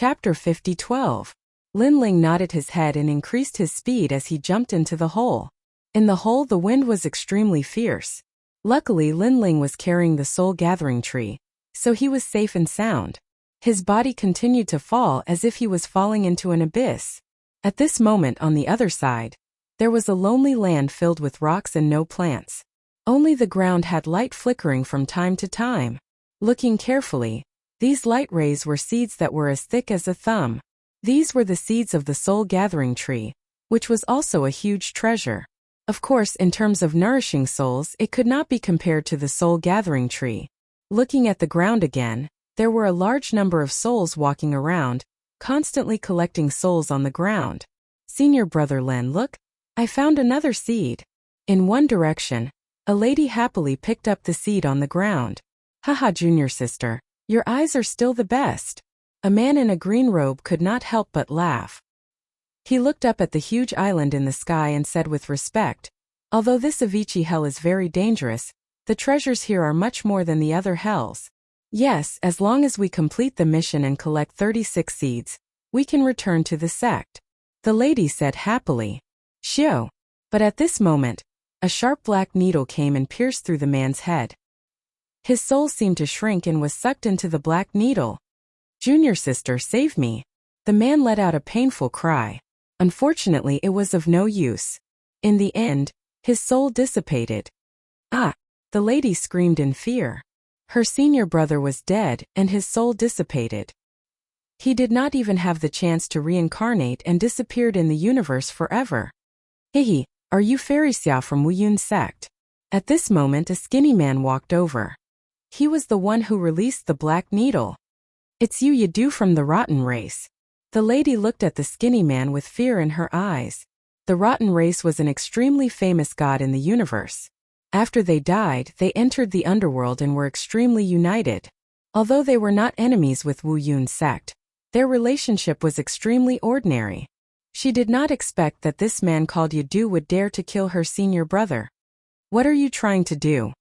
Chapter 50:12. Linling nodded his head and increased his speed as he jumped into the hole. In the hole the wind was extremely fierce. Luckily Linling was carrying the soul gathering tree, so he was safe and sound. His body continued to fall as if he was falling into an abyss. At this moment on the other side, there was a lonely land filled with rocks and no plants. Only the ground had light flickering from time to time. Looking carefully, these light rays were seeds that were as thick as a thumb. These were the seeds of the soul gathering tree, which was also a huge treasure. Of course, in terms of nourishing souls, it could not be compared to the soul gathering tree. Looking at the ground again, there were a large number of souls walking around, constantly collecting souls on the ground. Senior brother Len, look, I found another seed. In one direction, a lady happily picked up the seed on the ground. Haha, junior sister, your eyes are still the best. A man in a green robe could not help but laugh. He looked up at the huge island in the sky and said with respect, although this Avicii hell is very dangerous, the treasures here are much more than the other hells. Yes, as long as we complete the mission and collect 36 seeds, we can return to the sect. The lady said happily. Shio. But at this moment, a sharp black needle came and pierced through the man's head. His soul seemed to shrink and was sucked into the black needle. Junior sister, save me. The man let out a painful cry. Unfortunately, it was of no use. In the end, his soul dissipated. Ah! The lady screamed in fear. Her senior brother was dead, and his soul dissipated. He did not even have the chance to reincarnate and disappeared in the universe forever. Hehe, are you Fairy Xia from Wuyun sect? At this moment a skinny man walked over. He was the one who released the black needle. It's you Yadu from the rotten race. The lady looked at the skinny man with fear in her eyes. The rotten race was an extremely famous god in the universe. After they died, they entered the underworld and were extremely united. Although they were not enemies with Wu Yun sect, their relationship was extremely ordinary. She did not expect that this man called Yadu would dare to kill her senior brother. What are you trying to do?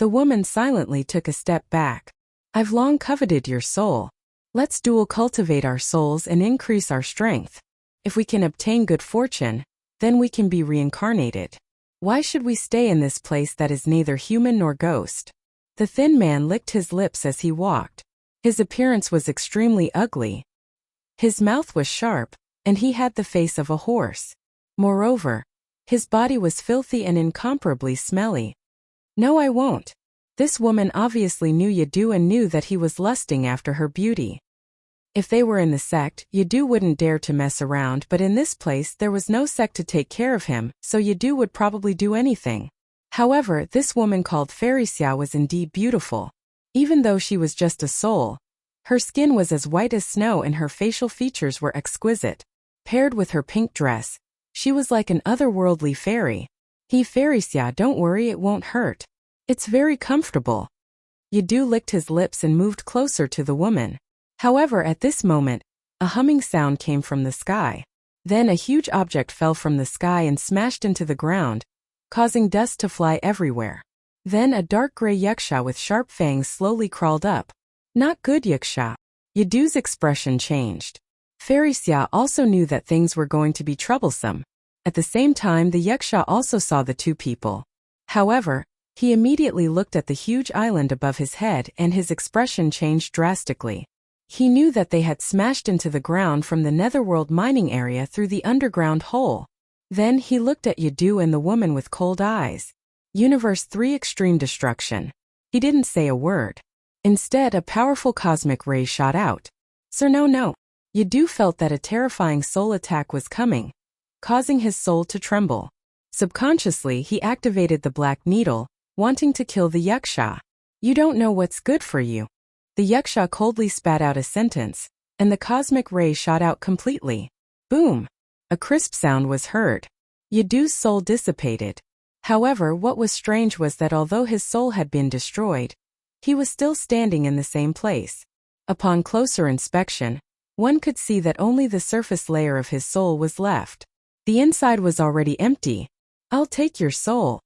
The woman silently took a step back. I've long coveted your soul. Let's dual cultivate our souls and increase our strength. If we can obtain good fortune, then we can be reincarnated. Why should we stay in this place that is neither human nor ghost? The thin man licked his lips as he walked. His appearance was extremely ugly. His mouth was sharp, and he had the face of a horse. Moreover, his body was filthy and incomparably smelly. No, I won't. This woman obviously knew Yadu and knew that he was lusting after her beauty. If they were in the sect, Yadu wouldn't dare to mess around, but in this place there was no sect to take care of him, so Yadu would probably do anything. However, this woman called Fairy Xia was indeed beautiful. Even though she was just a soul, her skin was as white as snow and her facial features were exquisite. Paired with her pink dress, she was like an otherworldly fairy. Fairy Xia, don't worry, it won't hurt. It's very comfortable. Yadu licked his lips and moved closer to the woman. However, at this moment, a humming sound came from the sky. Then a huge object fell from the sky and smashed into the ground, causing dust to fly everywhere. Then a dark gray yaksha with sharp fangs slowly crawled up. Not good, yaksha. Yadu's expression changed. Fairy Xia also knew that things were going to be troublesome. At the same time, the yaksha also saw the two people. However, he immediately looked at the huge island above his head and his expression changed drastically. He knew that they had smashed into the ground from the netherworld mining area through the underground hole. Then he looked at Yadu and the woman with cold eyes. Universe 3 Extreme Destruction. He didn't say a word. Instead, a powerful cosmic ray shot out. Sir, no. Yadu felt that a terrifying soul attack was coming, causing his soul to tremble. Subconsciously, he activated the black needle, wanting to kill the yaksha. You don't know what's good for you. The yaksha coldly spat out a sentence, and the cosmic ray shot out completely. Boom! A crisp sound was heard. Yadu's soul dissipated. However, what was strange was that although his soul had been destroyed, he was still standing in the same place. Upon closer inspection, one could see that only the surface layer of his soul was left. The inside was already empty. I'll take your soul.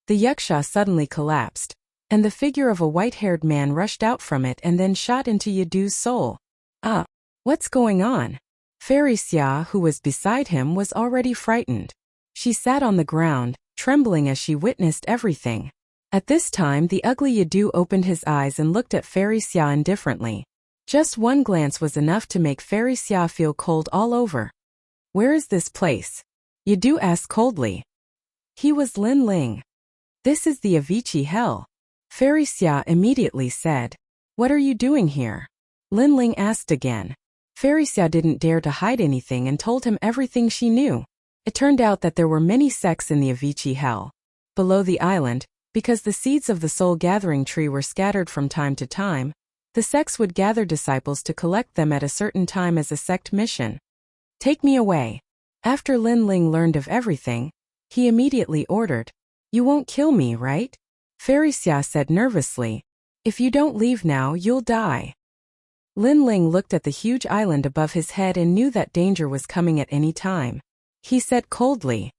The yaksha suddenly collapsed, and the figure of a white-haired man rushed out from it and then shot into Yadu's soul. Ah! What's going on? Fairy Xia, who was beside him, was already frightened. She sat on the ground, trembling as she witnessed everything. At this time the ugly Yadu opened his eyes and looked at Fairy Xia indifferently. Just one glance was enough to make Fairy Xia feel cold all over. Where is this place? Yadu asked coldly. He was Lin Ling. This is the Avicii hell. Fairy Xia immediately said. What are you doing here? Lin Ling asked again. Fairy Xia didn't dare to hide anything and told him everything she knew. It turned out that there were many sects in the Avicii hell. Below the island, because the seeds of the soul-gathering tree were scattered from time to time, the sects would gather disciples to collect them at a certain time as a sect mission. Take me away. After Lin Ling learned of everything, he immediately ordered. You won't kill me, right? Fairy Xia said nervously. If you don't leave now, you'll die. Lin Ling looked at the huge island above his head and knew that danger was coming at any time. He said coldly.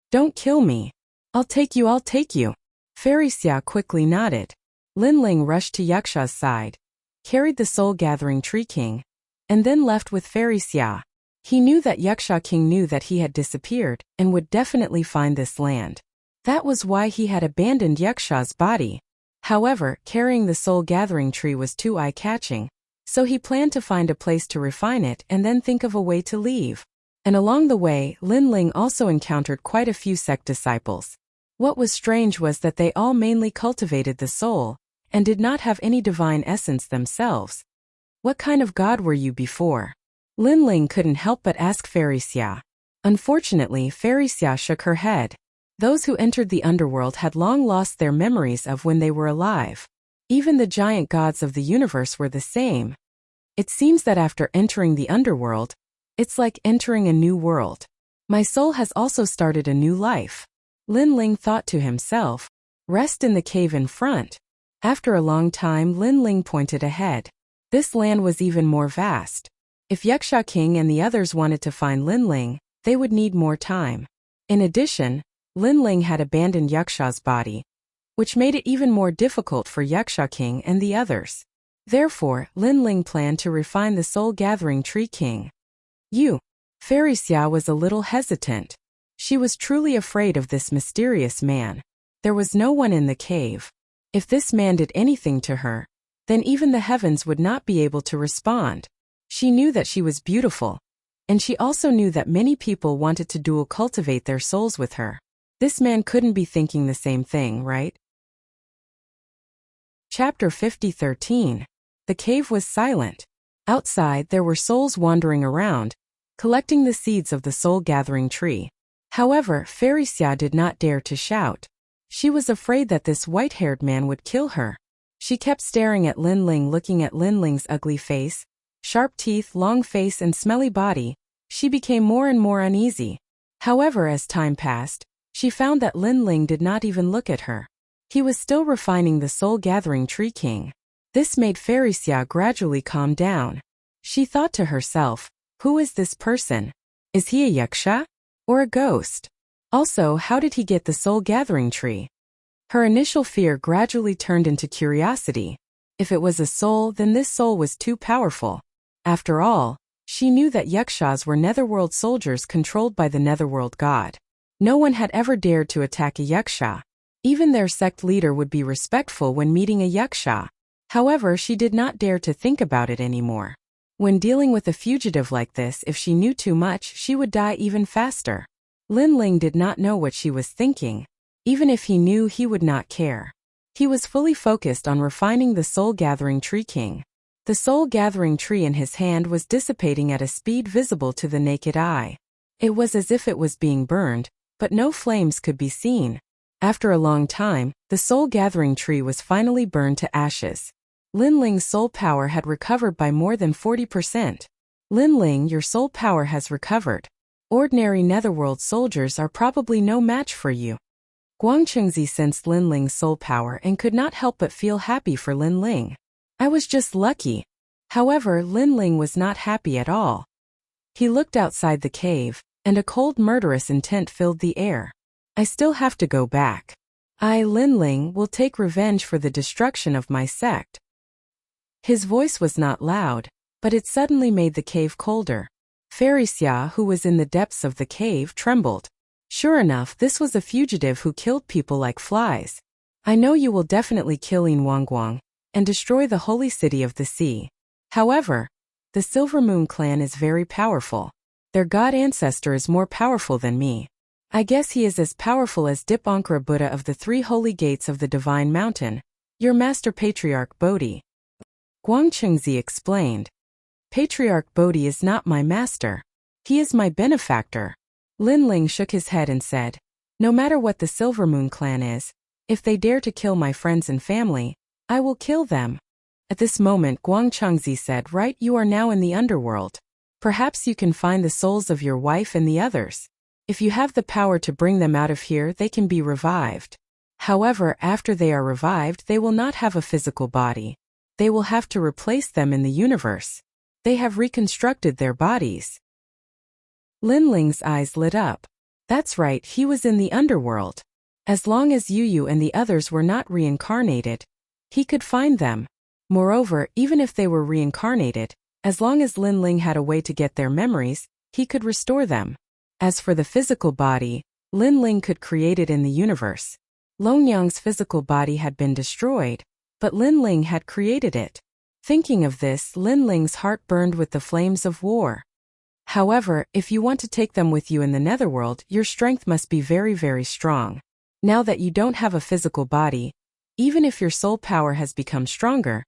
Don't kill me. I'll take you. Fairy Xia quickly nodded. Lin Ling rushed to Yaksha's side, carried the soul-gathering tree king, and then left with Fairy Xia. He knew that Yaksha King knew that he had disappeared and would definitely find this land. That was why he had abandoned Yaksha's body. However, carrying the soul-gathering tree was too eye-catching, so he planned to find a place to refine it and then think of a way to leave. And along the way, Lin Ling also encountered quite a few sect disciples. What was strange was that they all mainly cultivated the soul, and did not have any divine essence themselves. What kind of god were you before? Lin Ling couldn't help but ask Fairy Xia. Unfortunately, Fairy Xia shook her head. Those who entered the underworld had long lost their memories of when they were alive. Even the giant gods of the universe were the same. It seems that after entering the underworld, it's like entering a new world. My soul has also started a new life. Lin Ling thought to himself. Rest in the cave in front. After a long time, Lin Ling pointed ahead. This land was even more vast. If Yaksha King and the others wanted to find Lin Ling, they would need more time. In addition, Lin Ling had abandoned Yaksha's body, which made it even more difficult for Yaksha King and the others. Therefore, Lin Ling planned to refine the soul-gathering tree king. Fairy Xia was a little hesitant. She was truly afraid of this mysterious man. There was no one in the cave. If this man did anything to her, then even the heavens would not be able to respond. She knew that she was beautiful, and she also knew that many people wanted to dual cultivate their souls with her. This man couldn't be thinking the same thing, right? Chapter 50:13. The cave was silent. Outside, there were souls wandering around, collecting the seeds of the soul-gathering tree. However, Fairy Xia did not dare to shout. She was afraid that this white-haired man would kill her. She kept staring at Lin Ling, looking at Lin Ling's ugly face, sharp teeth, long face, and smelly body. She became more and more uneasy. However, as time passed, she found that Lin Ling did not even look at her. He was still refining the soul-gathering tree king. This made Fairy Xia gradually calm down. She thought to herself, who is this person? Is he a yaksha? Or a ghost? Also, how did he get the soul-gathering tree? Her initial fear gradually turned into curiosity. If it was a soul, then this soul was too powerful. After all, she knew that yakshas were netherworld soldiers controlled by the netherworld god. No one had ever dared to attack a yaksha. Even their sect leader would be respectful when meeting a yaksha. However, she did not dare to think about it anymore. When dealing with a fugitive like this, if she knew too much, she would die even faster. Lin Ling did not know what she was thinking. Even if he knew, he would not care. He was fully focused on refining the soul-gathering tree king. The soul-gathering tree in his hand was dissipating at a speed visible to the naked eye. It was as if it was being burned, but no flames could be seen. After a long time, the soul-gathering tree was finally burned to ashes. Lin Ling's soul power had recovered by more than 40%. Lin Ling, your soul power has recovered. Ordinary netherworld soldiers are probably no match for you. Guang Chengzi sensed Lin Ling's soul power and could not help but feel happy for Lin Ling. I was just lucky. However, Lin Ling was not happy at all. He looked outside the cave, and a cold murderous intent filled the air. I still have to go back. I, Lin Ling, will take revenge for the destruction of my sect. His voice was not loud, but it suddenly made the cave colder. Fairy Xia, who was in the depths of the cave, trembled. Sure enough, this was a fugitive who killed people like flies. I know you will definitely kill Wangguang and destroy the holy city of the sea. However, the Silver Moon clan is very powerful. Their god ancestor is more powerful than me. I guess he is as powerful as Dipankara Buddha of the 3 holy gates of the Divine Mountain, your master Patriarch Bodhi. Guangchengzi explained. Patriarch Bodhi is not my master. He is my benefactor. Linling shook his head and said, no matter what the Silver Moon clan is, if they dare to kill my friends and family, I will kill them. At this moment Guangchengzi said, right, you are now in the underworld. Perhaps you can find the souls of your wife and the others. If you have the power to bring them out of here, they can be revived. However, after they are revived, they will not have a physical body. They will have to replace them in the universe. They have reconstructed their bodies. Linling's eyes lit up. That's right, he was in the underworld. As long as Yu and the others were not reincarnated, he could find them. Moreover, even if they were reincarnated, as long as Linling had a way to get their memories, he could restore them. As for the physical body, Linling could create it in the universe. Longyang's physical body had been destroyed, but Linling had created it. Thinking of this, Linling's heart burned with the flames of war. However, if you want to take them with you in the netherworld, your strength must be very, very strong. Now that you don't have a physical body, even if your soul power has become stronger,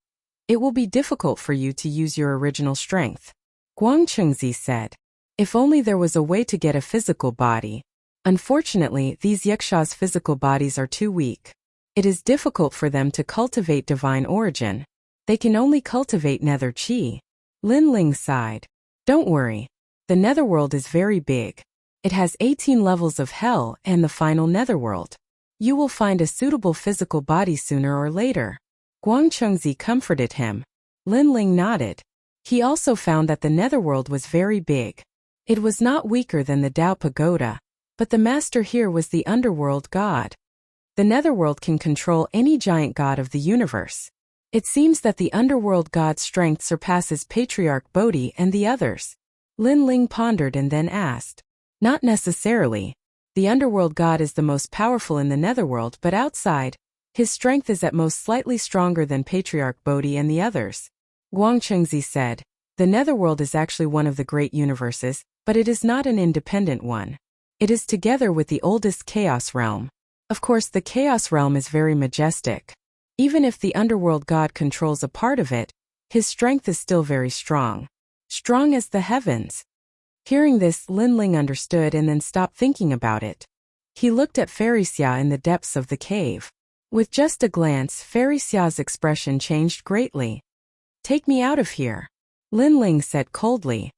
it will be difficult for you to use your original strength. Guangchengzi said. If only there was a way to get a physical body. Unfortunately, these yakshas' physical bodies are too weak. It is difficult for them to cultivate divine origin. They can only cultivate nether chi. Linling sighed. Don't worry. The netherworld is very big. It has 18 levels of hell and the final netherworld. You will find a suitable physical body sooner or later. Guangchengzi comforted him. Linling nodded. He also found that the netherworld was very big. It was not weaker than the Tao Pagoda, but the master here was the underworld god. The netherworld can control any giant god of the universe. It seems that the underworld god's strength surpasses Patriarch Bodhi and the others. Linling pondered and then asked. Not necessarily. The underworld god is the most powerful in the netherworld, but outside, his strength is at most slightly stronger than Patriarch Bodhi and the others. Guangchengzi said, the netherworld is actually one of the great universes, but it is not an independent one. It is together with the oldest chaos realm. Of course, the chaos realm is very majestic. Even if the underworld god controls a part of it, his strength is still very strong. Strong as the heavens. Hearing this, Linling understood and then stopped thinking about it. He looked at Fairy Xia in the depths of the cave. With just a glance, Fairy Xia's expression changed greatly. Take me out of here, Linling said coldly.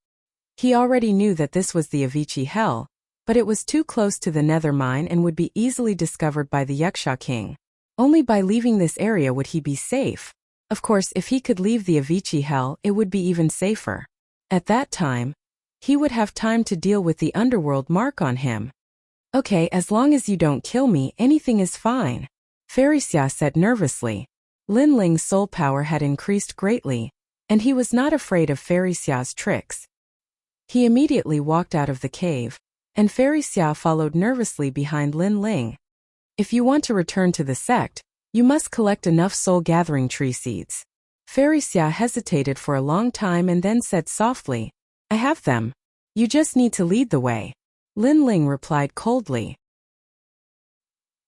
He already knew that this was the Avicii hell, but it was too close to the nether mine and would be easily discovered by the Yaksha king. Only by leaving this area would he be safe. Of course, if he could leave the Avicii hell, it would be even safer. At that time, he would have time to deal with the underworld mark on him. Okay, as long as you don't kill me, anything is fine, Fairy Xia said nervously. Linling's soul power had increased greatly, and he was not afraid of Fairy Xia's tricks. He immediately walked out of the cave, and Fairy Xia followed nervously behind Linling. If you want to return to the sect, you must collect enough soul-gathering tree seeds. Fairy Xia hesitated for a long time and then said softly, I have them. You just need to lead the way. Linling replied coldly.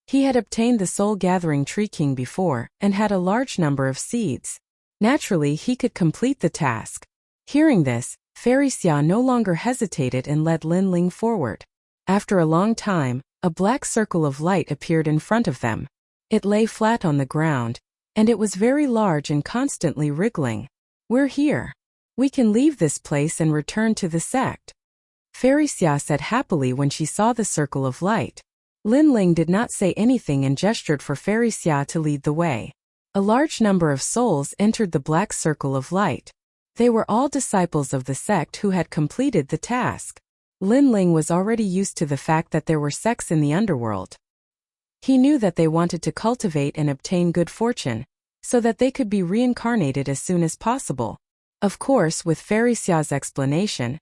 He had obtained the soul-gathering tree king before, and had a large number of seeds. Naturally, he could complete the task. Hearing this, Fairy Xia no longer hesitated and led Linling forward. After a long time, a black circle of light appeared in front of them. It lay flat on the ground, and it was very large and constantly wriggling. We're here. We can leave this place and return to the sect, Fairy Xia said happily when she saw the circle of light. Linling did not say anything and gestured for Fairy Xia to lead the way. A large number of souls entered the black circle of light. They were all disciples of the sect who had completed the task. Linling was already used to the fact that there were sects in the underworld. He knew that they wanted to cultivate and obtain good fortune, so that they could be reincarnated as soon as possible. Of course, with Fairy Xia's explanation,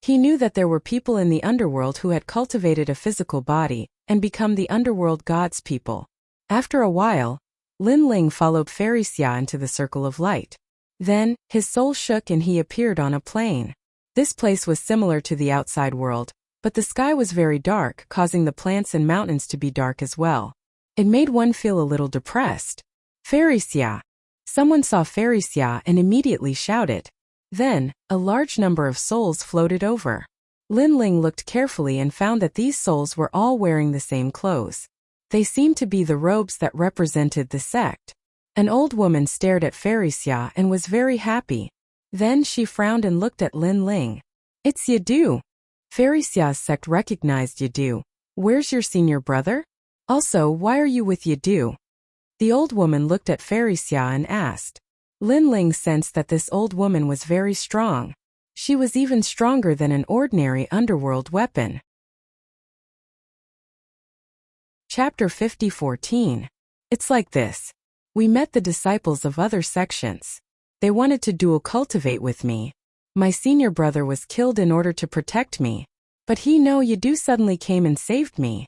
he knew that there were people in the underworld who had cultivated a physical body and become the underworld gods' people. After a while, Lin Ling followed Fairy Xia into the circle of light. Then, his soul shook and he appeared on a plain. This place was similar to the outside world, but the sky was very dark, causing the plants and mountains to be dark as well. It made one feel a little depressed. Fairy Xia! Someone saw Fairy Xia and immediately shouted. Then, a large number of souls floated over. Lin Ling looked carefully and found that these souls were all wearing the same clothes. They seemed to be the robes that represented the sect. An old woman stared at Fairy Xia and was very happy. Then she frowned and looked at Lin Ling. It's Yadu. Fairy Xia's sect recognized Yadu. Where's your senior brother? Also, why are you with Yadu? The old woman looked at Fairy Xia and asked. Lin Ling sensed that this old woman was very strong. She was even stronger than an ordinary underworld weapon. Chapter 50:14. It's like this. We met the disciples of other sections. They wanted to dual cultivate with me. My senior brother was killed in order to protect me. But Yadu suddenly came and saved me.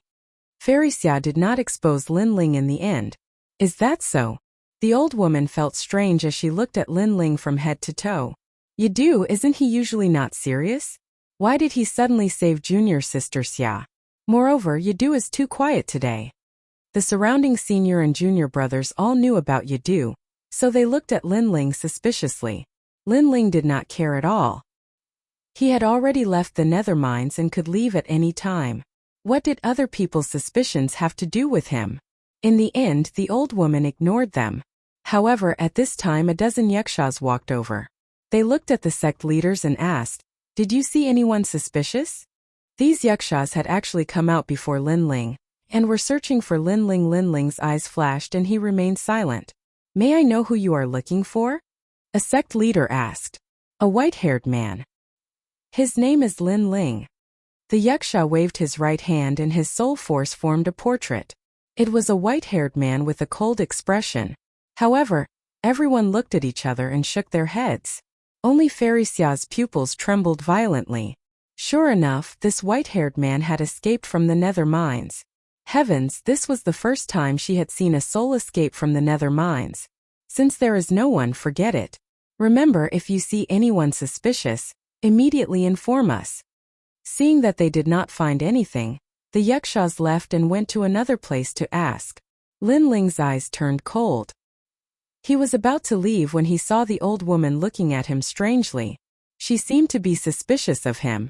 Fairy Xia did not expose Lin Ling in the end. Is that so? The old woman felt strange as she looked at Lin Ling from head to toe. Yadu, isn't he usually not serious? Why did he suddenly save junior sister Xia? Moreover, Yadu is too quiet today. The surrounding senior and junior brothers all knew about Yadu, so they looked at Lin Ling suspiciously. Lin Ling did not care at all. He had already left the nether mines and could leave at any time. What did other people's suspicions have to do with him? In the end, the old woman ignored them. However, at this time a dozen yakshas walked over. They looked at the sect leaders and asked, "Did you see anyone suspicious?" These yakshas had actually come out before Lin Ling, and were searching for Lin Ling. Lin Ling's eyes flashed and he remained silent. "May I know who you are looking for?" A sect leader asked. "A white-haired man. His name is Lin Ling." The yaksha waved his right hand and his soul force formed a portrait. It was a white-haired man with a cold expression. However, everyone looked at each other and shook their heads. Only Fairy Xia's pupils trembled violently. Sure enough, this white-haired man had escaped from the nether mines. Heavens, this was the first time she had seen a soul escape from the nether mines. Since there is no one, forget it. Remember, if you see anyone suspicious, immediately inform us. Seeing that they did not find anything, the yakshas left and went to another place to ask. Lin Ling's eyes turned cold. He was about to leave when he saw the old woman looking at him strangely. She seemed to be suspicious of him.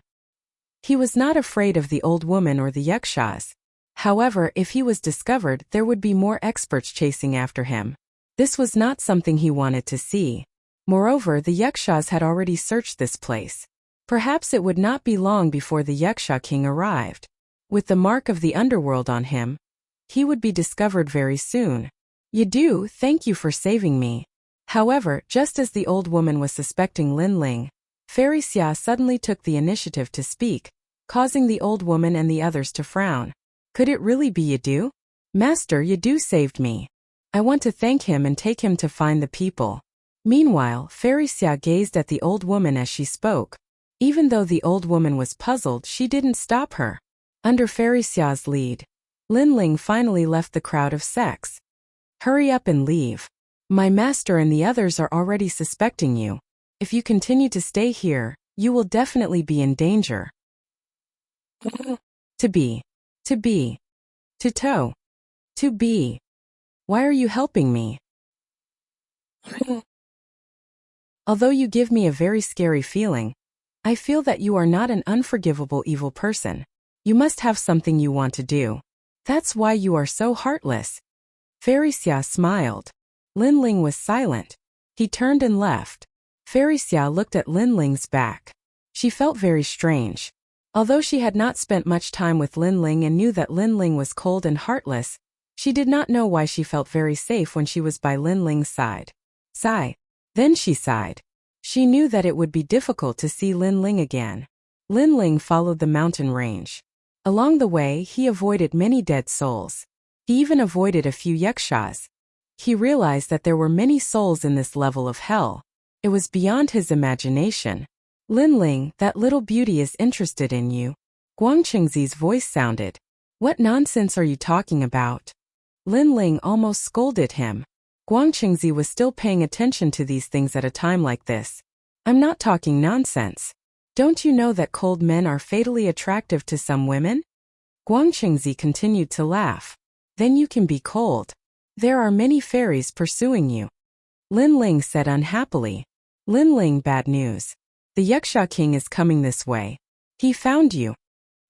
He was not afraid of the old woman or the yakshas. However, if he was discovered, there would be more experts chasing after him. This was not something he wanted to see. Moreover, the yakshas had already searched this place. Perhaps it would not be long before the yaksha king arrived. With the mark of the underworld on him, he would be discovered very soon. Yadu, thank you for saving me. However, just as the old woman was suspecting Lin Ling, Fairy Xia suddenly took the initiative to speak, causing the old woman and the others to frown. Could it really be Yadu? Master, Yadu saved me. I want to thank him and take him to find the people. Meanwhile, Fairy Xia gazed at the old woman as she spoke. Even though the old woman was puzzled, she didn't stop her. Under Fairy Xia's lead, Lin Ling finally left the crowd of sects. Hurry up and leave. My master and the others are already suspecting you. If you continue to stay here, you will definitely be in danger. To be. To toe. To be. Why are you helping me? Although you give me a very scary feeling, I feel that you are not an unforgivable evil person. You must have something you want to do. That's why you are so heartless. Fairy Xia smiled. Lin Ling was silent. He turned and left. Fairy Xia looked at Lin Ling's back. She felt very strange. Although she had not spent much time with Lin Ling and knew that Lin Ling was cold and heartless, she did not know why she felt very safe when she was by Lin Ling's side. Sigh. Then she sighed. She knew that it would be difficult to see Lin Ling again. Lin Ling followed the mountain range. Along the way, he avoided many dead souls. He even avoided a few yakshas. He realized that there were many souls in this level of hell. It was beyond his imagination. Linling, that little beauty is interested in you. Guang Chengzi's voice sounded. What nonsense are you talking about? Linling almost scolded him. Guang Chengzi was still paying attention to these things at a time like this. I'm not talking nonsense. Don't you know that cold men are fatally attractive to some women? Guang Chengzi continued to laugh. Then you can be cold. There are many fairies pursuing you. Linling said unhappily. Linling, bad news. The Yaksha king is coming this way. He found you.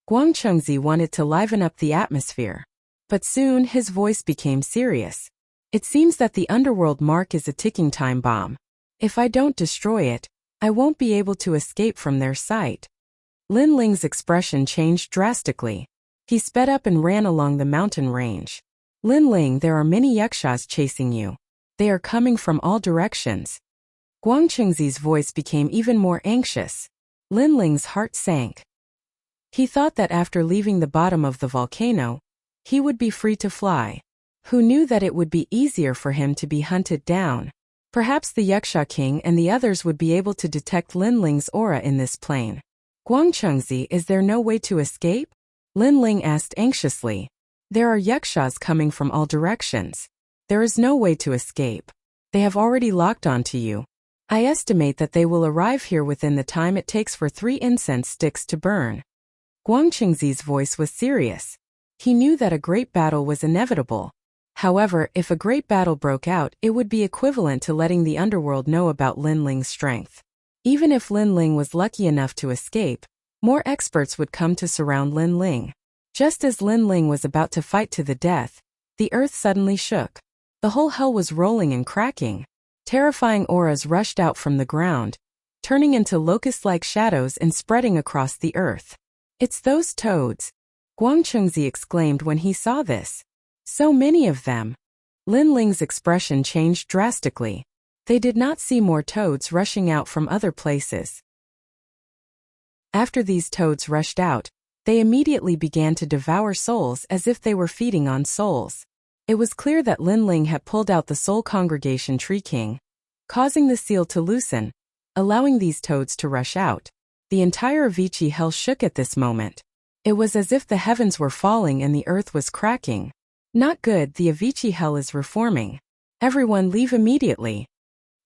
Guang Chengzi wanted to liven up the atmosphere. But soon his voice became serious. It seems that the underworld mark is a ticking time bomb. If I don't destroy it, I won't be able to escape from their sight. Linling's expression changed drastically. He sped up and ran along the mountain range. Linling, there are many yakshas chasing you. They are coming from all directions. Guang Chengzi's voice became even more anxious. Linling's heart sank. He thought that after leaving the bottom of the volcano, he would be free to fly. Who knew that it would be easier for him to be hunted down? Perhaps the Yaksha king and the others would be able to detect Linling's aura in this plane. Guang Chengzi, is there no way to escape? Linling asked anxiously. There are yakshas coming from all directions. There is no way to escape. They have already locked onto you. I estimate that they will arrive here within the time it takes for 3 incense sticks to burn. Guang Chengzi's voice was serious. He knew that a great battle was inevitable. However, if a great battle broke out, it would be equivalent to letting the underworld know about Linling's strength. Even if Linling was lucky enough to escape, more experts would come to surround Linling. Just as Linling was about to fight to the death, the earth suddenly shook. The whole hell was rolling and cracking. Terrifying auras rushed out from the ground, turning into locust-like shadows and spreading across the earth. It's those toads, Guang Chengzi exclaimed when he saw this. So many of them. Linling's expression changed drastically. They did not see more toads rushing out from other places. After these toads rushed out, they immediately began to devour souls as if they were feeding on souls. It was clear that Linling had pulled out the soul congregation tree king, causing the seal to loosen, allowing these toads to rush out. The entire Avicii hell shook at this moment. It was as if the heavens were falling and the earth was cracking. Not good, the Avicii hell is reforming. Everyone leave immediately.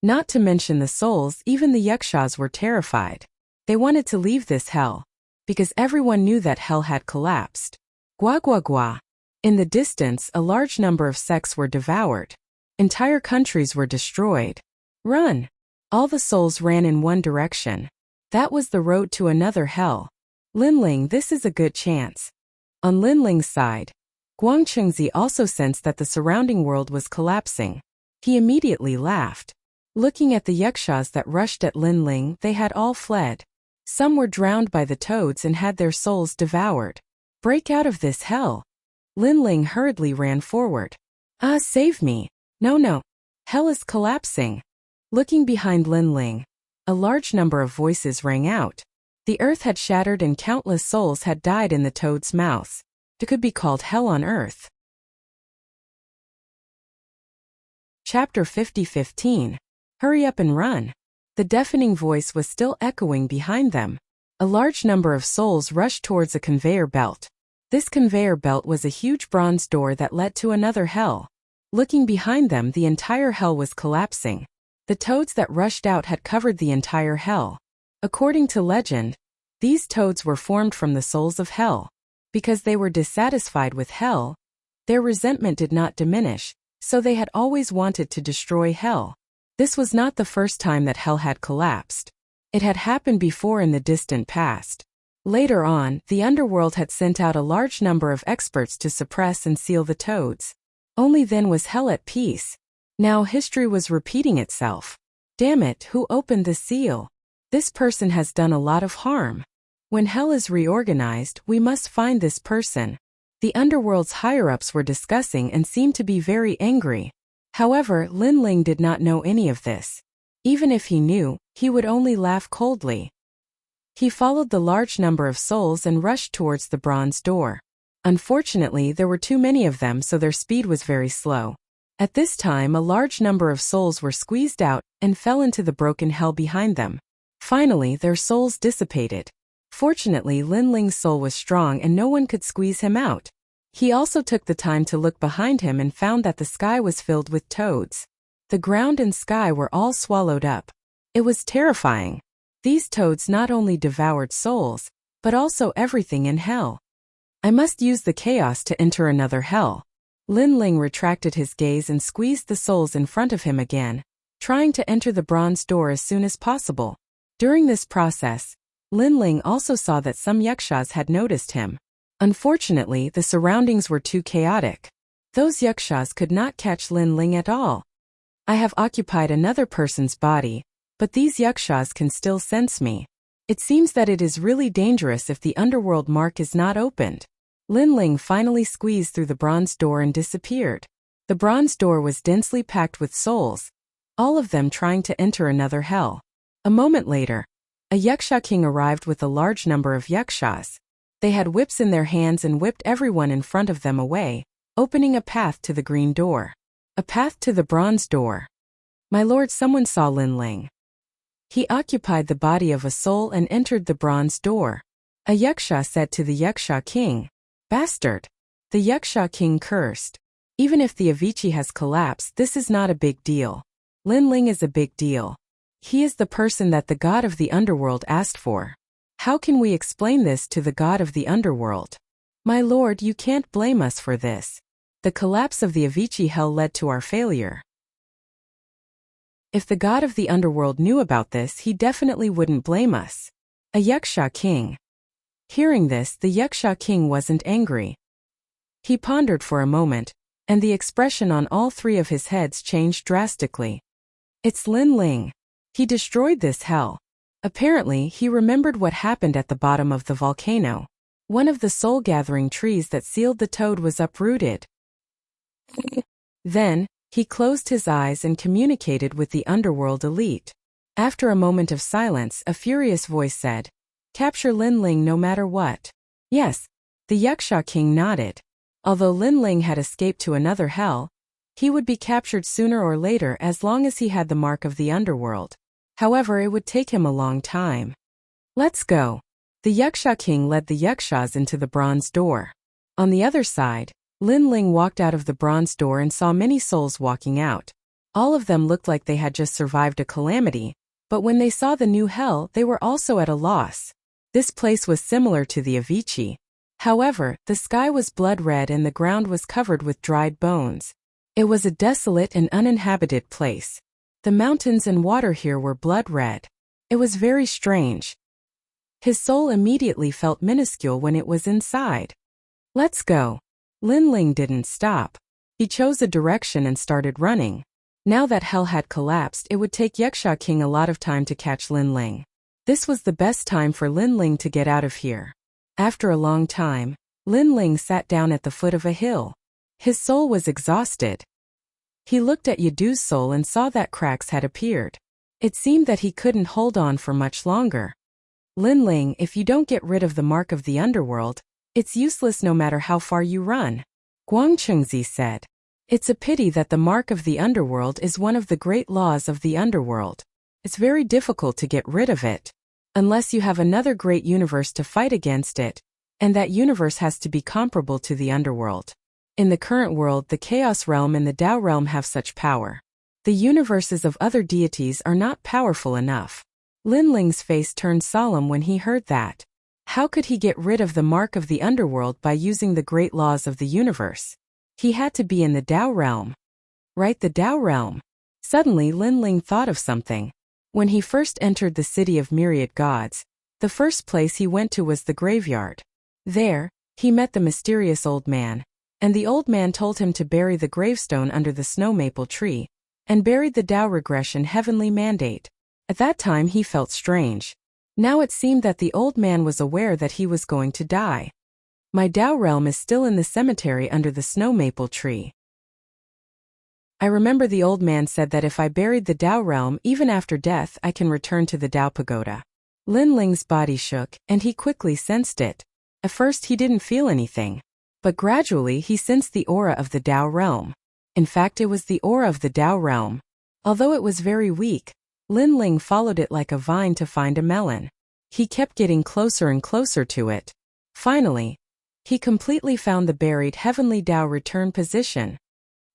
Not to mention the souls, even the yakshas were terrified. They wanted to leave this hell, because everyone knew that hell had collapsed. Gua gua gua. In the distance, a large number of sects were devoured. Entire countries were destroyed. Run! All the souls ran in one direction. That was the road to another hell. Linling, this is a good chance. On Linling's side, Guang Chengzi also sensed that the surrounding world was collapsing. He immediately laughed. Looking at the yakshas that rushed at Linling, they had all fled. Some were drowned by the toads and had their souls devoured. Break out of this hell! Linling hurriedly ran forward. Ah, save me! No. Hell is collapsing. Looking behind Linling, a large number of voices rang out. The earth had shattered and countless souls had died in the toads' mouths. It could be called hell on earth. Chapter 50:15. Hurry up and run. The deafening voice was still echoing behind them. A large number of souls rushed towards a conveyor belt. This conveyor belt was a huge bronze door that led to another hell. Looking behind them, the entire hell was collapsing. The toads that rushed out had covered the entire hell. According to legend, these toads were formed from the souls of hell. Because they were dissatisfied with hell, their resentment did not diminish, so they had always wanted to destroy hell. This was not the first time that hell had collapsed. It had happened before in the distant past. Later on, the underworld had sent out a large number of experts to suppress and seal the toads. Only then was hell at peace. Now history was repeating itself. Damn it, who opened the seal? This person has done a lot of harm. When hell is reorganized, we must find this person. The underworld's higher-ups were discussing and seemed to be very angry. However, Linling did not know any of this. Even if he knew, he would only laugh coldly. He followed the large number of souls and rushed towards the bronze door. Unfortunately, there were too many of them, so their speed was very slow. At this time, a large number of souls were squeezed out and fell into the broken hell behind them. Finally, their souls dissipated. Fortunately, Linling's soul was strong and no one could squeeze him out. He also took the time to look behind him and found that the sky was filled with toads. The ground and sky were all swallowed up. It was terrifying. These toads not only devoured souls, but also everything in hell. I must use the chaos to enter another hell. Linling retracted his gaze and squeezed the souls in front of him again, trying to enter the bronze door as soon as possible. During this process, Linling also saw that some yakshas had noticed him. Unfortunately, the surroundings were too chaotic. Those yakshas could not catch Linling at all. I have occupied another person's body, but these yakshas can still sense me. It seems that it is really dangerous if the underworld mark is not opened. Linling finally squeezed through the bronze door and disappeared. The bronze door was densely packed with souls, all of them trying to enter another hell. A moment later, a yaksha king arrived with a large number of yakshas. They had whips in their hands and whipped everyone in front of them away, opening a path to the green door. A path to the bronze door. My lord, someone saw Linling. He occupied the body of a soul and entered the bronze door. A yaksha said to the yaksha king, "Bastard." The yaksha king cursed. Even if the Avicii has collapsed, this is not a big deal. Linling is a big deal. He is the person that the god of the underworld asked for. How can we explain this to the god of the underworld? My lord, you can't blame us for this. The collapse of the Avicii hell led to our failure. If the god of the underworld knew about this, he definitely wouldn't blame us. A yaksha king. Hearing this, the yaksha king wasn't angry. He pondered for a moment, and the expression on all three of his heads changed drastically. It's Linling. He destroyed this hell. Apparently, he remembered what happened at the bottom of the volcano. One of the soul-gathering trees that sealed the toad was uprooted. Then, he closed his eyes and communicated with the underworld elite. After a moment of silence, a furious voice said, "Capture Linling no matter what." Yes, the yaksha king nodded. Although Linling had escaped to another hell, he would be captured sooner or later as long as he had the mark of the underworld. However, it would take him a long time. Let's go. The yaksha king led the yakshas into the bronze door. On the other side, Linling walked out of the bronze door and saw many souls walking out. All of them looked like they had just survived a calamity, but when they saw the new hell, they were also at a loss. This place was similar to the Avicii. However, the sky was blood red and the ground was covered with dried bones. It was a desolate and uninhabited place. The mountains and water here were blood red. It was very strange. His soul immediately felt minuscule when it was inside. Let's go. Linling didn't stop. He chose a direction and started running. Now that hell had collapsed, it would take Yaksha King a lot of time to catch Linling. This was the best time for Linling to get out of here. After a long time, Linling sat down at the foot of a hill. His soul was exhausted. He looked at Yadu's soul and saw that cracks had appeared. It seemed that he couldn't hold on for much longer. Linling, if you don't get rid of the mark of the underworld, it's useless no matter how far you run. Guangchengzi said. It's a pity that the mark of the underworld is one of the great laws of the underworld. It's very difficult to get rid of it. Unless you have another great universe to fight against it, and that universe has to be comparable to the underworld. In the current world, the Chaos Realm and the Tao Realm have such power. The universes of other deities are not powerful enough. Linling's face turned solemn when he heard that. How could he get rid of the mark of the underworld by using the great laws of the universe? He had to be in the Tao Realm. Right, the Tao Realm. Suddenly Linling thought of something. When he first entered the city of myriad gods, the first place he went to was the graveyard. There, he met the mysterious old man, and the old man told him to bury the gravestone under the snow maple tree, and buried the Tao regression heavenly mandate. At that time he felt strange. Now it seemed that the old man was aware that he was going to die. My Tao realm is still in the cemetery under the snow maple tree. I remember the old man said that if I buried the Tao realm even after death, I can return to the Tao pagoda. Linling's body shook, and he quickly sensed it. At first he didn't feel anything, but gradually he sensed the aura of the Tao realm. In fact, it was the aura of the Tao realm. Although it was very weak, Linling followed it like a vine to find a melon. He kept getting closer and closer to it. Finally, he completely found the buried heavenly Tao return position.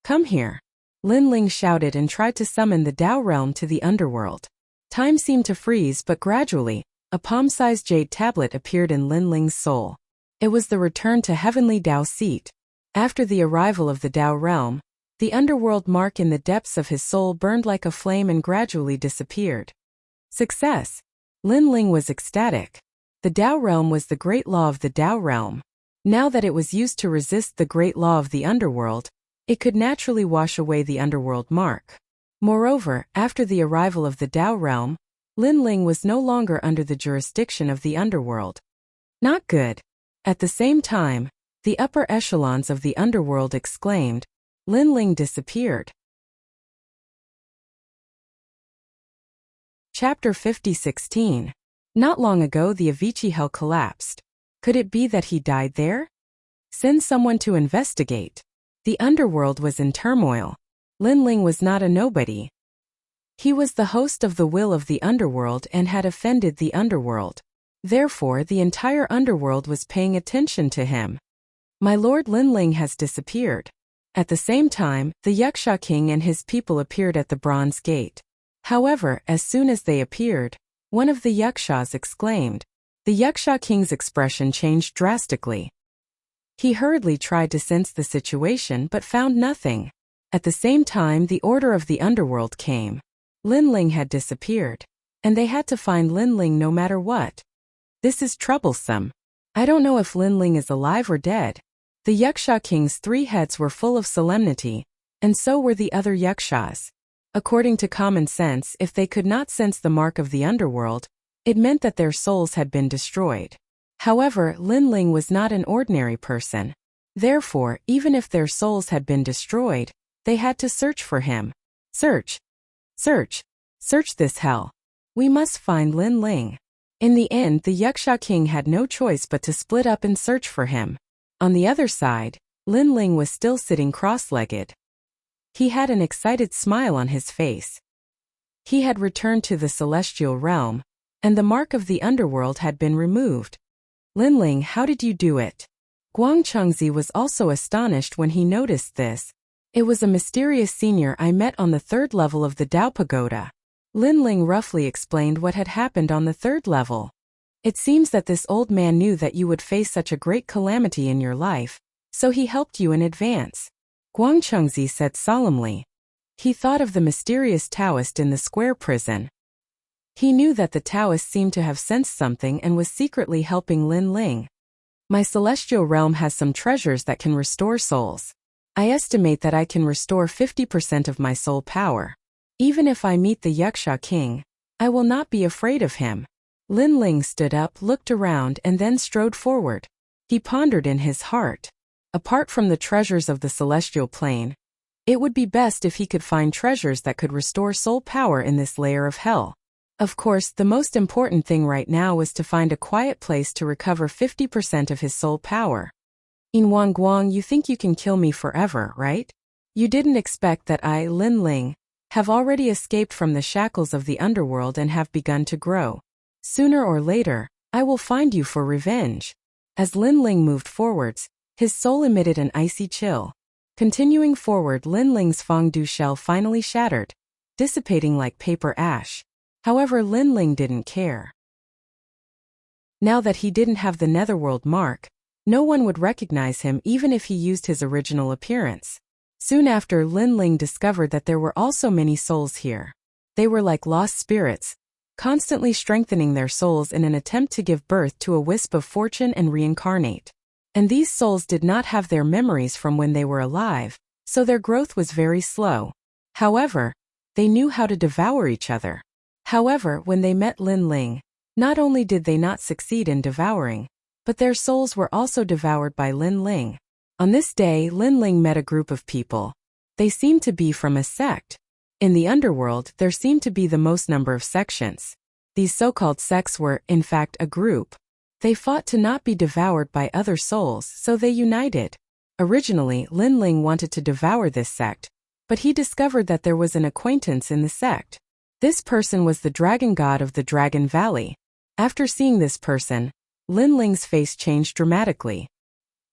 Come here. Linling shouted and tried to summon the Tao realm to the underworld. Time seemed to freeze, but gradually, a palm-sized jade tablet appeared in Linling's soul. It was the return to heavenly Tao seat. After the arrival of the Tao realm, the underworld mark in the depths of his soul burned like a flame and gradually disappeared. Success! Linling was ecstatic. The Tao realm was the great law of the Tao realm. Now that it was used to resist the great law of the underworld, it could naturally wash away the underworld mark. Moreover, after the arrival of the Tao realm, Linling was no longer under the jurisdiction of the underworld. Not good. At the same time, the upper echelons of the underworld exclaimed, Linling disappeared. Chapter 50:16. Not long ago the Avicii Hell collapsed. Could it be that he died there? Send someone to investigate. The underworld was in turmoil. Linling was not a nobody. He was the host of the will of the underworld and had offended the underworld. Therefore, the entire underworld was paying attention to him. My lord Linling has disappeared. At the same time, the Yaksha king and his people appeared at the Bronze Gate. However, as soon as they appeared, one of the Yakshas exclaimed. The Yaksha king's expression changed drastically. He hurriedly tried to sense the situation but found nothing. At the same time, the order of the underworld came. Linling had disappeared, and they had to find Linling no matter what. This is troublesome. I don't know if Linling is alive or dead. The Yaksha king's 3 heads were full of solemnity, and so were the other Yakshas. According to common sense, if they could not sense the mark of the underworld, it meant that their souls had been destroyed. However, Linling was not an ordinary person. Therefore, even if their souls had been destroyed, they had to search for him. Search. Search. Search this hell. We must find Linling. In the end, the Yaksha king had no choice but to split up and search for him. On the other side, Linling was still sitting cross-legged. He had an excited smile on his face. He had returned to the celestial realm, and the mark of the underworld had been removed. Linling, how did you do it? Guangchengzi was also astonished when he noticed this. It was a mysterious senior I met on the 3rd level of the Tao Pagoda. Linling roughly explained what had happened on the 3rd level. It seems that this old man knew that you would face such a great calamity in your life, so he helped you in advance. Guangchengzi said solemnly. He thought of the mysterious Taoist in the square prison. He knew that the Taoist seemed to have sensed something and was secretly helping Linling. My celestial realm has some treasures that can restore souls. I estimate that I can restore 50% of my soul power. Even if I meet the Yaksha king, I will not be afraid of him. Linling stood up, looked around, and then strode forward. He pondered in his heart. Apart from the treasures of the celestial plane, it would be best if he could find treasures that could restore soul power in this layer of hell. Of course, the most important thing right now was to find a quiet place to recover 50% of his soul power. In Wangguang, you think you can kill me forever, right? You didn't expect that I, Linling, have already escaped from the shackles of the underworld and have begun to grow. Sooner or later, I will find you for revenge. As Linling moved forwards, his soul emitted an icy chill. Continuing forward, Linling's fongdu shell finally shattered, dissipating like paper ash. However, Linling didn't care. Now that he didn't have the netherworld mark, no one would recognize him even if he used his original appearance. Soon after, Linling discovered that there were also many souls here. They were like lost spirits, constantly strengthening their souls in an attempt to give birth to a wisp of fortune and reincarnate. And these souls did not have their memories from when they were alive, so their growth was very slow. However, they knew how to devour each other. However, when they met Linling, not only did they not succeed in devouring, but their souls were also devoured by Linling. On this day, Linling met a group of people. They seemed to be from a sect. In the underworld, there seemed to be the most number of sections. These so-called sects were, in fact, a group. They fought to not be devoured by other souls, so they united. Originally, Linling wanted to devour this sect, but he discovered that there was an acquaintance in the sect. This person was the dragon god of the Dragon Valley. After seeing this person, Linling's face changed dramatically.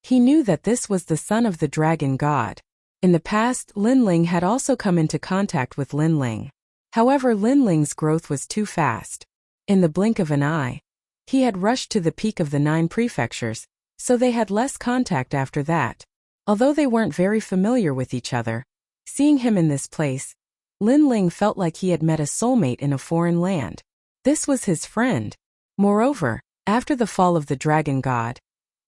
He knew that this was the son of the dragon god. In the past, Linling had also come into contact with Linling. However, Linling's growth was too fast. In the blink of an eye, he had rushed to the peak of the 9 prefectures, so they had less contact after that. Although they weren't very familiar with each other, seeing him in this place, Linling felt like he had met a soulmate in a foreign land. This was his friend. Moreover, after the fall of the dragon god,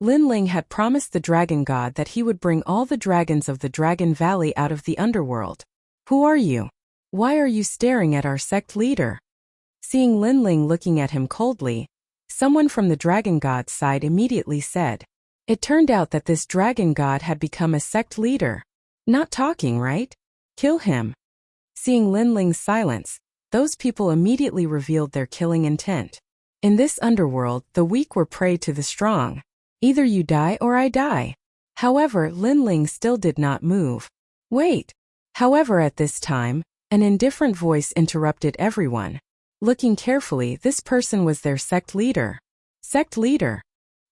Linling had promised the dragon god that he would bring all the dragons of the Dragon Valley out of the underworld. Who are you? Why are you staring at our sect leader? Seeing Linling looking at him coldly, someone from the dragon god's side immediately said. It turned out that this dragon god had become a sect leader. Not talking, right? Kill him. Seeing Linling's silence, those people immediately revealed their killing intent. In this underworld, the weak were prey to the strong. Either you die or I die. However, Linling still did not move. Wait. However, at this time, an indifferent voice interrupted everyone. Looking carefully, this person was their sect leader. Sect leader?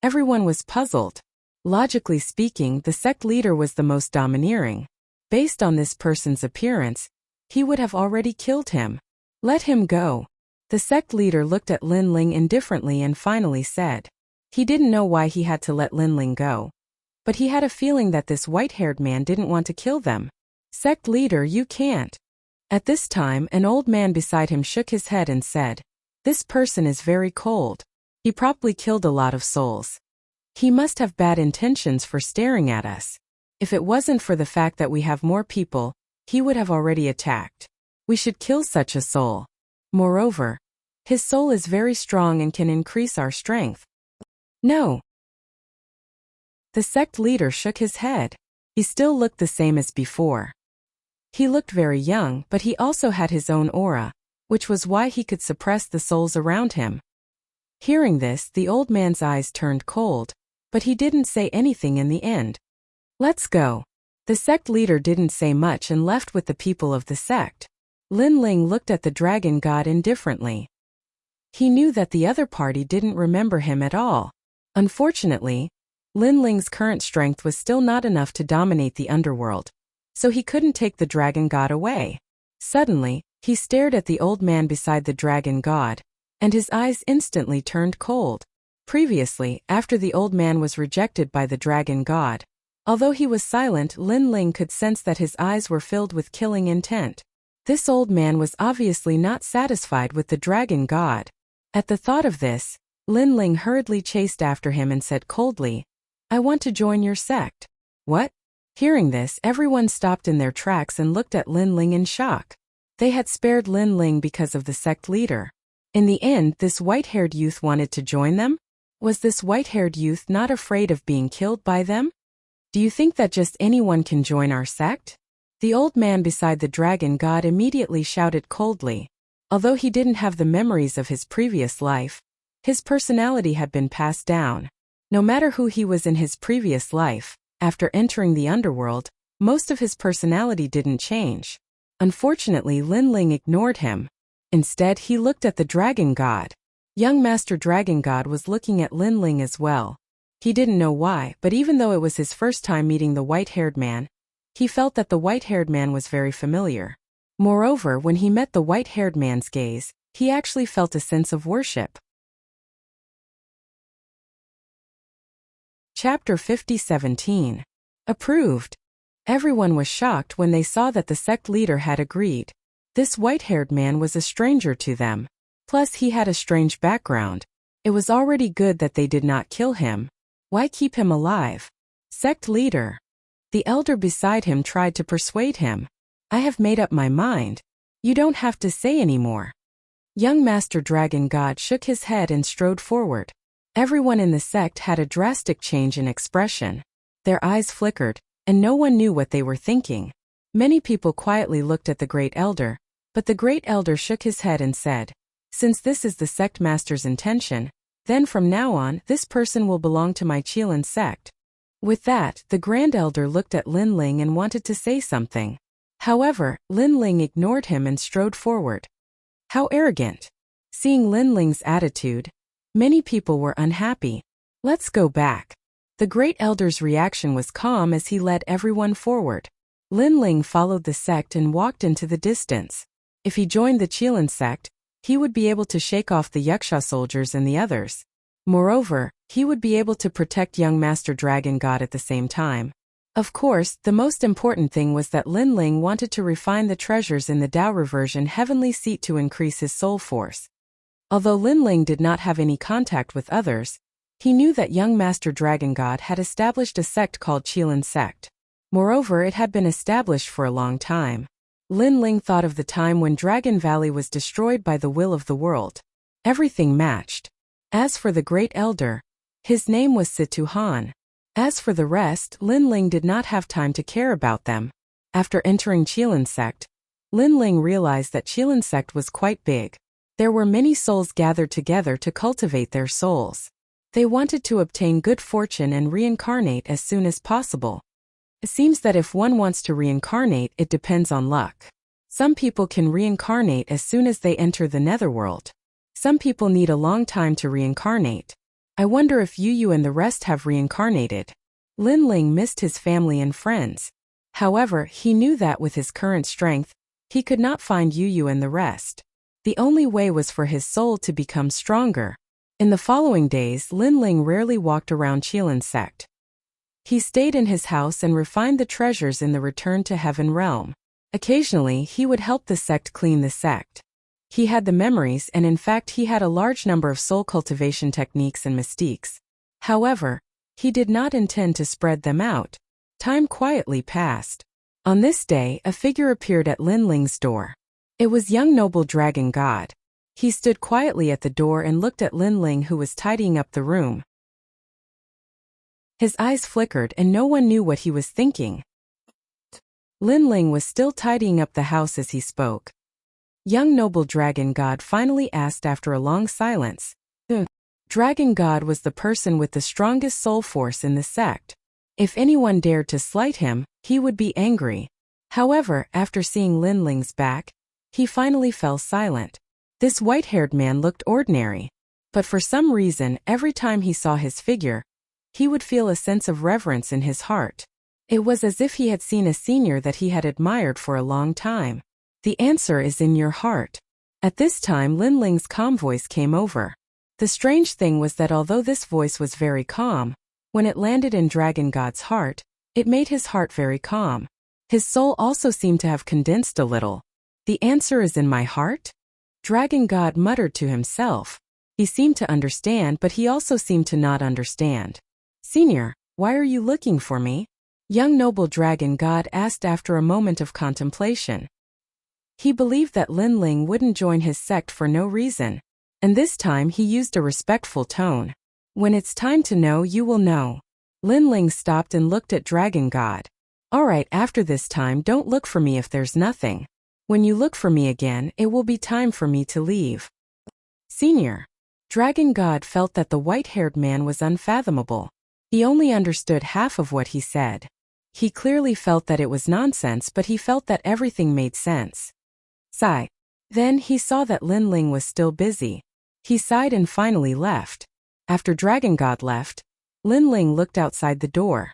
Everyone was puzzled. Logically speaking, the sect leader was the most domineering. Based on this person's appearance, he would have already killed him. Let him go. The sect leader looked at Linling indifferently and finally said. He didn't know why he had to let Linling go, but he had a feeling that this white-haired man didn't want to kill them. Sect leader, you can't. At this time, an old man beside him shook his head and said, this person is very cold. He probably killed a lot of souls. He must have bad intentions for staring at us. If it wasn't for the fact that we have more people, he would have already attacked. We should kill such a soul. Moreover, his soul is very strong and can increase our strength. No. The sect leader shook his head. He still looked the same as before. He looked very young, but he also had his own aura, which was why he could suppress the souls around him. Hearing this, the old man's eyes turned cold, but he didn't say anything in the end. Let's go. The sect leader didn't say much and left with the people of the sect. Linling looked at the dragon god indifferently. He knew that the other party didn't remember him at all. Unfortunately, Linling's current strength was still not enough to dominate the underworld, so he couldn't take the dragon god away. Suddenly, he stared at the old man beside the dragon god, and his eyes instantly turned cold. Previously, after the old man was rejected by the dragon god, although he was silent, Linling could sense that his eyes were filled with killing intent. This old man was obviously not satisfied with the dragon god. At the thought of this, Linling hurriedly chased after him and said coldly, I want to join your sect. What? Hearing this, everyone stopped in their tracks and looked at Linling in shock. They had spared Linling because of the sect leader. In the end, this white-haired youth wanted to join them? Was this white-haired youth not afraid of being killed by them? Do you think that just anyone can join our sect? The old man beside the dragon god immediately shouted coldly. Although he didn't have the memories of his previous life, his personality had been passed down. No matter who he was in his previous life, after entering the underworld, most of his personality didn't change. Unfortunately, Linling ignored him. Instead, he looked at the dragon god. Young Master Dragon God was looking at Linling as well. He didn't know why, but even though it was his first time meeting the white-haired man, he felt that the white-haired man was very familiar. Moreover, when he met the white-haired man's gaze, he actually felt a sense of worship. Chapter 50-17. Approved. Everyone was shocked when they saw that the sect leader had agreed. This white-haired man was a stranger to them. Plus, he had a strange background. It was already good that they did not kill him. Why keep him alive? Sect leader. The elder beside him tried to persuade him. I have made up my mind. You don't have to say any more. Young Master Dragon God shook his head and strode forward. Everyone in the sect had a drastic change in expression. Their eyes flickered, and no one knew what they were thinking. Many people quietly looked at the great elder, but the great elder shook his head and said, since this is the sect master's intention, then from now on, this person will belong to my Chilan sect. With that, the Grand Elder looked at Linling and wanted to say something. However, Linling ignored him and strode forward. How arrogant! Seeing Linling's attitude, many people were unhappy. Let's go back. The Great Elder's reaction was calm as he led everyone forward. Linling followed the sect and walked into the distance. If he joined the Qilin sect, he would be able to shake off the Yuksha soldiers and the others. Moreover, he would be able to protect young Master Dragon God at the same time. Of course, the most important thing was that Linling wanted to refine the treasures in the Tao Reversion Heavenly Seat to increase his soul force. Although Linling did not have any contact with others, he knew that young Master Dragon God had established a sect called Qilin Sect. Moreover, it had been established for a long time. Linling thought of the time when Dragon Valley was destroyed by the will of the world. Everything matched. As for the Great Elder, his name was Situ Han. As for the rest, Linling did not have time to care about them. After entering Qilin Sect, Linling realized that Qilin Sect was quite big. There were many souls gathered together to cultivate their souls. They wanted to obtain good fortune and reincarnate as soon as possible. It seems that if one wants to reincarnate, it depends on luck. Some people can reincarnate as soon as they enter the netherworld. Some people need a long time to reincarnate. I wonder if Yu and the rest have reincarnated. Linling missed his family and friends. However, he knew that with his current strength, he could not find Yu and the rest. The only way was for his soul to become stronger. In the following days, Linling rarely walked around Qilin Sect. He stayed in his house and refined the treasures in the Return to Heaven realm. Occasionally, he would help the sect clean the sect. He had the memories and in fact he had a large number of soul cultivation techniques and mystiques. However, he did not intend to spread them out. Time quietly passed. On this day, a figure appeared at Linling's door. It was young noble Dragon God. He stood quietly at the door and looked at Linling, who was tidying up the room. His eyes flickered and no one knew what he was thinking. Linling was still tidying up the house as he spoke. Young noble Dragon God finally asked after a long silence. The Dragon God was the person with the strongest soul force in the sect. If anyone dared to slight him, he would be angry. However, after seeing Linling's back, he finally fell silent. This white-haired man looked ordinary. But for some reason, every time he saw his figure, he would feel a sense of reverence in his heart. It was as if he had seen a senior that he had admired for a long time. The answer is in your heart. At this time, Linling's calm voice came over. The strange thing was that although this voice was very calm, when it landed in Dragon God's heart, it made his heart very calm. His soul also seemed to have condensed a little. The answer is in my heart? Dragon God muttered to himself. He seemed to understand, but he also seemed to not understand. Senior, why are you looking for me? Young noble Dragon God asked after a moment of contemplation. He believed that Linling wouldn't join his sect for no reason, and this time he used a respectful tone. When it's time to know, you will know. Linling stopped and looked at Dragon God. Alright, after this time don't look for me if there's nothing. When you look for me again, it will be time for me to leave. Senior. Dragon God felt that the white-haired man was unfathomable. He only understood half of what he said. He clearly felt that it was nonsense, but he felt that everything made sense. Sigh. Then he saw that Linling was still busy. He sighed and finally left. After Dragon God left, Linling looked outside the door.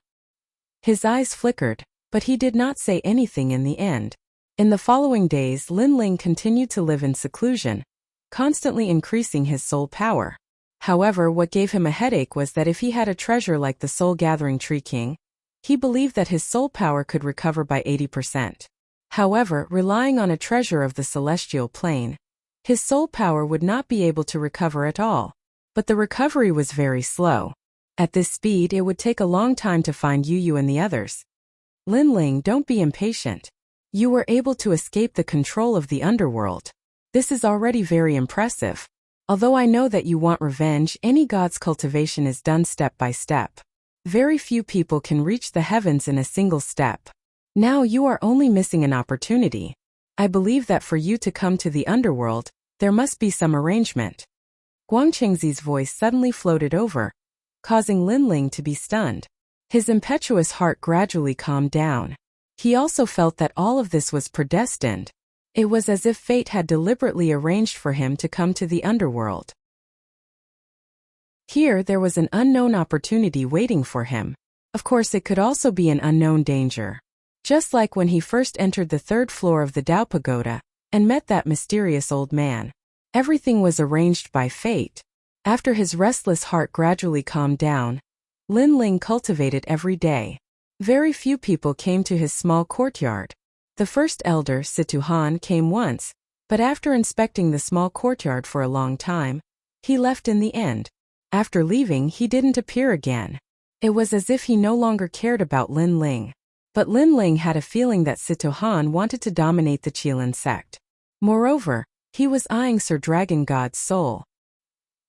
His eyes flickered, but he did not say anything in the end. In the following days, Linling continued to live in seclusion, constantly increasing his soul power. However, what gave him a headache was that if he had a treasure like the Soul Gathering Tree King, he believed that his soul power could recover by 80%. However, relying on a treasure of the celestial plane, his soul power would not be able to recover at all. But the recovery was very slow. At this speed, it would take a long time to find Yu and the others. Linling, don't be impatient. You were able to escape the control of the underworld. This is already very impressive. Although I know that you want revenge, any god's cultivation is done step by step. Very few people can reach the heavens in a single step. Now you are only missing an opportunity. I believe that for you to come to the underworld, there must be some arrangement. Guangchengzi's voice suddenly floated over, causing Linling to be stunned. His impetuous heart gradually calmed down. He also felt that all of this was predestined. It was as if fate had deliberately arranged for him to come to the underworld. Here there was an unknown opportunity waiting for him. Of course, it could also be an unknown danger. Just like when he first entered the 3rd floor of the Tao Pagoda and met that mysterious old man. Everything was arranged by fate. After his restless heart gradually calmed down, Lin Ling cultivated every day. Very few people came to his small courtyard. The first elder, Situ Han, came once, but after inspecting the small courtyard for a long time, he left in the end. After leaving, he didn't appear again. It was as if he no longer cared about Lin Ling. But Lin Ling had a feeling that Situ Han wanted to dominate the Qilin sect. Moreover, he was eyeing Sir Dragon God's soul.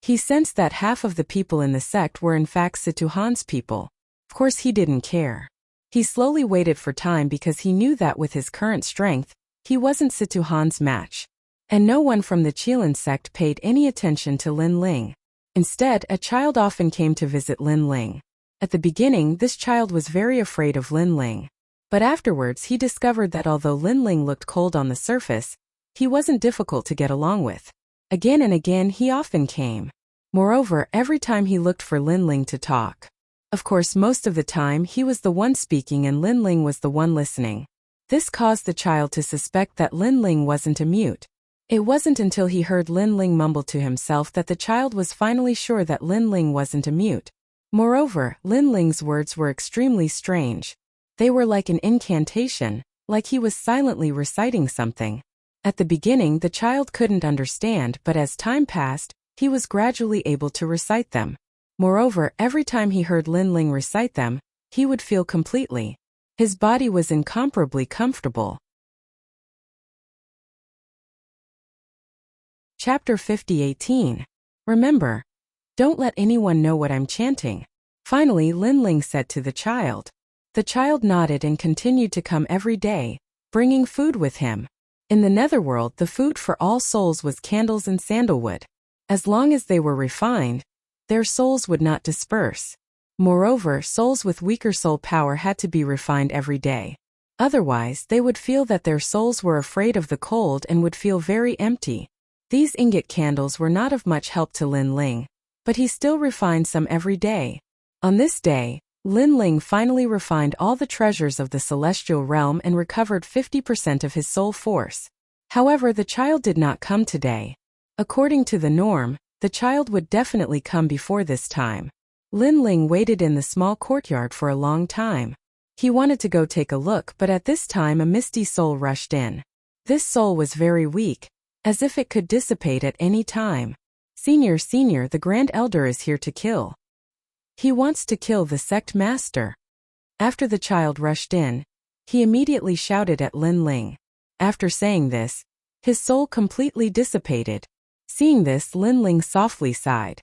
He sensed that half of the people in the sect were in fact Situ Han's people. Of course, he didn't care. He slowly waited for time because he knew that with his current strength, he wasn't Situ Han's match. And no one from the Qilin sect paid any attention to Lin Ling. Instead, a child often came to visit Lin Ling. At the beginning, this child was very afraid of Lin Ling. But afterwards he discovered that although Lin Ling looked cold on the surface, he wasn't difficult to get along with. Again and again he often came. Moreover, every time he looked for Lin Ling to talk. Of course, most of the time he was the one speaking and Lin Ling was the one listening. This caused the child to suspect that Lin Ling wasn't a mute. It wasn't until he heard Lin Ling mumble to himself that the child was finally sure that Lin Ling wasn't a mute. Moreover, Lin Ling's words were extremely strange. They were like an incantation, like he was silently reciting something. At the beginning the child couldn't understand, but as time passed, he was gradually able to recite them. Moreover, every time he heard Lin Ling recite them, he would feel completely. His body was incomparably comfortable. Chapter 50:18. Remember, don't let anyone know what I'm chanting. Finally, Lin Ling said to the child. The child nodded and continued to come every day, bringing food with him. In the netherworld, the food for all souls was candles and sandalwood. As long as they were refined, their souls would not disperse. Moreover, souls with weaker soul power had to be refined every day. Otherwise, they would feel that their souls were afraid of the cold and would feel very empty. These ingot candles were not of much help to Lin Ling, but he still refined some every day. On this day, Lin Ling finally refined all the treasures of the celestial realm and recovered 50% of his soul force. However, the child did not come today. According to the norm, the child would definitely come before this time. Lin Ling waited in the small courtyard for a long time. He wanted to go take a look, but at this time a misty soul rushed in. This soul was very weak, as if it could dissipate at any time. Senior, the Grand Elder is here to kill. He wants to kill the sect master. After the child rushed in, he immediately shouted at Lin Ling. After saying this, his soul completely dissipated. Seeing this, Lin Ling softly sighed.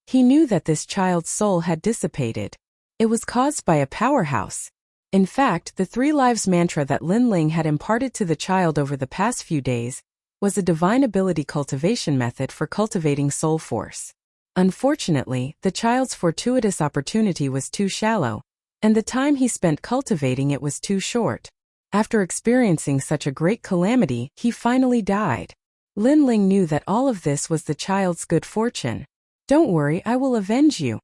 He knew that this child's soul had dissipated. It was caused by a powerhouse. In fact, the 3 lives mantra that Lin Ling had imparted to the child over the past few days was a divine ability cultivation method for cultivating soul force. Unfortunately, the child's fortuitous opportunity was too shallow, and the time he spent cultivating it was too short. After experiencing such a great calamity, he finally died. Lin Ling knew that all of this was the child's good fortune. Don't worry, I will avenge you.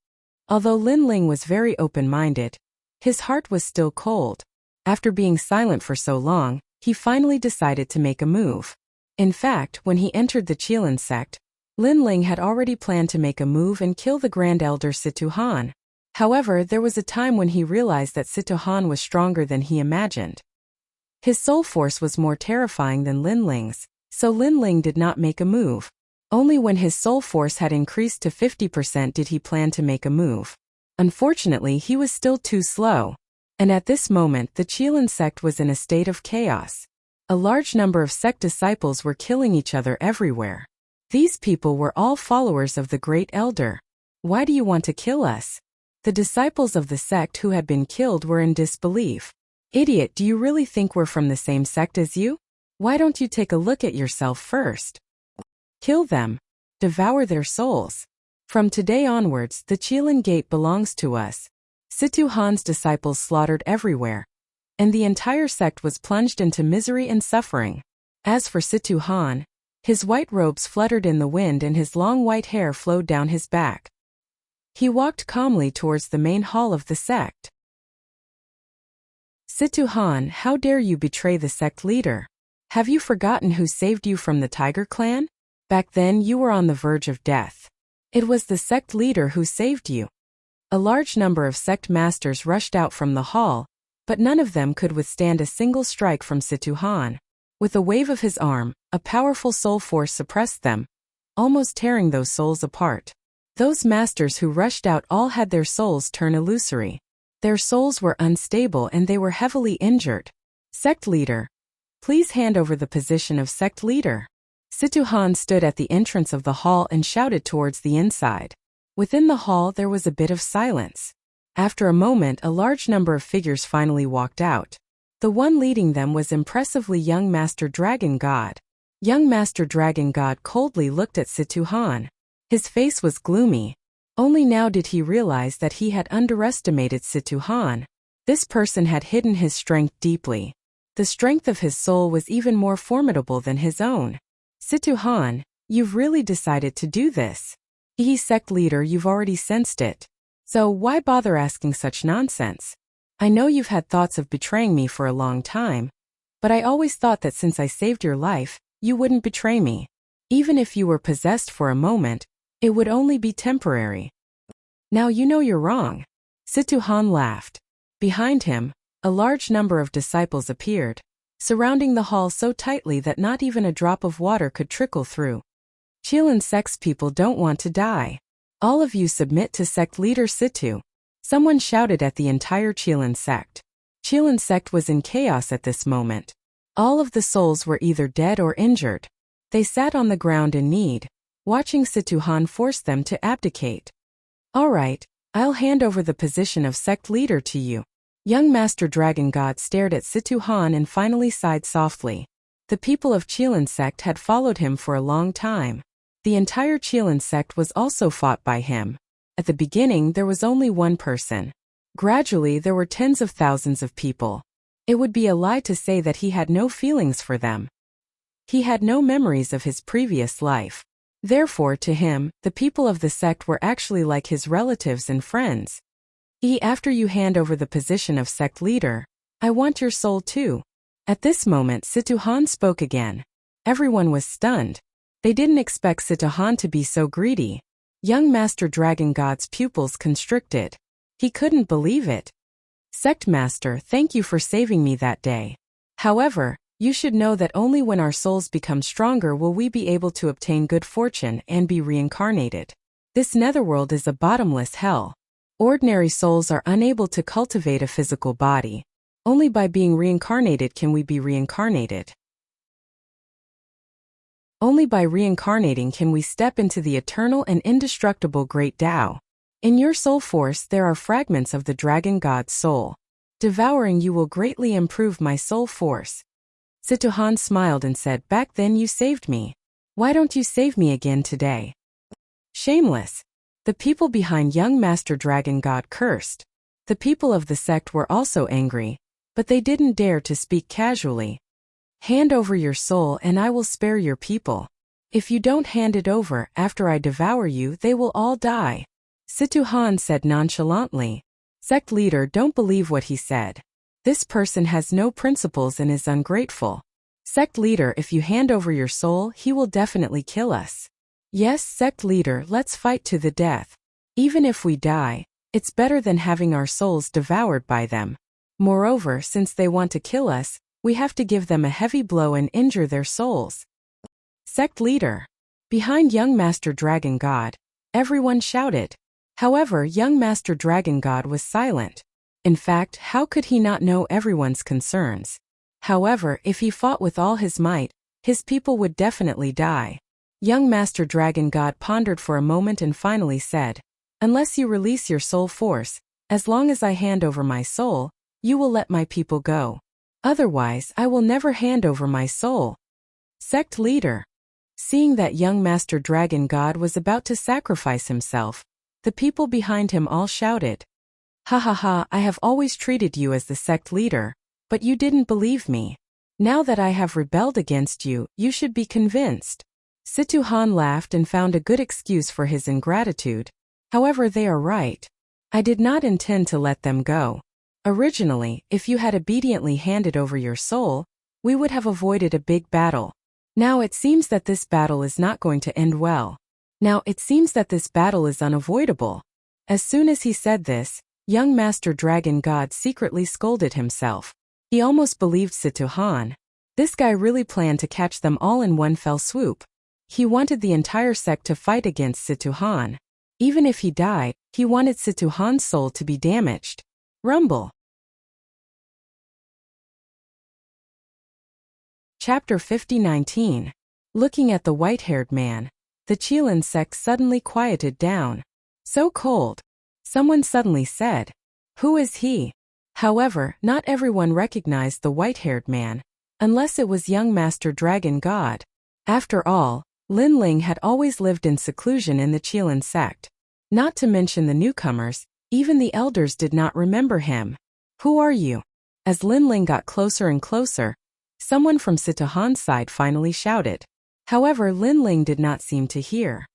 Although Lin Ling was very open-minded, his heart was still cold. After being silent for so long, he finally decided to make a move. In fact, when he entered the Qilin sect, Lin Ling had already planned to make a move and kill the Grand Elder Situ Han. However, there was a time when he realized that Situ Han was stronger than he imagined. His soul force was more terrifying than Lin Ling's, so Lin Ling did not make a move. Only when his soul force had increased to 50% did he plan to make a move. Unfortunately, he was still too slow. And at this moment, the Qilin sect was in a state of chaos. A large number of sect disciples were killing each other everywhere. These people were all followers of the Great Elder. Why do you want to kill us? The disciples of the sect who had been killed were in disbelief. Idiot, do you really think we're from the same sect as you? Why don't you take a look at yourself first? Kill them. Devour their souls. From today onwards, the Qilin gate belongs to us. Situ Han's disciples slaughtered everywhere, and the entire sect was plunged into misery and suffering. As for Situ Han, his white robes fluttered in the wind and his long white hair flowed down his back. He walked calmly towards the main hall of the sect. Situ Han, how dare you betray the sect leader? Have you forgotten who saved you from the Tiger Clan? Back then you were on the verge of death. It was the sect leader who saved you. A large number of sect masters rushed out from the hall, but none of them could withstand a single strike from Situ Han. With a wave of his arm, a powerful soul force suppressed them, almost tearing those souls apart. Those masters who rushed out all had their souls turn illusory. Their souls were unstable and they were heavily injured. Sect leader, please hand over the position of sect leader. Situ Han stood at the entrance of the hall and shouted towards the inside. Within the hall there was a bit of silence. After a moment, a large number of figures finally walked out. The one leading them was impressively young Master Dragon God. Young Master Dragon God coldly looked at Situ Han. His face was gloomy. Only now did he realize that he had underestimated Situ Han. This person had hidden his strength deeply. The strength of his soul was even more formidable than his own. Situ Han, you've really decided to do this. Sect leader, you've already sensed it. So why bother asking such nonsense? I know you've had thoughts of betraying me for a long time, but I always thought that since I saved your life, you wouldn't betray me. Even if you were possessed for a moment, it would only be temporary. Now you know you're wrong. Situ Han laughed. Behind him, a large number of disciples appeared, surrounding the hall so tightly that not even a drop of water could trickle through. Qilin sect's people don't want to die. All of you submit to sect leader Situ. Someone shouted at the entire Qilin sect. Qilin sect was in chaos at this moment. All of the souls were either dead or injured. They sat on the ground in need, watching Situ Han force them to abdicate. All right, I'll hand over the position of sect leader to you. Young Master Dragon God stared at Situ Han and finally sighed softly. The people of Qilin sect had followed him for a long time. The entire Qilin sect was also fought by him. At the beginning there was only one person. Gradually there were tens of thousands of people. It would be a lie to say that he had no feelings for them. He had no memories of his previous life. Therefore to him, the people of the sect were actually like his relatives and friends. After you hand over the position of sect leader, I want your soul too. At this moment Situ Han spoke again. Everyone was stunned. They didn't expect Situ Han to be so greedy. Young Master Dragon God's pupils constricted. He couldn't believe it. Sect Master, thank you for saving me that day. However, you should know that only when our souls become stronger will we be able to obtain good fortune and be reincarnated. This netherworld is a bottomless hell. Ordinary souls are unable to cultivate a physical body. Only by being reincarnated can we be reincarnated. Only by reincarnating can we step into the eternal and indestructible Great Tao. In your soul force there are fragments of the Dragon God's soul. Devouring you will greatly improve my soul force. Situ Han smiled and said, back then you saved me. Why don't you save me again today? Shameless. The people behind young Master Dragon God cursed. The people of the sect were also angry, but they didn't dare to speak casually. Hand over your soul and I will spare your people. If you don't hand it over after I devour you, they will all die. Situ Han said nonchalantly. Sect leader, don't believe what he said. This person has no principles and is ungrateful. Sect leader, if you hand over your soul, he will definitely kill us. Yes, sect leader, let's fight to the death. Even if we die, it's better than having our souls devoured by them. Moreover, since they want to kill us, we have to give them a heavy blow and injure their souls. Sect leader. Behind young Master Dragon God, everyone shouted. However, young Master Dragon God was silent. In fact, how could he not know everyone's concerns? However, if he fought with all his might, his people would definitely die. Young Master Dragon God pondered for a moment and finally said, unless you release your soul force, as long as I hand over my soul, you will let my people go. Otherwise, I will never hand over my soul. Sect leader. Seeing that young Master Dragon God was about to sacrifice himself, the people behind him all shouted. Ha ha ha, I have always treated you as the sect leader, but you didn't believe me. Now that I have rebelled against you, you should be convinced. Situhan laughed and found a good excuse for his ingratitude. However, they are right. I did not intend to let them go. Originally, if you had obediently handed over your soul, we would have avoided a big battle. Now it seems that this battle is not going to end well. Now it seems that this battle is unavoidable. As soon as he said this, young Master Dragon God secretly scolded himself. He almost believed Situhan. This guy really planned to catch them all in one fell swoop. He wanted the entire sect to fight against Situhan. Even if he died, he wanted Situhan's soul to be damaged. Rumble. Chapter 50-19. Looking at the white-haired man, the Qilin sect suddenly quieted down. So cold. Someone suddenly said, "Who is he?" However, not everyone recognized the white-haired man, unless it was young Master Dragon God. After all, Lin Ling had always lived in seclusion in the Qilin sect. Not to mention the newcomers, even the elders did not remember him. "Who are you?" As Lin Ling got closer and closer, someone from Situhan's side finally shouted. However, Lin Ling did not seem to hear.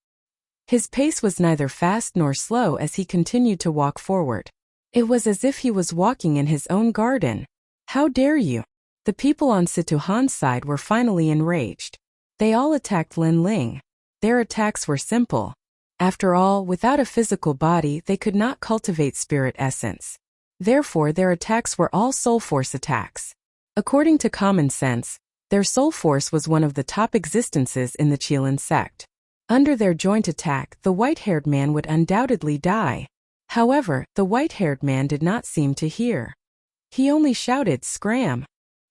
His pace was neither fast nor slow as he continued to walk forward. It was as if he was walking in his own garden. "How dare you!" The people on Situhan's side were finally enraged. They all attacked Lin Ling. Their attacks were simple. After all, without a physical body, they could not cultivate spirit essence. Therefore, their attacks were all soul force attacks. According to common sense, their soul force was one of the top existences in the Qilin sect. Under their joint attack, the white-haired man would undoubtedly die. However, the white-haired man did not seem to hear. He only shouted, "Scram!"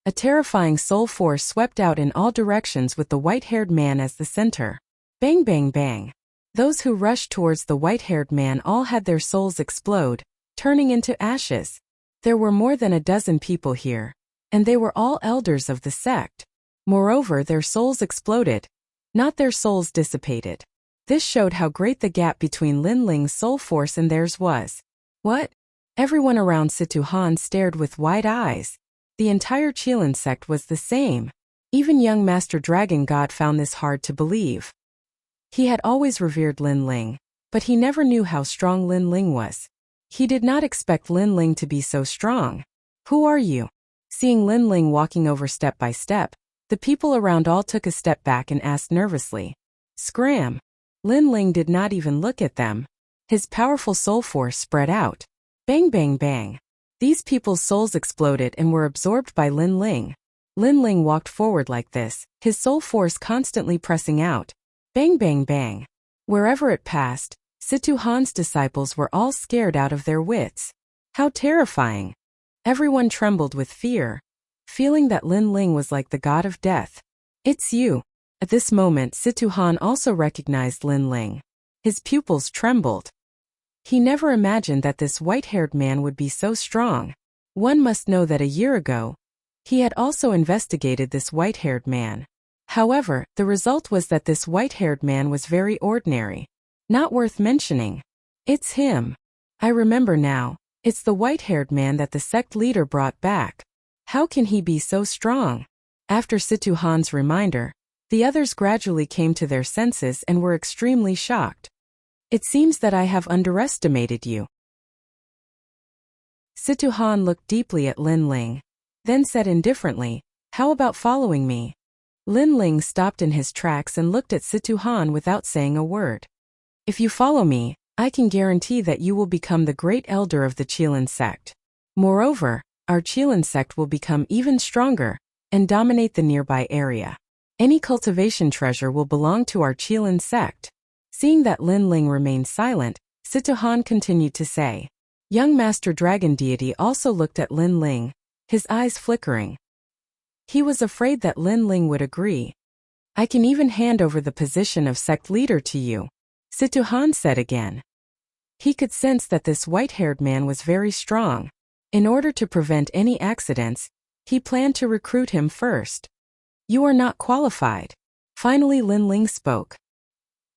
A terrifying soul force swept out in all directions with the white-haired man as the center. Bang bang bang. Those who rushed towards the white-haired man all had their souls explode, turning into ashes. There were more than a dozen people here, and they were all elders of the sect. Moreover, their souls exploded, not their souls dissipated. This showed how great the gap between Lin Ling's soul force and theirs was. What? Everyone around Situhan stared with wide eyes. The entire Qilin sect was the same. Even young Master Dragon God found this hard to believe. He had always revered Lin Ling, but he never knew how strong Lin Ling was. He did not expect Lin Ling to be so strong. "Who are you?" Seeing Lin Ling walking over step by step, the people around all took a step back and asked nervously. "Scram!" Lin Ling did not even look at them. His powerful soul force spread out. Bang bang bang. These people's souls exploded and were absorbed by Lin Ling. Lin Ling walked forward like this, his soul force constantly pressing out. Bang bang bang. Wherever it passed, Situhan's disciples were all scared out of their wits. How terrifying. Everyone trembled with fear, feeling that Lin Ling was like the god of death. "It's you." At this moment, Situhan also recognized Lin Ling. His pupils trembled. He never imagined that this white-haired man would be so strong. One must know that a year ago, he had also investigated this white-haired man. However, the result was that this white-haired man was very ordinary. Not worth mentioning. "It's him. I remember now. It's the white-haired man that the sect leader brought back. How can he be so strong?" After Situhan's reminder, the others gradually came to their senses and were extremely shocked. "It seems that I have underestimated you." Situhan looked deeply at Lin Ling, then said indifferently, "How about following me?" Lin Ling stopped in his tracks and looked at Situhan without saying a word. "If you follow me, I can guarantee that you will become the great elder of the Qilin sect. Moreover, our Qilin sect will become even stronger and dominate the nearby area. Any cultivation treasure will belong to our Qilin sect." Seeing that Lin Ling remained silent, Situhan continued to say. Young Master Dragon Deity also looked at Lin Ling, his eyes flickering. He was afraid that Lin Ling would agree. "I can even hand over the position of sect leader to you," Situhan said again. He could sense that this white-haired man was very strong. In order to prevent any accidents, he planned to recruit him first. "You are not qualified." Finally Lin Ling spoke.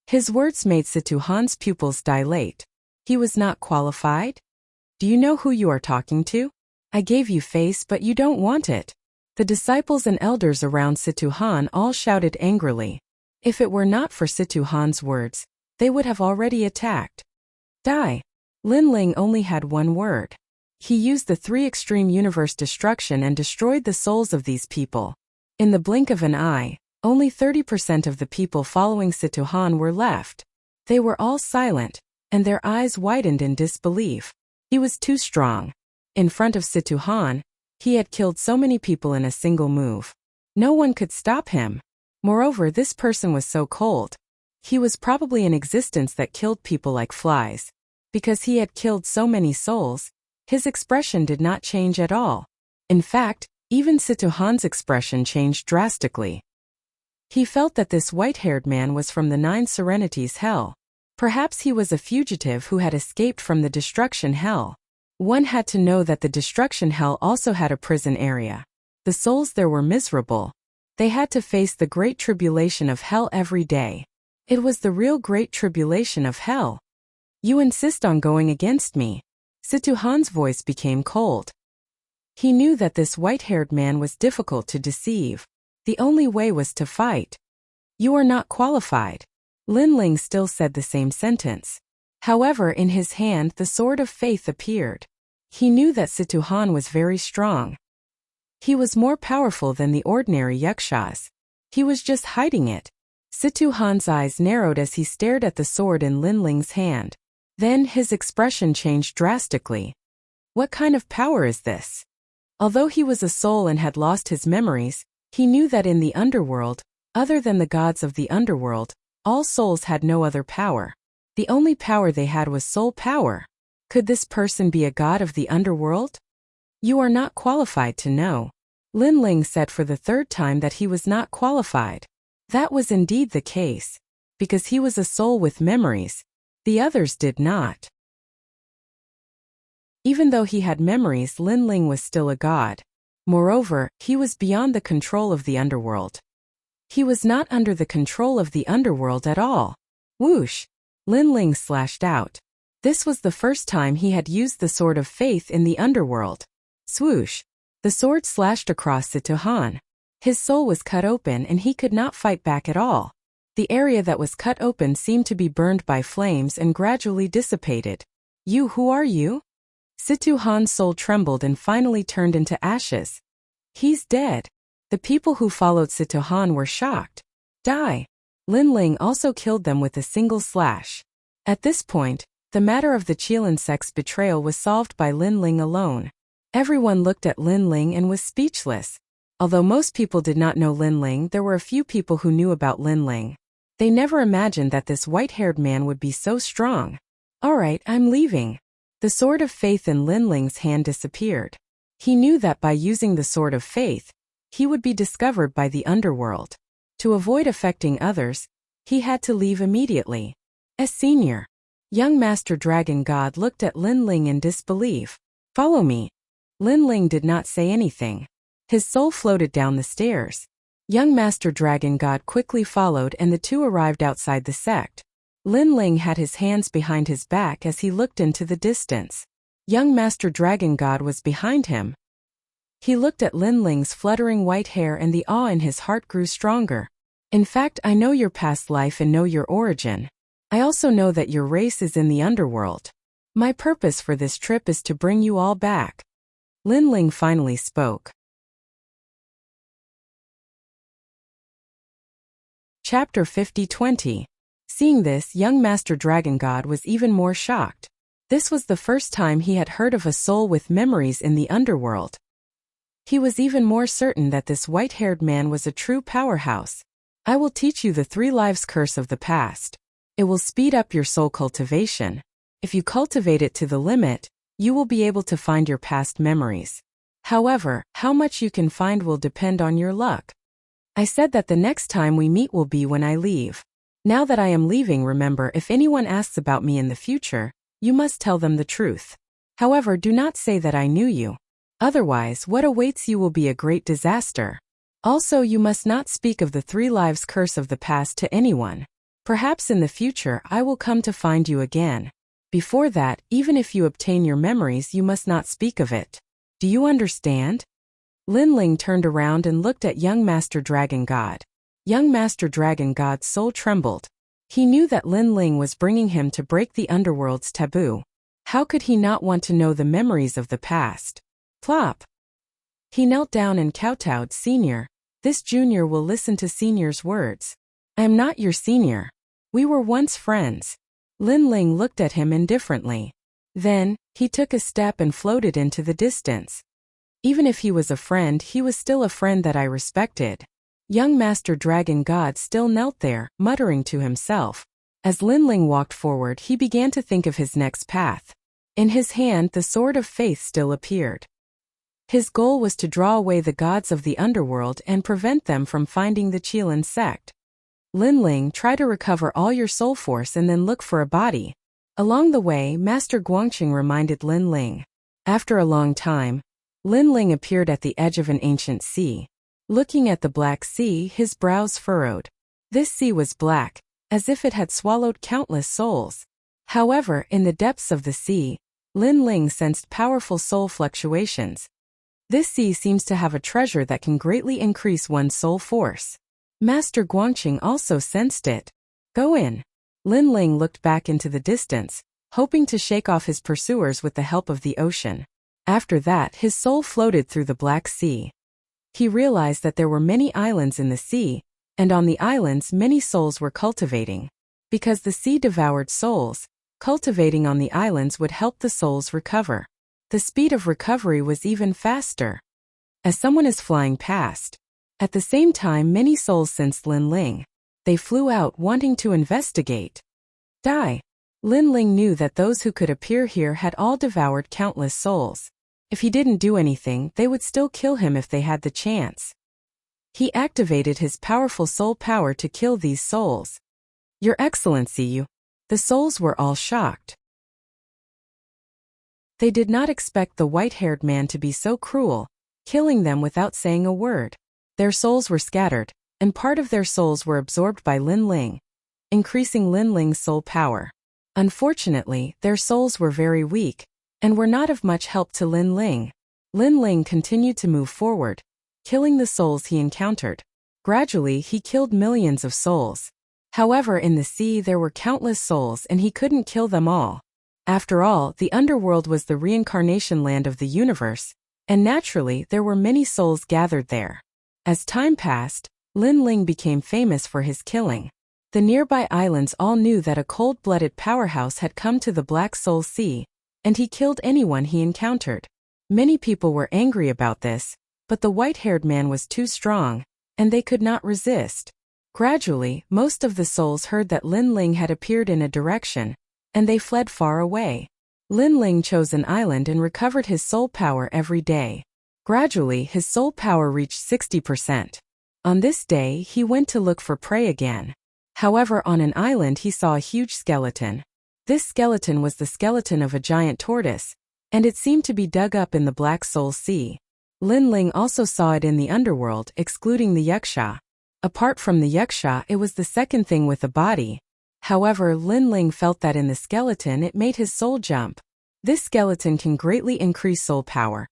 His words made Situhan's pupils dilate. He was not qualified? Do you know who you are talking to? I gave you face but you don't want it. The disciples and elders around Situhan all shouted angrily. If it were not for Situhan's words, they would have already attacked. Die. Linling only had one word. He used the three extreme universe destruction and destroyed the souls of these people. In the blink of an eye, only 30% of the people following Situhan were left. They were all silent, and their eyes widened in disbelief. He was too strong. In front of Situhan, he had killed so many people in a single move. No one could stop him. Moreover, this person was so cold. He was probably an existence that killed people like flies. Because he had killed so many souls, his expression did not change at all. In fact, even Situhan's expression changed drastically. He felt that this white-haired man was from the 9 Serenities hell. Perhaps he was a fugitive who had escaped from the destruction hell. One had to know that the destruction hell also had a prison area. The souls there were miserable. They had to face the great tribulation of hell every day. It was the real great tribulation of hell. You insist on going against me. Situhan's voice became cold. He knew that this white-haired man was difficult to deceive. The only way was to fight. You are not qualified. Linling still said the same sentence. However, in his hand the sword of faith appeared. He knew that Situhan was very strong. He was more powerful than the ordinary yakshas. He was just hiding it. Situhan's eyes narrowed as he stared at the sword in Linling's hand. Then his expression changed drastically. What kind of power is this? Although he was a soul and had lost his memories, he knew that in the underworld, other than the gods of the underworld, all souls had no other power. The only power they had was soul power. Could this person be a god of the underworld? You are not qualified to know. Linling said for the 3rd time that he was not qualified. That was indeed the case. Because he was a soul with memories. The others did not. Even though he had memories, Linling was still a god. Moreover, he was beyond the control of the underworld. He was not under the control of the underworld at all. Whoosh! Linling slashed out. This was the first time he had used the sword of faith in the underworld. Swoosh! The sword slashed across Situhan. His soul was cut open and he could not fight back at all. The area that was cut open seemed to be burned by flames and gradually dissipated. Who are you? Situhan's soul trembled and finally turned into ashes. He's dead. The people who followed Situhan were shocked. Die. Linling also killed them with a single slash. At this point, the matter of the Qilin sect's betrayal was solved by Linling alone. Everyone looked at Linling and was speechless. Although most people did not know Linling, there were a few people who knew about Linling. They never imagined that this white-haired man would be so strong. Alright, I'm leaving. The sword of faith in Linling's hand disappeared. He knew that by using the sword of faith, he would be discovered by the underworld. To avoid affecting others, he had to leave immediately. As senior, young Master Dragon God looked at Linling in disbelief. Follow me. Linling did not say anything. His soul floated down the stairs. Young Master Dragon God quickly followed and the two arrived outside the sect. Linling had his hands behind his back as he looked into the distance. Young Master Dragon God was behind him. He looked at Linling's fluttering white hair and the awe in his heart grew stronger. In fact, I know your past life and know your origin. I also know that your race is in the underworld. My purpose for this trip is to bring you all back. Linling finally spoke. Chapter 50-20. Seeing this, young Master Dragon God was even more shocked. This was the first time he had heard of a soul with memories in the underworld. He was even more certain that this white-haired man was a true powerhouse. I will teach you the 3 lives curse of the past. It will speed up your soul cultivation. If you cultivate it to the limit, you will be able to find your past memories. However, how much you can find will depend on your luck. I said that the next time we meet will be when I leave. Now that I am leaving, remember, if anyone asks about me in the future, you must tell them the truth. However, do not say that I knew you. Otherwise, what awaits you will be a great disaster. Also, you must not speak of the 3 lives curse of the past to anyone. Perhaps in the future I will come to find you again. Before that, even if you obtain your memories, you must not speak of it. Do you understand? Linling turned around and looked at young Master Dragon God. Young Master Dragon God's soul trembled. He knew that Linling was bringing him to break the underworld's taboo. How could he not want to know the memories of the past? Plop! He knelt down and kowtowed. Senior, this junior will listen to senior's words. I am not your senior. We were once friends. Linling looked at him indifferently. Then, he took a step and floated into the distance. Even if he was a friend, he was still a friend that I respected. Young Master Dragon God still knelt there, muttering to himself. As Linling walked forward, he began to think of his next path. In his hand, the Sword of Faith still appeared. His goal was to draw away the gods of the underworld and prevent them from finding the Qilin sect. Linling, try to recover all your soul force and then look for a body. Along the way, Master Guangqing reminded Linling. After a long time, Linling appeared at the edge of an ancient sea. Looking at the black sea, his brows furrowed. This sea was black, as if it had swallowed countless souls. However, in the depths of the sea, Linling sensed powerful soul fluctuations. This sea seems to have a treasure that can greatly increase one's soul force. Master Guangqing also sensed it. Go in. Linling looked back into the distance, hoping to shake off his pursuers with the help of the ocean. After that, his soul floated through the Black Sea. He realized that there were many islands in the sea, and on the islands many souls were cultivating. Because the sea devoured souls, cultivating on the islands would help the souls recover. The speed of recovery was even faster. As someone is flying past. At the same time, many souls sensed Linling. They flew out wanting to investigate. Die. Linling knew that those who could appear here had all devoured countless souls. If he didn't do anything, they would still kill him if they had the chance. He activated his powerful soul power to kill these souls. Your Excellency, you. The souls were all shocked. They did not expect the white-haired man to be so cruel, killing them without saying a word. Their souls were scattered, and part of their souls were absorbed by Linling, increasing Linling's soul power. Unfortunately, their souls were very weak, and were not of much help to Linling. Linling continued to move forward, killing the souls he encountered. Gradually, he killed millions of souls. However, in the sea there were countless souls and he couldn't kill them all. After all, the underworld was the reincarnation land of the universe, and naturally there were many souls gathered there. As time passed, Linling became famous for his killing. The nearby islands all knew that a cold-blooded powerhouse had come to the Black Soul Sea, and he killed anyone he encountered. Many people were angry about this, but the white-haired man was too strong, and they could not resist. Gradually, most of the souls heard that Linling had appeared in a direction, and they fled far away. Linling chose an island and recovered his soul power every day. Gradually, his soul power reached 60%. On this day, he went to look for prey again. However, on an island he saw a huge skeleton. This skeleton was the skeleton of a giant tortoise, and it seemed to be dug up in the Black Soul Sea. Linling also saw it in the underworld, excluding the Yaksha. Apart from the Yaksha, it was the second thing with a body. However, Linling felt that in the skeleton it made his soul jump. This skeleton can greatly increase soul power,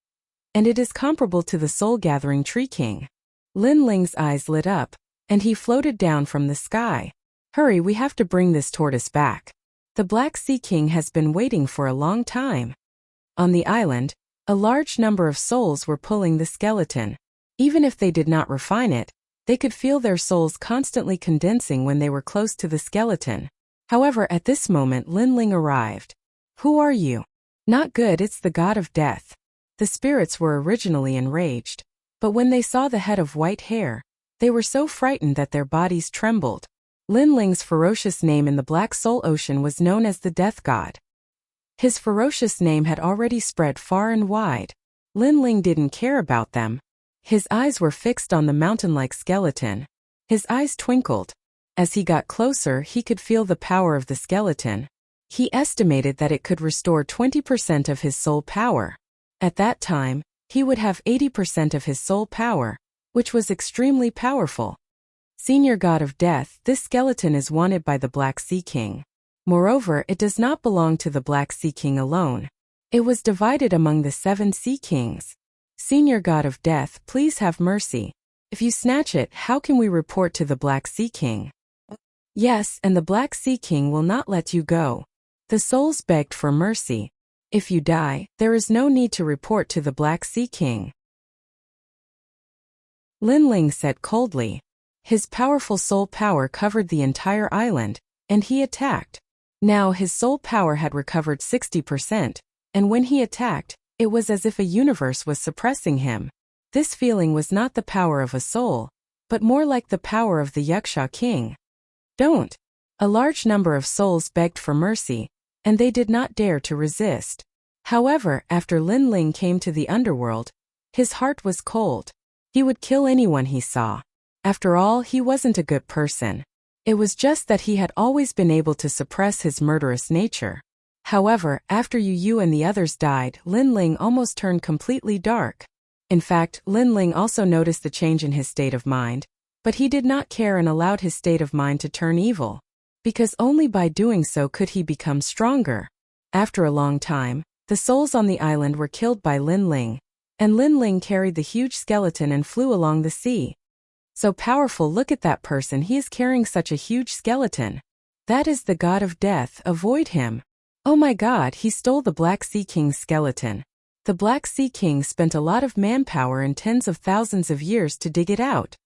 and it is comparable to the soul-gathering Tree King. Linling's eyes lit up, and he floated down from the sky. Hurry, we have to bring this tortoise back. The Black Sea King has been waiting for a long time. On the island, a large number of souls were pulling the skeleton. Even if they did not refine it, they could feel their souls constantly condensing when they were close to the skeleton. However, at this moment Linling arrived. Who are you? Not good, it's the god of death. The spirits were originally enraged, but when they saw the head of white hair, they were so frightened that their bodies trembled. Linling's ferocious name in the Black Soul Ocean was known as the Death God. His ferocious name had already spread far and wide. Linling didn't care about them. His eyes were fixed on the mountain-like skeleton. His eyes twinkled. As he got closer, he could feel the power of the skeleton. He estimated that it could restore 20% of his soul power. At that time, he would have 80% of his soul power, which was extremely powerful. Senior God of Death, this skeleton is wanted by the Black Sea King. Moreover, it does not belong to the Black Sea King alone. It was divided among the 7 sea kings. Senior God of Death, please have mercy. If you snatch it, how can we report to the Black Sea King? Yes, and the Black Sea King will not let you go. The souls begged for mercy. If you die, there is no need to report to the Black Sea King. Linling said coldly. His powerful soul power covered the entire island, and he attacked. Now his soul power had recovered 60%, and when he attacked, it was as if a universe was suppressing him. This feeling was not the power of a soul, but more like the power of the Yaksha king. Don't. A large number of souls begged for mercy, and they did not dare to resist. However, after Linling came to the underworld, his heart was cold. He would kill anyone he saw. After all, he wasn't a good person. It was just that he had always been able to suppress his murderous nature. However, after Yu and the others died, Linling almost turned completely dark. In fact, Linling also noticed the change in his state of mind, but he did not care and allowed his state of mind to turn evil, because only by doing so could he become stronger. After a long time, the souls on the island were killed by Linling, and Linling carried the huge skeleton and flew along the sea. So powerful, look at that person, he is carrying such a huge skeleton. That is the God of Death, avoid him. Oh my God, he stole the Black Sea King's skeleton. The Black Sea King spent a lot of manpower and tens of thousands of years to dig it out.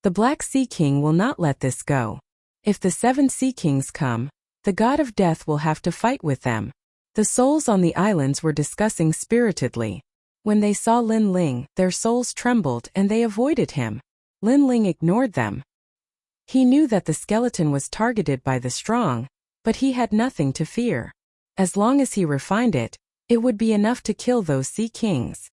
The Black Sea King will not let this go. If the 7 Sea Kings come, the God of Death will have to fight with them. The souls on the islands were discussing spiritedly. When they saw Linling, their souls trembled and they avoided him. Linling ignored them. He knew that the skeleton was targeted by the strong, but he had nothing to fear. As long as he refined it, it would be enough to kill those Sea Kings.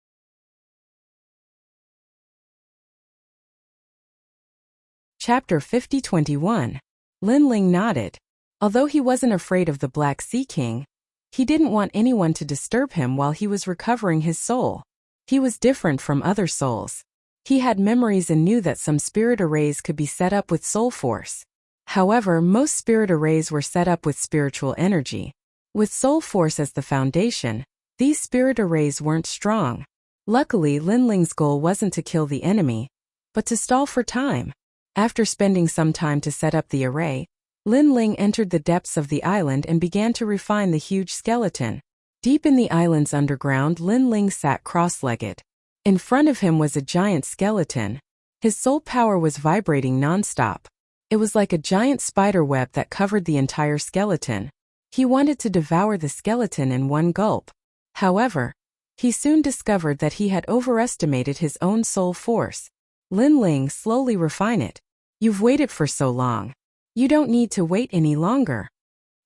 Chapter 50-21. Linling nodded. Although he wasn't afraid of the Black Sea King, he didn't want anyone to disturb him while he was recovering his soul. He was different from other souls. He had memories and knew that some spirit arrays could be set up with soul force. However, most spirit arrays were set up with spiritual energy. With soul force as the foundation, these spirit arrays weren't strong. Luckily, Linling's goal wasn't to kill the enemy, but to stall for time. After spending some time to set up the array, Linling entered the depths of the island and began to refine the huge skeleton. Deep in the island's underground, Linling sat cross-legged. In front of him was a giant skeleton. His soul power was vibrating non-stop. It was like a giant spider web that covered the entire skeleton. He wanted to devour the skeleton in one gulp. However, he soon discovered that he had overestimated his own soul force. Linling, slowly refine it. You've waited for so long. You don't need to wait any longer.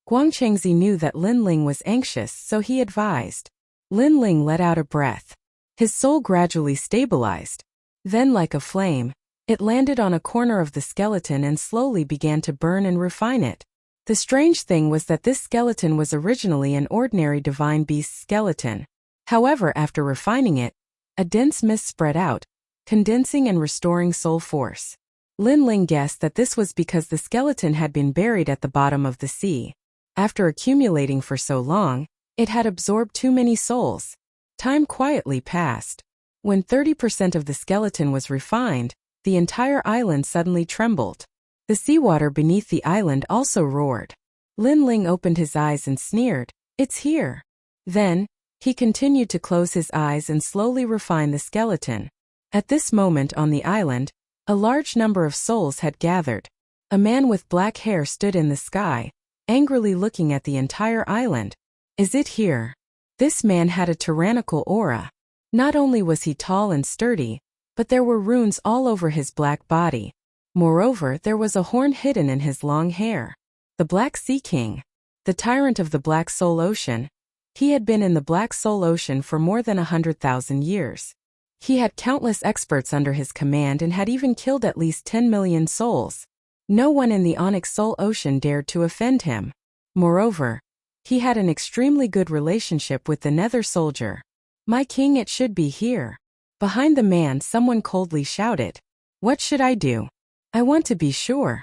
Guangchengzi knew that Linling was anxious, so he advised. Linling let out a breath. His soul gradually stabilized. Then, like a flame, it landed on a corner of the skeleton and slowly began to burn and refine it. The strange thing was that this skeleton was originally an ordinary divine beast skeleton. However, after refining it, a dense mist spread out, condensing and restoring soul force. Linling guessed that this was because the skeleton had been buried at the bottom of the sea. After accumulating for so long, it had absorbed too many souls. Time quietly passed. When 30% of the skeleton was refined, the entire island suddenly trembled. The seawater beneath the island also roared. Linling opened his eyes and sneered, "It's here." Then, he continued to close his eyes and slowly refine the skeleton. At this moment on the island, a large number of souls had gathered. A man with black hair stood in the sky, angrily looking at the entire island. Is it here? This man had a tyrannical aura. Not only was he tall and sturdy, but there were runes all over his black body. Moreover, there was a horn hidden in his long hair. The Black Sea King, the tyrant of the Black Soul Ocean. He had been in the Black Soul Ocean for more than 100,000 years. He had countless experts under his command and had even killed at least 10 million souls. No one in the Onyx Soul Ocean dared to offend him. Moreover, he had an extremely good relationship with the Nether Soldier. "My king, it should be here." Behind the man, someone coldly shouted, "What should I do? I want to be sure."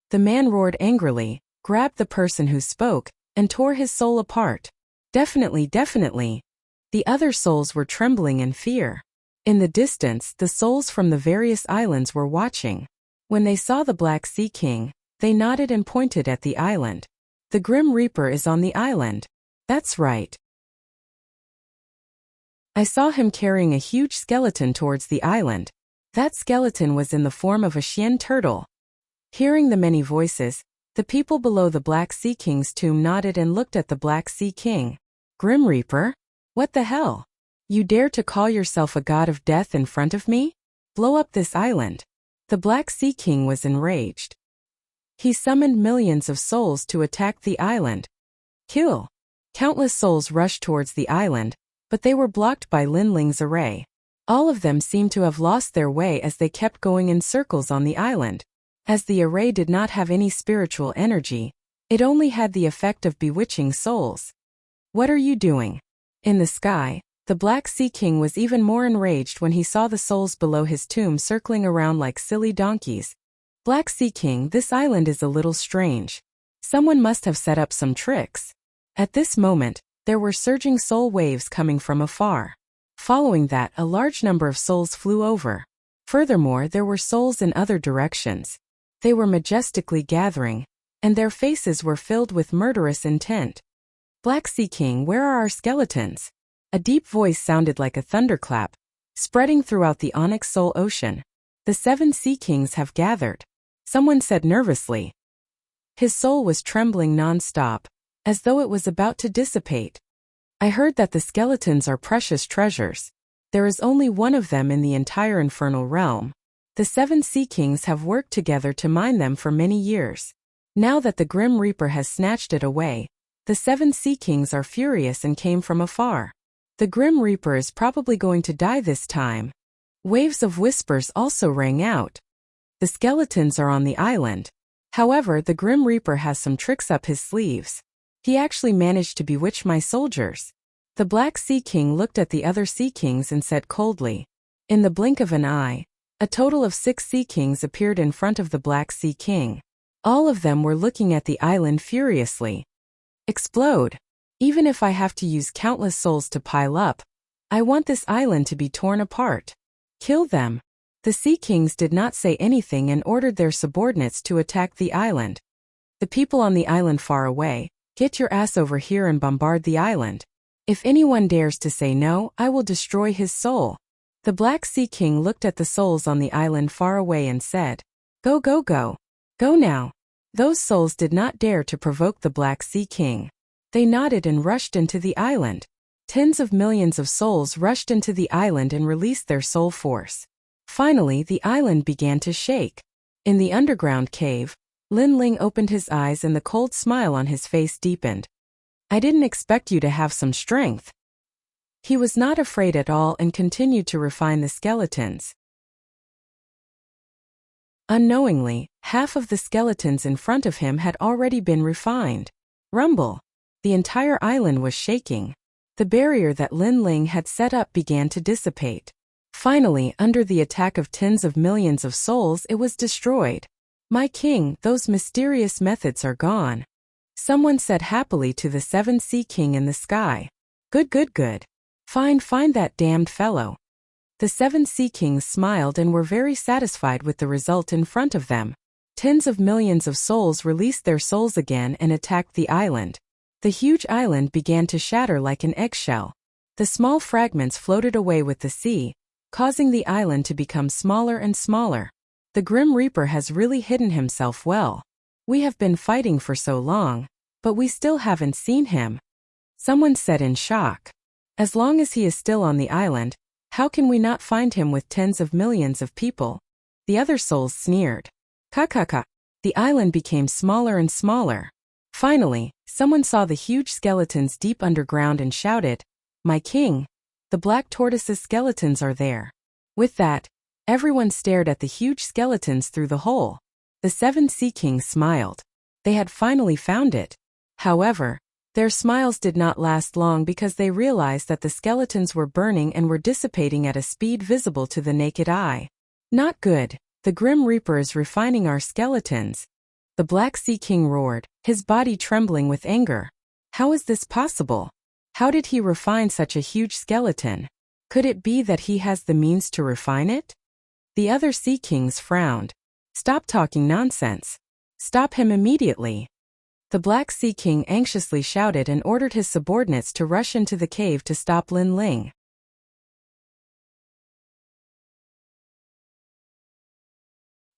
The man roared angrily, grabbed the person who spoke, and tore his soul apart. Definitely, definitely. The other souls were trembling in fear. In the distance, the souls from the various islands were watching. When they saw the Black Sea King, they nodded and pointed at the island. The Grim Reaper is on the island. That's right. I saw him carrying a huge skeleton towards the island. That skeleton was in the form of a Xian turtle. Hearing the many voices, the people below the Black Sea King's tomb nodded and looked at the Black Sea King. Grim Reaper? What the hell? You dare to call yourself a god of death in front of me? Blow up this island. The Black Sea King was enraged. He summoned millions of souls to attack the island. Kill! Countless souls rushed towards the island, but they were blocked by Lin Ling's array. All of them seemed to have lost their way as they kept going in circles on the island. As the array did not have any spiritual energy, it only had the effect of bewitching souls. What are you doing? In the sky, the Black Sea King was even more enraged when he saw the souls below his tomb circling around like silly donkeys. Black Sea King, this island is a little strange. Someone must have set up some tricks. At this moment, there were surging soul waves coming from afar. Following that, a large number of souls flew over. Furthermore, there were souls in other directions. They were majestically gathering, and their faces were filled with murderous intent. Black Sea King, where are our skeletons? A deep voice sounded like a thunderclap, spreading throughout the Onyx Soul Ocean. The 7 Sea Kings have gathered, someone said nervously. His soul was trembling non-stop, as though it was about to dissipate. I heard that the skeletons are precious treasures. There is only one of them in the entire infernal realm. The 7 Sea Kings have worked together to mine them for many years. Now that the Grim Reaper has snatched it away, the 7 Sea Kings are furious and came from afar. The Grim Reaper is probably going to die this time. Waves of whispers also rang out. The skeletons are on the island. However, the Grim Reaper has some tricks up his sleeves. He actually managed to bewitch my soldiers. The Black Sea King looked at the other Sea Kings and said coldly. In the blink of an eye, a total of 6 Sea Kings appeared in front of the Black Sea King. All of them were looking at the island furiously. Explode! Even if I have to use countless souls to pile up, I want this island to be torn apart. Kill them! The Sea Kings did not say anything and ordered their subordinates to attack the island. The people on the island far away, get your ass over here and bombard the island. If anyone dares to say no, I will destroy his soul. The Black Sea King looked at the souls on the island far away and said, Go, go, go. Go now. Those souls did not dare to provoke the Black Sea King. They nodded and rushed into the island. Tens of millions of souls rushed into the island and released their soul force. Finally, the island began to shake. In the underground cave, Lin Ling opened his eyes and the cold smile on his face deepened. I didn't expect you to have some strength. He was not afraid at all and continued to refine the skeletons. Unknowingly, half of the skeletons in front of him had already been refined. Rumble! The entire island was shaking. The barrier that Lin Ling had set up began to dissipate. Finally, under the attack of tens of millions of souls, it was destroyed. My king, those mysterious methods are gone. Someone said happily to the 7 Sea King in the sky. Good, good, good. Find that damned fellow. The 7 Sea Kings smiled and were very satisfied with the result in front of them. Tens of millions of souls released their souls again and attacked the island. The huge island began to shatter like an eggshell. The small fragments floated away with the sea, causing the island to become smaller and smaller. The Grim Reaper has really hidden himself well. We have been fighting for so long, but we still haven't seen him. Someone said in shock. As long as he is still on the island, how can we not find him with tens of millions of people? The other souls sneered. Ka. The island became smaller and smaller. Finally, someone saw the huge skeletons deep underground and shouted, My king! The black tortoise's skeletons are there. With that, everyone stared at the huge skeletons through the hole. The 7 Sea Kings smiled. They had finally found it. However, their smiles did not last long because they realized that the skeletons were burning and were dissipating at a speed visible to the naked eye. Not good. The Grim Reaper is refining our skeletons. The Black Sea King roared, his body trembling with anger. How is this possible? How did he refine such a huge skeleton? Could it be that he has the means to refine it? The other sea kings frowned. Stop talking nonsense. Stop him immediately. The Black Sea King anxiously shouted and ordered his subordinates to rush into the cave to stop Lin Ling.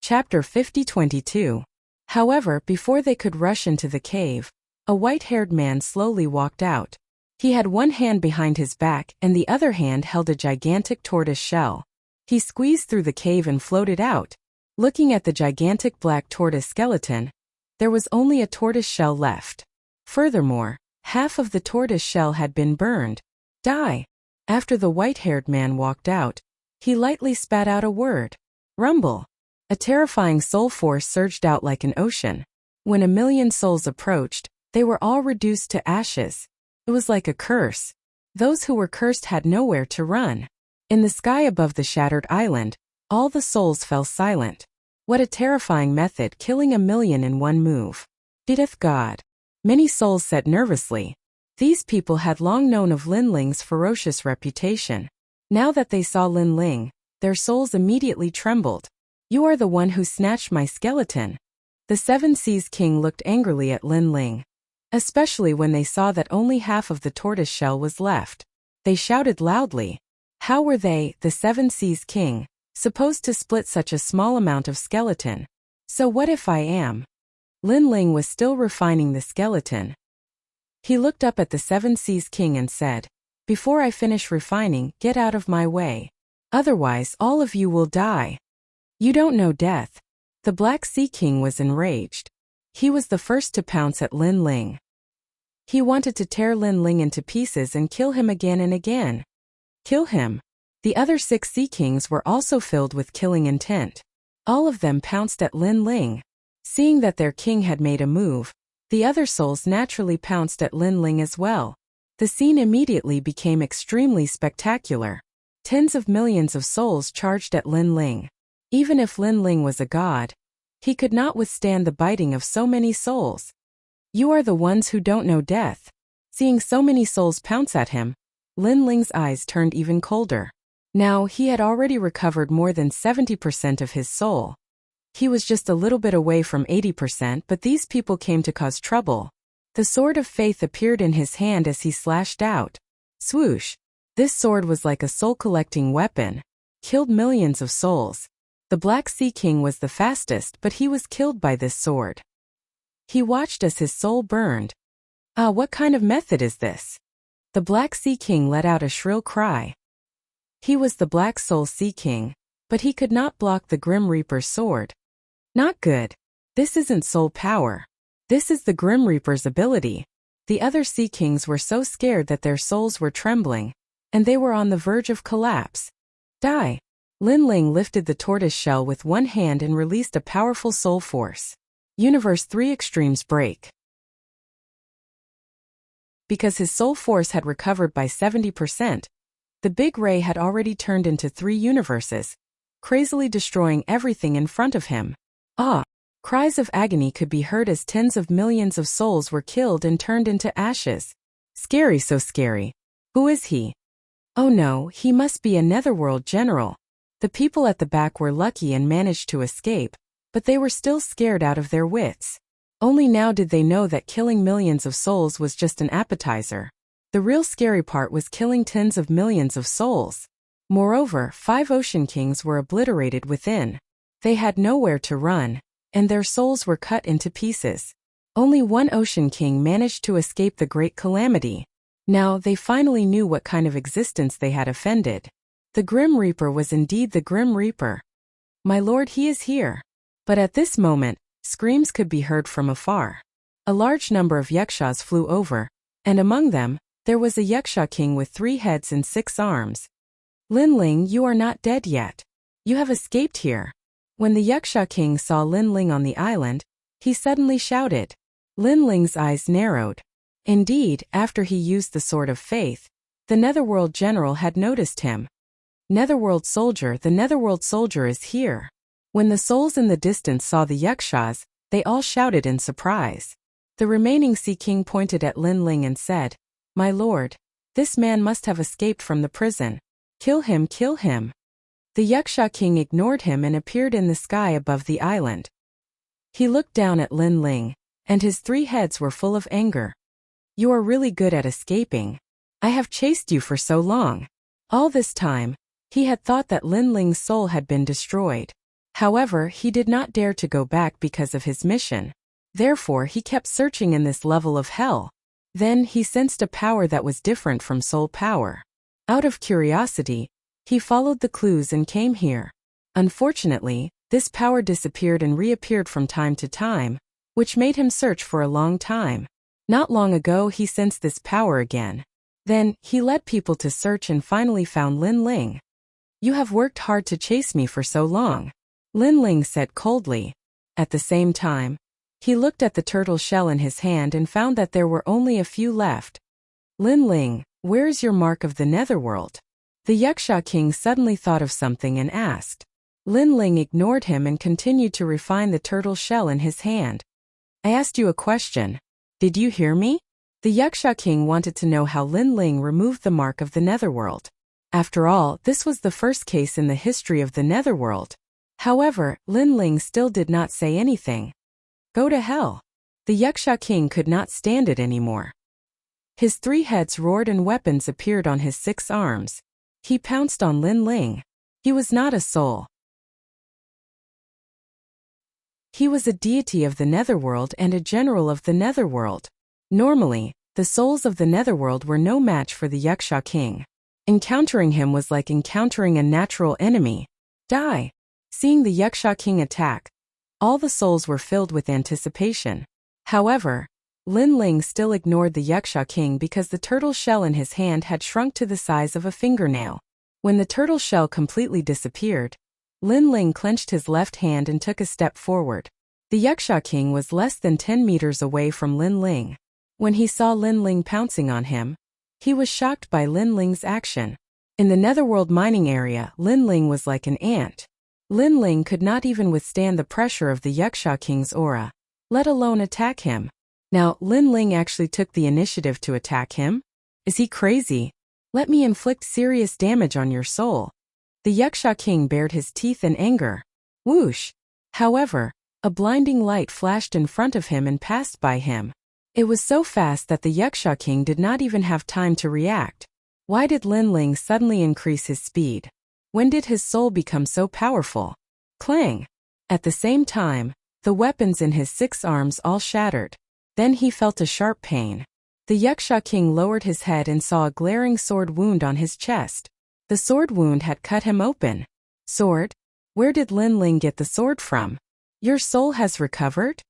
Chapter 50-22. However, before they could rush into the cave, a white-haired man slowly walked out. He had one hand behind his back and the other hand held a gigantic tortoise shell. He squeezed through the cave and floated out. Looking at the gigantic black tortoise skeleton, there was only a tortoise shell left. Furthermore, half of the tortoise shell had been burned. Die! After the white-haired man walked out, he lightly spat out a word. Rumble! A terrifying soul force surged out like an ocean. When 1,000,000 souls approached, they were all reduced to ashes. It was like a curse. Those who were cursed had nowhere to run. In the sky above the shattered island, all the souls fell silent. What a terrifying method, killing 1,000,000 in one move. Dideth God. Many souls said nervously. These people had long known of Lin Ling's ferocious reputation. Now that they saw Lin Ling, their souls immediately trembled. You are the one who snatched my skeleton. The Seven Seas King looked angrily at Lin Ling. Especially when they saw that only half of the tortoise shell was left. They shouted loudly. How were they, the Seven Seas King, supposed to split such a small amount of skeleton? So what if I am? Lin Ling was still refining the skeleton. He looked up at the Seven Seas King and said, Before I finish refining, get out of my way. Otherwise all of you will die. You don't know death. The Black Sea King was enraged. He was the first to pounce at Lin Ling. He wanted to tear Lin Ling into pieces and kill him again and again. Kill him. The other 6 Sea Kings were also filled with killing intent. All of them pounced at Lin Ling. Seeing that their king had made a move, the other souls naturally pounced at Lin Ling as well. The scene immediately became extremely spectacular. Tens of millions of souls charged at Lin Ling. Even if Lin Ling was a god, he could not withstand the biting of so many souls. You are the ones who don't know death. Seeing so many souls pounce at him, Lin Ling's eyes turned even colder. Now he had already recovered more than 70% of his soul. He was just a little bit away from 80%, but these people came to cause trouble. The sword of faith appeared in his hand as he slashed out. Swoosh! This sword was like a soul-collecting weapon. Killed millions of souls. The Black Sea King was the fastest, but he was killed by this sword. He watched as his soul burned. Ah, what kind of method is this? The Black Sea King let out a shrill cry. He was the Black Soul Sea King, but he could not block the Grim Reaper's sword. Not good. This isn't soul power. This is the Grim Reaper's ability. The other Sea Kings were so scared that their souls were trembling, and they were on the verge of collapse. Die! Lin Ling lifted the tortoise shell with one hand and released a powerful soul force. Universe 3 Extremes break. Because his soul force had recovered by 70%, the big ray had already turned into 3 universes, crazily destroying everything in front of him. Ah! Cries of agony could be heard as tens of millions of souls were killed and turned into ashes. Scary, so scary. Who is he? Oh no, he must be a netherworld general. The people at the back were lucky and managed to escape, but they were still scared out of their wits. Only now did they know that killing millions of souls was just an appetizer. The real scary part was killing tens of millions of souls. Moreover, 5 Ocean Kings were obliterated within. They had nowhere to run, and their souls were cut into pieces. Only 1 Ocean King managed to escape the great calamity. Now they finally knew what kind of existence they had offended. The Grim Reaper was indeed the Grim Reaper. My lord, he is here. But at this moment, screams could be heard from afar. A large number of yakshas flew over, and among them, there was a yaksha king with 3 heads and 6 arms. Lin Ling, you are not dead yet. You have escaped here. When the yaksha king saw Lin Ling on the island, he suddenly shouted. Lin Ling's eyes narrowed. Indeed, after he used the sword of faith, the netherworld general had noticed him. Netherworld soldier, the netherworld soldier is here. When the souls in the distance saw the yakshas, They all shouted in surprise. The remaining Sea King pointed at Lin Ling and said, "My lord, this man must have escaped from the prison. Kill him, kill him." The Yaksha King ignored him and appeared in the sky above the island. He looked down at Lin Ling, and his 3 heads were full of anger. "You are really good at escaping. I have chased you for so long." All this time, he had thought that Lin Ling's soul had been destroyed. However, he did not dare to go back because of his mission. Therefore, he kept searching in this level of hell. Then, he sensed a power that was different from soul power. Out of curiosity, he followed the clues and came here. Unfortunately, this power disappeared and reappeared from time to time, which made him search for a long time. Not long ago, he sensed this power again. Then, he led people to search and finally found Lin Ling. "You have worked hard to chase me for so long," Lin Ling said coldly. At the same time, he looked at the turtle shell in his hand and found that there were only a few left. "Lin Ling, where is your mark of the netherworld?" The Yaksha King suddenly thought of something and asked. Lin Ling ignored him and continued to refine the turtle shell in his hand. "I asked you a question. Did you hear me?" The Yaksha King wanted to know how Lin Ling removed the mark of the netherworld. After all, this was the first case in the history of the netherworld. However, Lin Ling still did not say anything. "Go to hell." The Yaksha King could not stand it anymore. His 3 heads roared and weapons appeared on his 6 arms. He pounced on Lin Ling. He was not a soul. He was a deity of the netherworld and a general of the netherworld. Normally, the souls of the netherworld were no match for the Yaksha King. Encountering him was like encountering a natural enemy. Die! Seeing the Yaksha King attack, all the souls were filled with anticipation. However, Lin Ling still ignored the Yaksha King because the turtle shell in his hand had shrunk to the size of a fingernail. When the turtle shell completely disappeared, Lin Ling clenched his left hand and took a step forward. The Yaksha King was less than 10 meters away from Lin Ling. When he saw Lin Ling pouncing on him, he was shocked by Lin Ling's action. In the netherworld mining area, Lin Ling was like an ant. Lin Ling could not even withstand the pressure of the Yaksha King's aura, let alone attack him. Now, Lin Ling actually took the initiative to attack him? Is he crazy? "Let me inflict serious damage on your soul." The Yaksha King bared his teeth in anger. Whoosh! However, a blinding light flashed in front of him and passed by him. It was so fast that the Yaksha King did not even have time to react. Why did Lin Ling suddenly increase his speed? When did his soul become so powerful? Clang! At the same time, the weapons in his 6 arms all shattered. Then he felt a sharp pain. The Yaksha King lowered his head and saw a glaring sword wound on his chest. The sword wound had cut him open. Sword? Where did Lin Ling get the sword from? "Your soul has recovered?"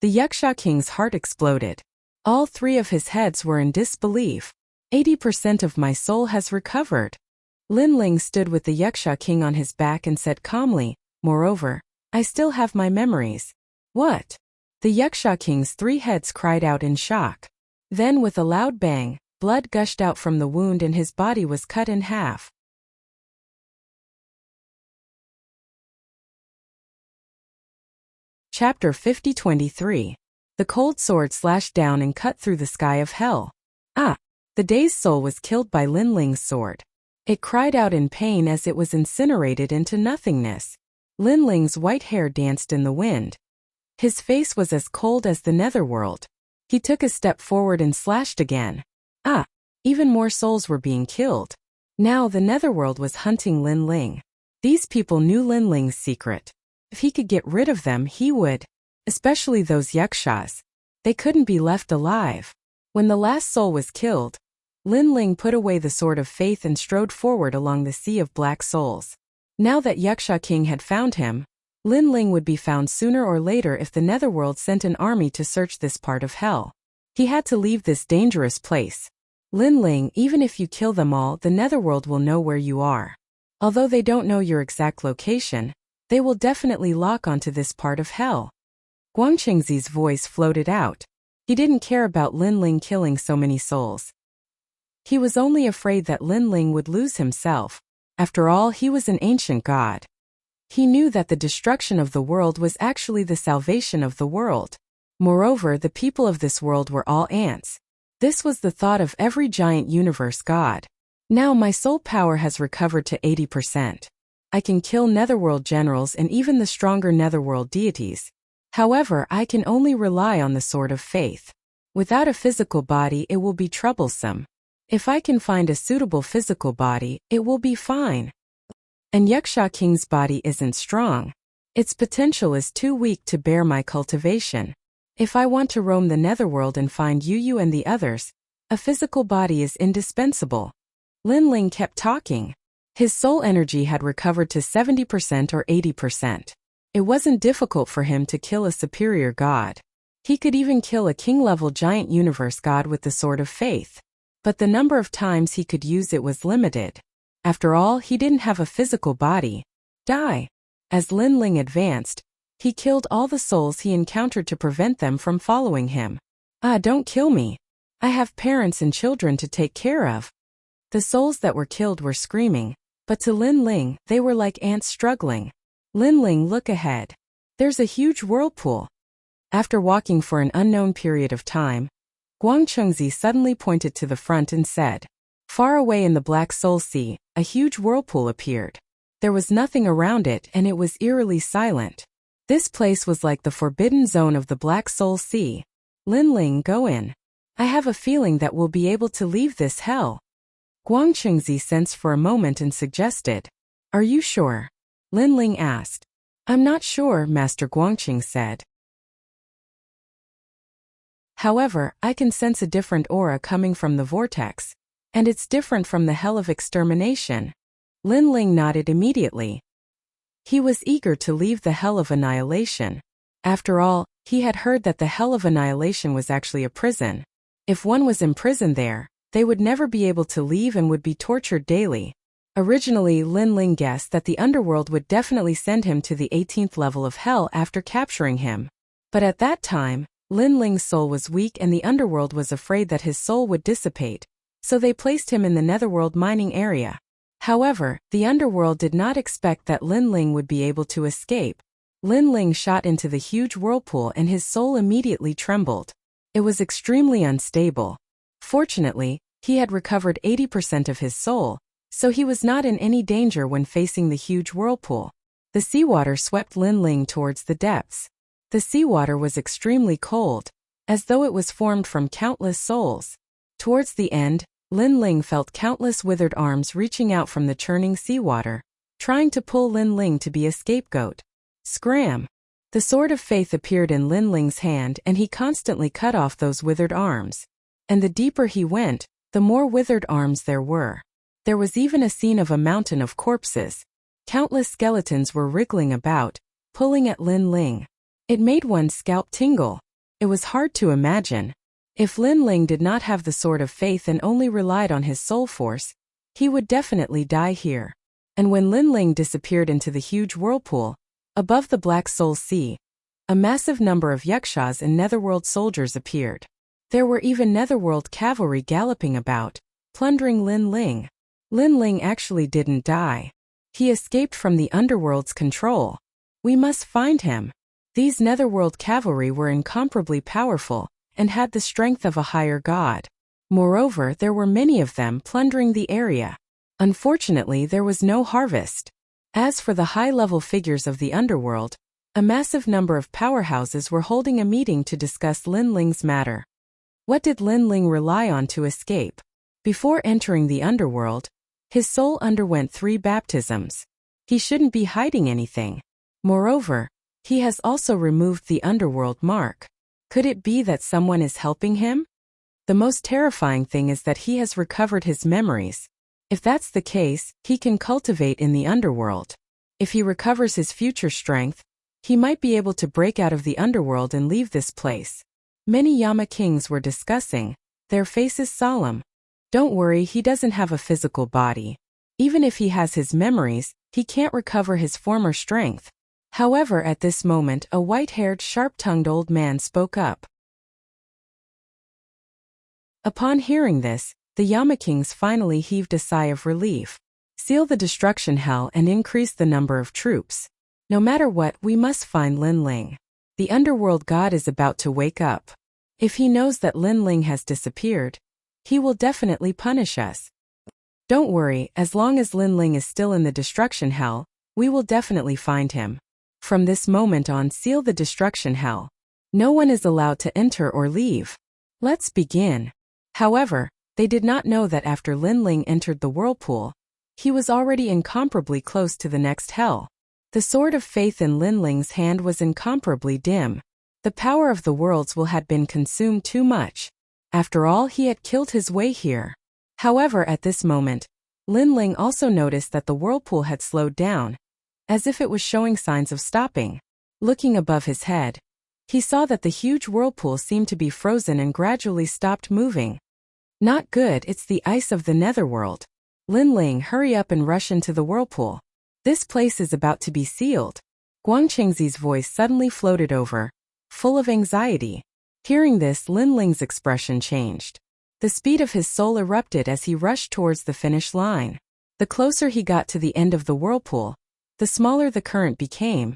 The Yaksha King's heart exploded. All 3 of his heads were in disbelief. 80% of my soul has recovered." Lin Ling stood with the Yaksha King on his back and said calmly, "Moreover, I still have my memories." "What?" The Yaksha King's 3 heads cried out in shock. Then with a loud bang, blood gushed out from the wound and his body was cut in half. Chapter 50-23. The cold sword slashed down and cut through the sky of hell. Ah! The dazed soul was killed by Lin Ling's sword. It cried out in pain as it was incinerated into nothingness. Lin Ling's white hair danced in the wind. His face was as cold as the netherworld. He took a step forward and slashed again. Ah! Even more souls were being killed. Now the netherworld was hunting Lin Ling. These people knew Lin Ling's secret. If he could get rid of them, he would. Especially those yakshas. They couldn't be left alive. When the last soul was killed, Lin Ling put away the sword of faith and strode forward along the sea of black souls. Now that Yaksha King had found him, Lin Ling would be found sooner or later if the netherworld sent an army to search this part of hell. He had to leave this dangerous place. Lin Ling, even if you kill them all, the netherworld will know where you are. Although they don't know your exact location, they will definitely lock onto this part of hell. Guangchengzi's voice floated out. He didn't care about Lin Ling killing so many souls. He was only afraid that Lin Ling would lose himself. After all, he was an ancient god. He knew that the destruction of the world was actually the salvation of the world. Moreover, the people of this world were all ants. This was the thought of every giant universe god. Now my soul power has recovered to 80%. I can kill netherworld generals and even the stronger netherworld deities. However, I can only rely on the sword of faith. Without a physical body, it will be troublesome. If I can find a suitable physical body, it will be fine. And Yaksha King's body isn't strong. Its potential is too weak to bear my cultivation. If I want to roam the netherworld and find Yu and the others, a physical body is indispensable. Lin Ling kept talking. His soul energy had recovered to 70% or 80%. It wasn't difficult for him to kill a superior god. He could even kill a king-level giant universe god with the sword of faith. But the number of times he could use it was limited. After all, he didn't have a physical body. Die. As Lin Ling advanced, he killed all the souls he encountered to prevent them from following him. Don't kill me. I have parents and children to take care of. The souls that were killed were screaming, but to Lin Ling, they were like ants struggling. Lin Ling, look ahead. There's a huge whirlpool. After walking for an unknown period of time, Guang Chengzi suddenly pointed to the front and said, far away in the Black Soul Sea, a huge whirlpool appeared. There was nothing around it and it was eerily silent. This place was like the forbidden zone of the Black Soul Sea. Lin Ling, go in. I have a feeling that we'll be able to leave this hell. Guang Chengzi sensed for a moment and suggested, are you sure? Lin Ling asked. I'm not sure, Master Guangqing said. However, I can sense a different aura coming from the vortex. And it's different from the hell of extermination. Lin Ling nodded immediately. He was eager to leave the hell of annihilation. After all, he had heard that the hell of annihilation was actually a prison. If one was imprisoned there, they would never be able to leave and would be tortured daily. Originally, Lin Ling guessed that the underworld would definitely send him to the 18th level of hell after capturing him. But at that time, Lin Ling's soul was weak and the underworld was afraid that his soul would dissipate, so they placed him in the netherworld mining area. However, the underworld did not expect that Lin Ling would be able to escape. Lin Ling shot into the huge whirlpool and his soul immediately trembled. It was extremely unstable. Fortunately, he had recovered 80% of his soul, so he was not in any danger when facing the huge whirlpool. The seawater swept Lin Ling towards the depths. The seawater was extremely cold, as though it was formed from countless souls. Towards the end, Lin Ling felt countless withered arms reaching out from the churning seawater, trying to pull Lin Ling to be a scapegoat. Scram! The sword of faith appeared in Lin Ling's hand and he constantly cut off those withered arms. And the deeper he went, the more withered arms there were. There was even a scene of a mountain of corpses. Countless skeletons were wriggling about, pulling at Lin Ling. It made one's scalp tingle. It was hard to imagine. If Lin Ling did not have the sword of faith and only relied on his soul force, he would definitely die here. And when Lin Ling disappeared into the huge whirlpool, above the Black Soul Sea, a massive number of yakshas and netherworld soldiers appeared. There were even netherworld cavalry galloping about, plundering Lin Ling. Lin Ling actually didn't die. He escaped from the underworld's control. We must find him. These netherworld cavalry were incomparably powerful, and had the strength of a higher god. Moreover, there were many of them plundering the area. Unfortunately, there was no harvest. As for the high-level figures of the underworld, a massive number of powerhouses were holding a meeting to discuss Lin Ling's matter. What did Lin Ling rely on to escape? Before entering the underworld, his soul underwent 3 baptisms. He shouldn't be hiding anything. Moreover, he has also removed the underworld mark. Could it be that someone is helping him? The most terrifying thing is that he has recovered his memories. If that's the case, he can cultivate in the underworld. If he recovers his future strength, he might be able to break out of the underworld and leave this place. Many Yama kings were discussing, their faces solemn. Don't worry, he doesn't have a physical body. Even if he has his memories, he can't recover his former strength. However, at this moment, a white-haired, sharp-tongued old man spoke up. Upon hearing this, the Yama kings finally heaved a sigh of relief. Seal the destruction hell and increase the number of troops. No matter what, we must find Lin Ling. The underworld god is about to wake up. If he knows that Lin Ling has disappeared, he will definitely punish us. Don't worry, as long as Lin Ling is still in the destruction hell, we will definitely find him. From this moment on, seal the destruction hell. No one is allowed to enter or leave. Let's begin. However, they did not know that after Lin Ling entered the whirlpool, he was already incomparably close to the next hell. The sword of faith in Lin Ling's hand was incomparably dim. The power of the worlds had been consumed too much. After all, he had killed his way here. However, at this moment, Lin Ling also noticed that the whirlpool had slowed down, as if it was showing signs of stopping. Looking above his head, he saw that the huge whirlpool seemed to be frozen and gradually stopped moving. Not good, it's the ice of the netherworld. Lin Ling, hurry up and rush into the whirlpool. This place is about to be sealed. Guangqingzi's voice suddenly floated over, full of anxiety. Hearing this, Lin Ling's expression changed. The speed of his soul erupted as he rushed towards the finish line. The closer he got to the end of the whirlpool, the smaller the current became,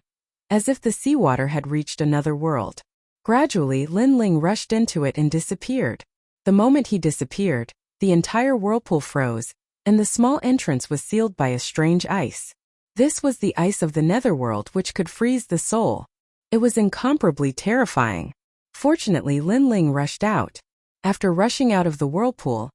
as if the seawater had reached another world. Gradually, Lin Ling rushed into it and disappeared. The moment he disappeared, the entire whirlpool froze, and the small entrance was sealed by a strange ice. This was the ice of the netherworld, which could freeze the soul. It was incomparably terrifying. Fortunately, Lin Ling rushed out. After rushing out of the whirlpool,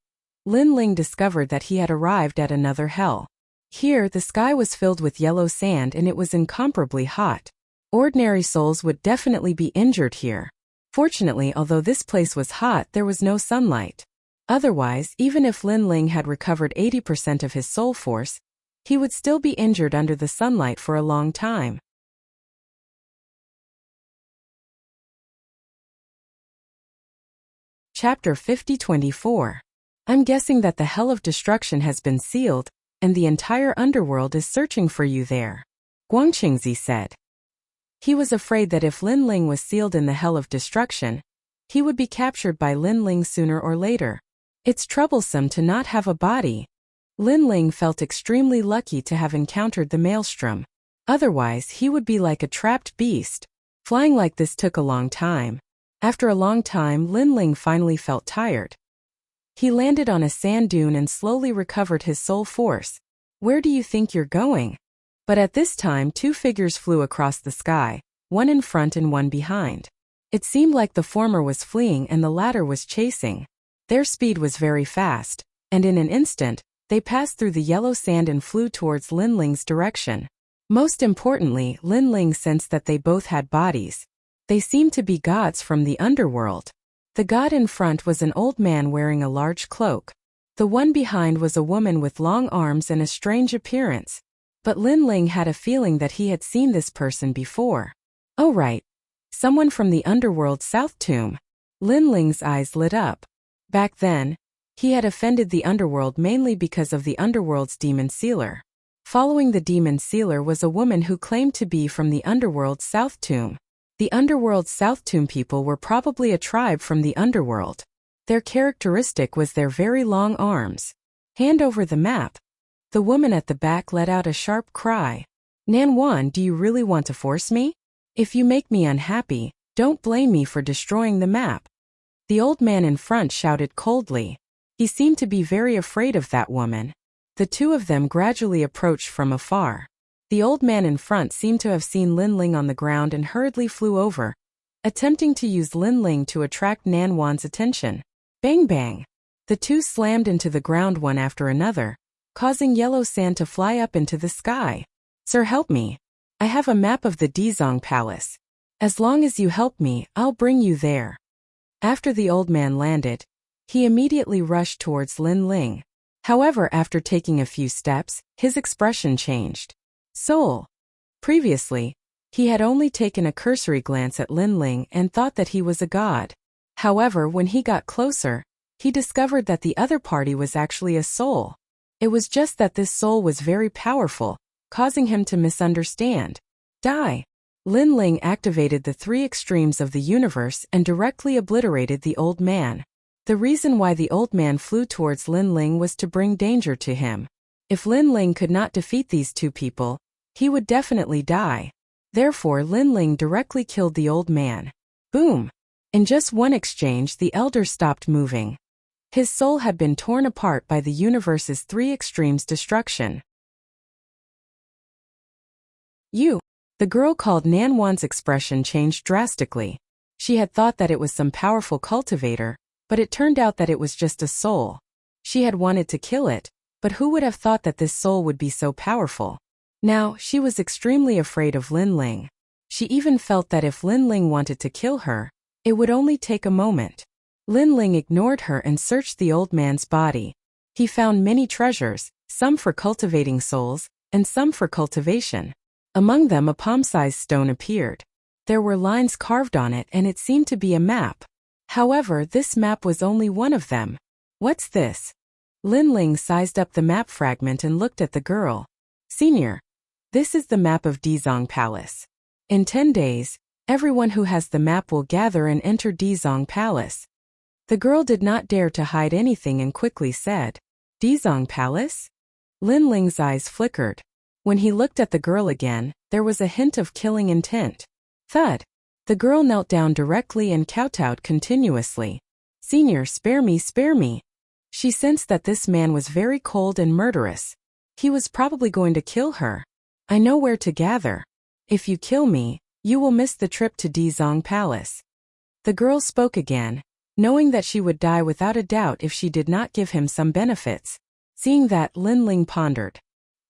Lin Ling discovered that he had arrived at another hell. Here, the sky was filled with yellow sand and it was incomparably hot. Ordinary souls would definitely be injured here. Fortunately, although this place was hot, there was no sunlight. Otherwise, even if Lin Ling had recovered 80% of his soul force, he would still be injured under the sunlight for a long time. Chapter 50-24. I'm guessing that the hell of destruction has been sealed, and the entire underworld is searching for you there, Guangqingzi said. He was afraid that if Lin Ling was sealed in the hell of destruction, he would be captured by Lin Ling sooner or later. It's troublesome to not have a body. Lin Ling felt extremely lucky to have encountered the maelstrom. Otherwise, he would be like a trapped beast. Flying like this took a long time. After a long time, Lin Ling finally felt tired. He landed on a sand dune and slowly recovered his soul force. Where do you think you're going? But at this time, two figures flew across the sky, one in front and one behind. It seemed like the former was fleeing and the latter was chasing. Their speed was very fast, and in an instant, they passed through the yellow sand and flew towards Lin Ling's direction. Most importantly, Lin Ling sensed that they both had bodies. They seemed to be gods from the underworld. The god in front was an old man wearing a large cloak. The one behind was a woman with long arms and a strange appearance. But Lin Ling had a feeling that he had seen this person before. Oh right. Someone from the underworld South Tomb. Lin Ling's eyes lit up. Back then, he had offended the underworld mainly because of the underworld's demon sealer. Following the demon sealer was a woman who claimed to be from the underworld's South Tomb. The underworld's South Tomb people were probably a tribe from the underworld. Their characteristic was their very long arms. Hand over the map. The woman at the back let out a sharp cry. Nan Wan, do you really want to force me? If you make me unhappy, don't blame me for destroying the map. The old man in front shouted coldly. He seemed to be very afraid of that woman. The two of them gradually approached from afar. The old man in front seemed to have seen Lin Ling on the ground and hurriedly flew over, attempting to use Lin Ling to attract Nan Wan's attention. Bang bang! The two slammed into the ground one after another, causing yellow sand to fly up into the sky. Sir, help me. I have a map of the Dizong Palace. As long as you help me, I'll bring you there. After the old man landed, he immediately rushed towards Lin Ling. However, after taking a few steps, his expression changed. Soul. Previously, he had only taken a cursory glance at Lin Ling and thought that he was a god. However, when he got closer, he discovered that the other party was actually a soul. It was just that this soul was very powerful, causing him to misunderstand. Die. Lin Ling activated the three extremes of the universe and directly obliterated the old man. The reason why the old man flew towards Lin Ling was to bring danger to him. If Lin Ling could not defeat these two people, he would definitely die. Therefore Lin Ling directly killed the old man. Boom! In just one exchange the elder stopped moving. His soul had been torn apart by the universe's three extremes destruction. You. The girl called Nan Wan's expression changed drastically. She had thought that it was some powerful cultivator, but it turned out that it was just a soul. She had wanted to kill it, but who would have thought that this soul would be so powerful? Now, she was extremely afraid of Lin Ling. She even felt that if Lin Ling wanted to kill her, it would only take a moment. Lin Ling ignored her and searched the old man's body. He found many treasures, some for cultivating souls, and some for cultivation. Among them a palm-sized stone appeared. There were lines carved on it and it seemed to be a map. However, this map was only one of them. What's this? Lin Ling sized up the map fragment and looked at the girl. Senior. This is the map of Dizong Palace. In 10 days, everyone who has the map will gather and enter Dizong Palace. The girl did not dare to hide anything and quickly said, Dizong Palace? Lin Ling's eyes flickered. When he looked at the girl again, there was a hint of killing intent. Thud! The girl knelt down directly and kowtowed continuously. Senior, spare me, spare me. She sensed that this man was very cold and murderous. He was probably going to kill her. I know where to gather. If you kill me, you will miss the trip to Dizong Palace. The girl spoke again, knowing that she would die without a doubt if she did not give him some benefits. Seeing that, Lin Ling pondered.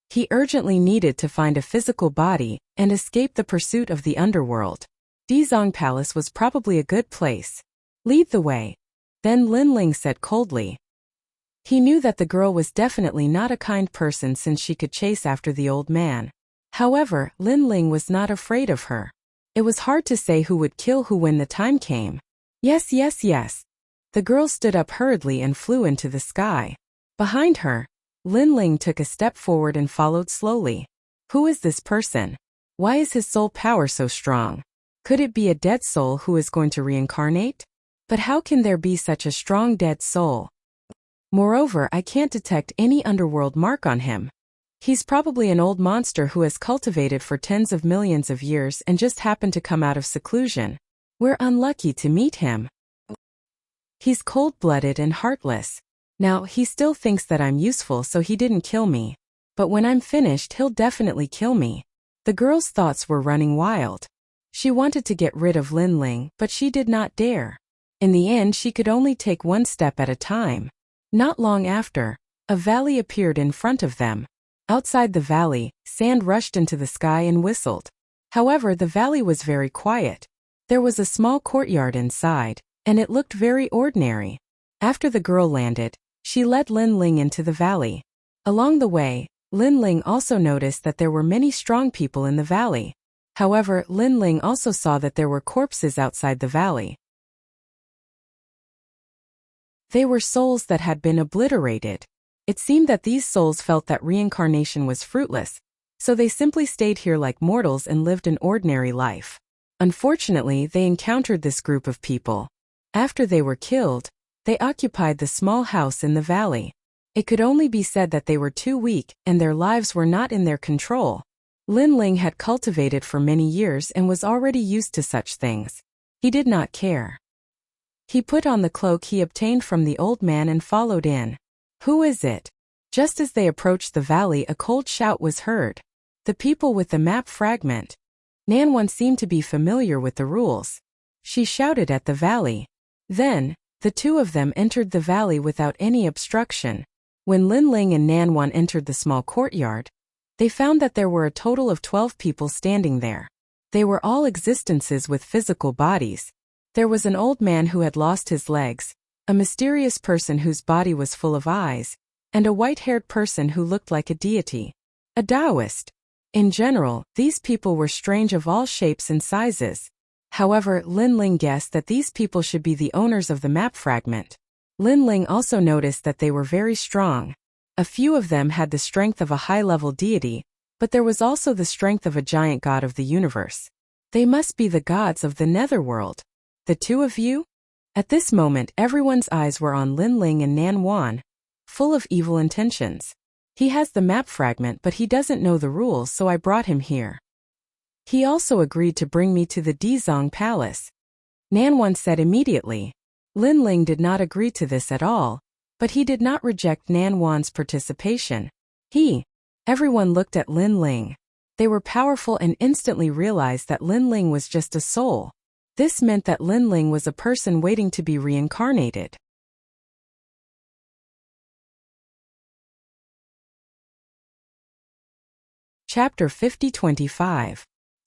He urgently needed to find a physical body and escape the pursuit of the underworld. Dizong Palace was probably a good place. Lead the way. Then Lin Ling said coldly. He knew that the girl was definitely not a kind person since she could chase after the old man. However, Lin Ling was not afraid of her. It was hard to say who would kill who when the time came. Yes, yes, yes. The girl stood up hurriedly and flew into the sky. Behind her, Lin Ling took a step forward and followed slowly. Who is this person? Why is his soul power so strong? Could it be a dead soul who is going to reincarnate? But how can there be such a strong dead soul? Moreover, I can't detect any underworld mark on him. He's probably an old monster who has cultivated for tens of millions of years and just happened to come out of seclusion. We're unlucky to meet him. He's cold-blooded and heartless. Now, he still thinks that I'm useful so he didn't kill me. But when I'm finished he'll definitely kill me. The girl's thoughts were running wild. She wanted to get rid of Lin Ling, but she did not dare. In the end she could only take one step at a time. Not long after, a valley appeared in front of them. Outside the valley, sand rushed into the sky and whistled. However, the valley was very quiet. There was a small courtyard inside, and it looked very ordinary. After the girl landed, she led Lin Ling into the valley. Along the way, Lin Ling also noticed that there were many strong people in the valley. However, Lin Ling also saw that there were corpses outside the valley. They were souls that had been obliterated. It seemed that these souls felt that reincarnation was fruitless, so they simply stayed here like mortals and lived an ordinary life. Unfortunately, they encountered this group of people. After they were killed, they occupied the small house in the valley. It could only be said that they were too weak and their lives were not in their control. Lin Ling had cultivated for many years and was already used to such things. He did not care. He put on the cloak he obtained from the old man and followed in. Who is it? Just as they approached the valley, a cold shout was heard. The people with the map fragment. Nan Wan seemed to be familiar with the rules. She shouted at the valley. Then, the two of them entered the valley without any obstruction. When Lin Ling and Nan Wan entered the small courtyard, they found that there were a total of 12 people standing there. They were all existences with physical bodies. There was an old man who had lost his legs, a mysterious person whose body was full of eyes, and a white-haired person who looked like a deity. A Taoist. In general, these people were strange of all shapes and sizes. However, Lin Ling guessed that these people should be the owners of the map fragment. Lin Ling also noticed that they were very strong. A few of them had the strength of a high-level deity, but there was also the strength of a giant god of the universe. They must be the gods of the netherworld. The two of you? At this moment everyone's eyes were on Lin Ling and Nan Wan, full of evil intentions. He has the map fragment but he doesn't know the rules, so I brought him here. He also agreed to bring me to the Dizong Palace. Nanwan said immediately. Linling did not agree to this at all, but he did not reject Nanwan's participation. Everyone looked at Linling. They were powerful and instantly realized that Linling was just a soul. This meant that Linling was a person waiting to be reincarnated. Chapter 50-25.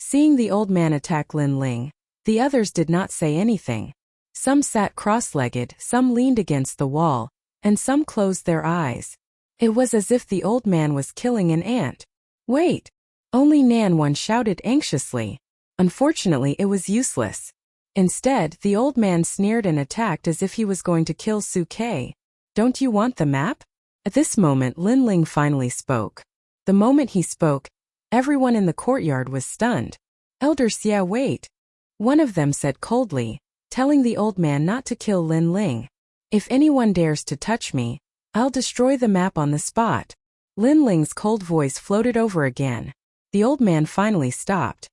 Seeing the old man attack Linling, the others did not say anything. Some sat cross-legged, some leaned against the wall, and some closed their eyes. It was as if the old man was killing an ant. Wait! Only Nanwan shouted anxiously. Unfortunately, it was useless. Instead, the old man sneered and attacked as if he was going to kill Suke. Don't you want the map? At this moment, Linling finally spoke. The moment he spoke, everyone in the courtyard was stunned. Elder Xia, wait. One of them said coldly, telling the old man not to kill Linling. If anyone dares to touch me, I'll destroy the map on the spot. Linling's cold voice floated over again. The old man finally stopped.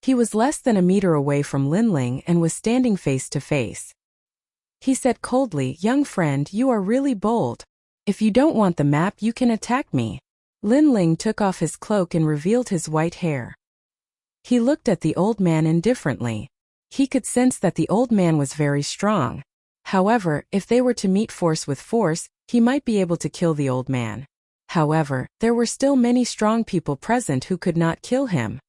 He was less than a meter away from Linling and was standing face to face. He said coldly, young friend, you are really bold. If you don't want the map, you can attack me. Linling took off his cloak and revealed his white hair. He looked at the old man indifferently. He could sense that the old man was very strong. However, if they were to meet force with force, he might be able to kill the old man. However, there were still many strong people present who could not kill him.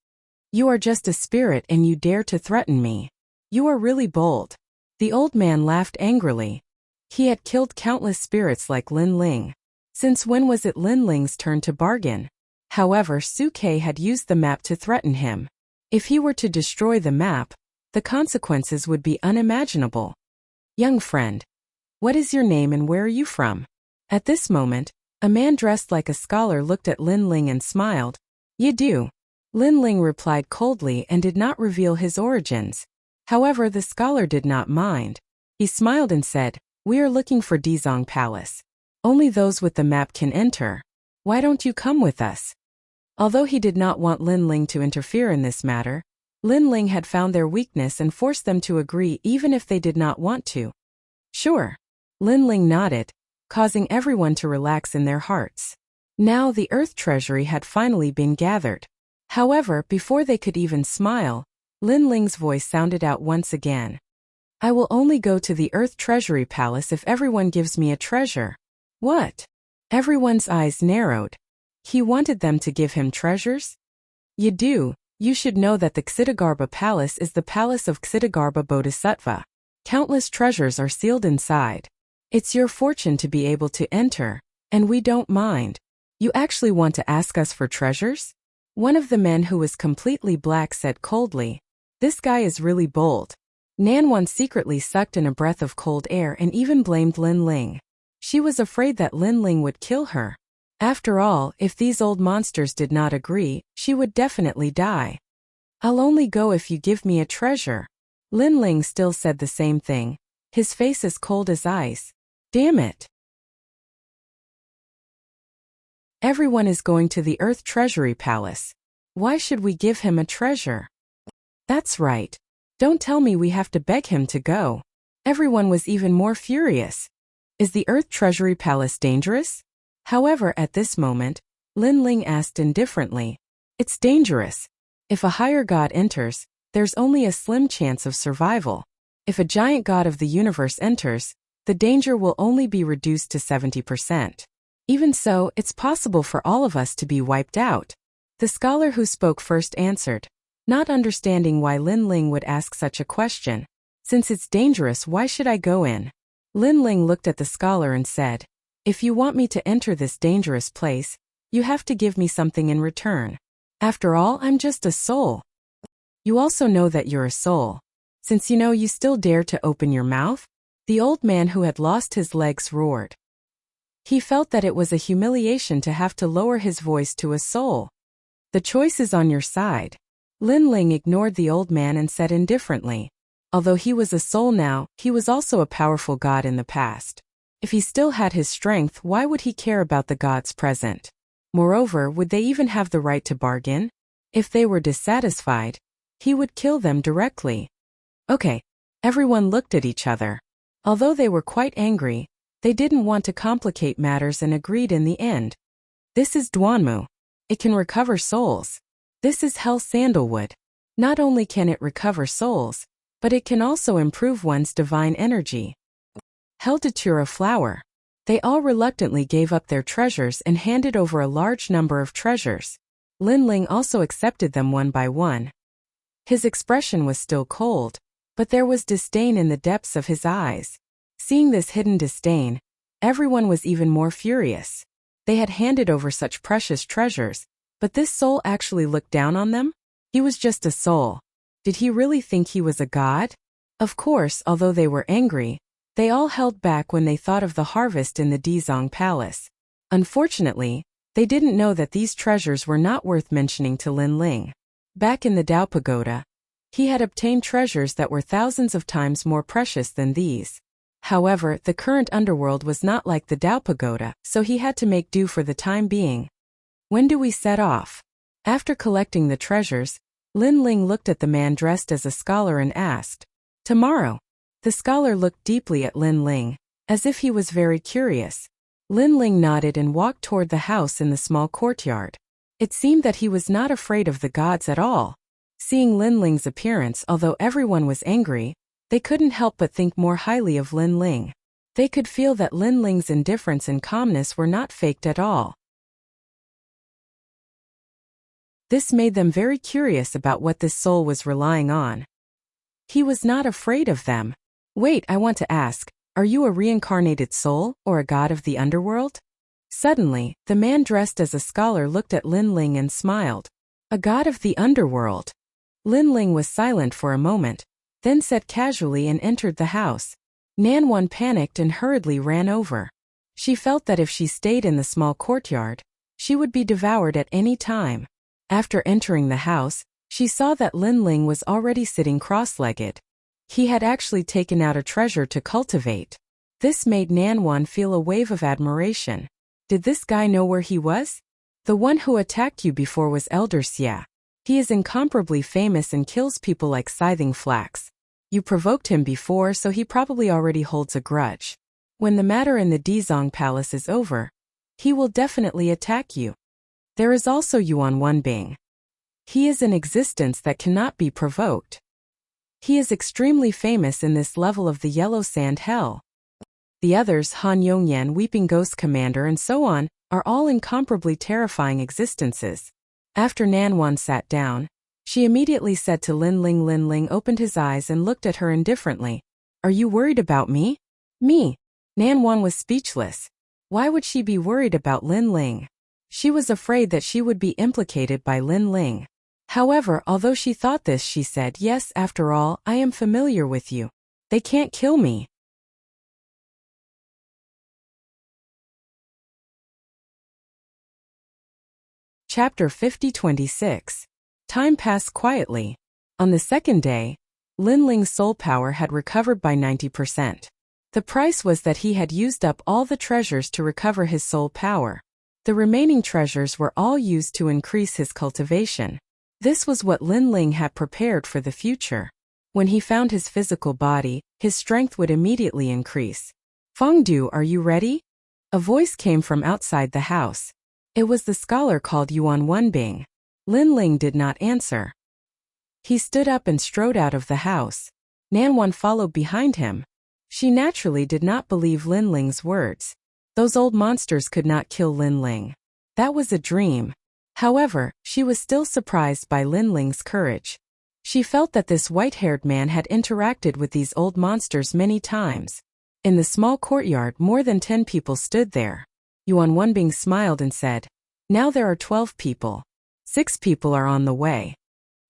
You are just a spirit and you dare to threaten me. You are really bold. The old man laughed angrily. He had killed countless spirits like Linling. Since when was it Linling's turn to bargain? However, Suke had used the map to threaten him. If he were to destroy the map, the consequences would be unimaginable. Young friend, what is your name and where are you from? At this moment, a man dressed like a scholar looked at Linling and smiled. You do. Linling replied coldly and did not reveal his origins. However, the scholar did not mind. He smiled and said, we are looking for Dizong Palace. Only those with the map can enter. Why don't you come with us? Although he did not want Linling to interfere in this matter, Linling had found their weakness and forced them to agree even if they did not want to. Sure. Linling nodded, causing everyone to relax in their hearts. Now the Earth Treasury had finally been gathered. However, before they could even smile, Linling's voice sounded out once again. I will only go to the Earth Treasury Palace if everyone gives me a treasure. What? Everyone's eyes narrowed. He wanted them to give him treasures? You do. You should know that the Ksitigarbha Palace is the palace of Ksitigarbha Bodhisattva. Countless treasures are sealed inside. It's your fortune to be able to enter, and we don't mind. You actually want to ask us for treasures? One of the men who was completely black said coldly. This guy is really bold. Nanwan secretly sucked in a breath of cold air and even blamed Linling. She was afraid that Linling would kill her. After all, if these old monsters did not agree, she would definitely die. I'll only go if you give me a treasure. Linling still said the same thing, his face as cold as ice. Damn it. Everyone is going to the Earth Treasury Palace. Why should we give him a treasure? That's right. Don't tell me we have to beg him to go. Everyone was even more furious. Is the Earth Treasury Palace dangerous? However, at this moment, Linling asked indifferently. It's dangerous. If a higher god enters, there's only a slim chance of survival. If a giant god of the universe enters, the danger will only be reduced to 70%. Even so, it's possible for all of us to be wiped out. The scholar who spoke first answered, not understanding why Linling would ask such a question. Since it's dangerous, why should I go in? Linling looked at the scholar and said, if you want me to enter this dangerous place, you have to give me something in return. After all, I'm just a soul. You also know that you're a soul. Since you know you still dare to open your mouth? The old man who had lost his legs roared. He felt that it was a humiliation to have to lower his voice to a soul. The choice is on your side. Linling ignored the old man and said indifferently. Although he was a soul now, he was also a powerful god in the past. If he still had his strength, why would he care about the gods present? Moreover, would they even have the right to bargain? If they were dissatisfied, he would kill them directly. Okay. Everyone looked at each other. Although they were quite angry, they didn't want to complicate matters and agreed in the end. This is Duanmu. It can recover souls. This is Hell Sandalwood. Not only can it recover souls, but it can also improve one's divine energy. Hell Datura flower. They all reluctantly gave up their treasures and handed over a large number of treasures. Linling also accepted them one by one. His expression was still cold, but there was disdain in the depths of his eyes. Seeing this hidden disdain, everyone was even more furious. They had handed over such precious treasures, but this soul actually looked down on them? He was just a soul. Did he really think he was a god? Of course, although they were angry, they all held back when they thought of the harvest in the Dizong Palace. Unfortunately, they didn't know that these treasures were not worth mentioning to Linling. Back in the Dao Pagoda, he had obtained treasures that were thousands of times more precious than these. However, the current underworld was not like the Dao Pagoda, so he had to make do for the time being. When do we set off? After collecting the treasures, Linling looked at the man dressed as a scholar and asked, "Tomorrow." The scholar looked deeply at Linling, as if he was very curious. Linling nodded and walked toward the house in the small courtyard. It seemed that he was not afraid of the gods at all. Seeing Linling's appearance, although everyone was angry, they couldn't help but think more highly of Linling. They could feel that Linling's indifference and calmness were not faked at all. This made them very curious about what this soul was relying on. He was not afraid of them. Wait, I want to ask, are you a reincarnated soul, or a god of the underworld? Suddenly, the man dressed as a scholar looked at Linling and smiled. A god of the underworld. Linling was silent for a moment, then said casually and entered the house. Nanwan panicked and hurriedly ran over. She felt that if she stayed in the small courtyard, she would be devoured at any time. After entering the house, she saw that Linling was already sitting cross-legged. He had actually taken out a treasure to cultivate. This made Nanwan feel a wave of admiration. Did this guy know where he was? The one who attacked you before was Elder Xia. He is incomparably famous and kills people like scything flax. You provoked him before, so he probably already holds a grudge. When the matter in the Dizong Palace is over, he will definitely attack you. There is also Yuan Wenbing. He is an existence that cannot be provoked. He is extremely famous in this level of the Yellow Sand Hell. The others, Han Yongyan, Weeping Ghost Commander and so on, are all incomparably terrifying existences. After Nanwan sat down, she immediately said to Linling. Linling opened his eyes and looked at her indifferently. Are you worried about me? Me? Nanwan was speechless. Why would she be worried about Linling? She was afraid that she would be implicated by Linling. However, although she thought this, she said, "Yes, after all, I am familiar with you. They can't kill me." Chapter 50-26. Time passed quietly. On the second day, Linling's soul power had recovered by 90%. The price was that he had used up all the treasures to recover his soul power. The remaining treasures were all used to increase his cultivation. This was what Linling had prepared for the future. When he found his physical body, his strength would immediately increase. "Fengdu, are you ready?" A voice came from outside the house. It was the scholar called Yuan Wenbing. Linling did not answer. He stood up and strode out of the house. Nanwan followed behind him. She naturally did not believe Linling's words. Those old monsters could not kill Linling. That was a dream. However, she was still surprised by Linling's courage. She felt that this white-haired man had interacted with these old monsters many times. In the small courtyard, more than 10 people stood there. Yuan Wenbing smiled and said, "Now there are 12 people. 6 people are on the way."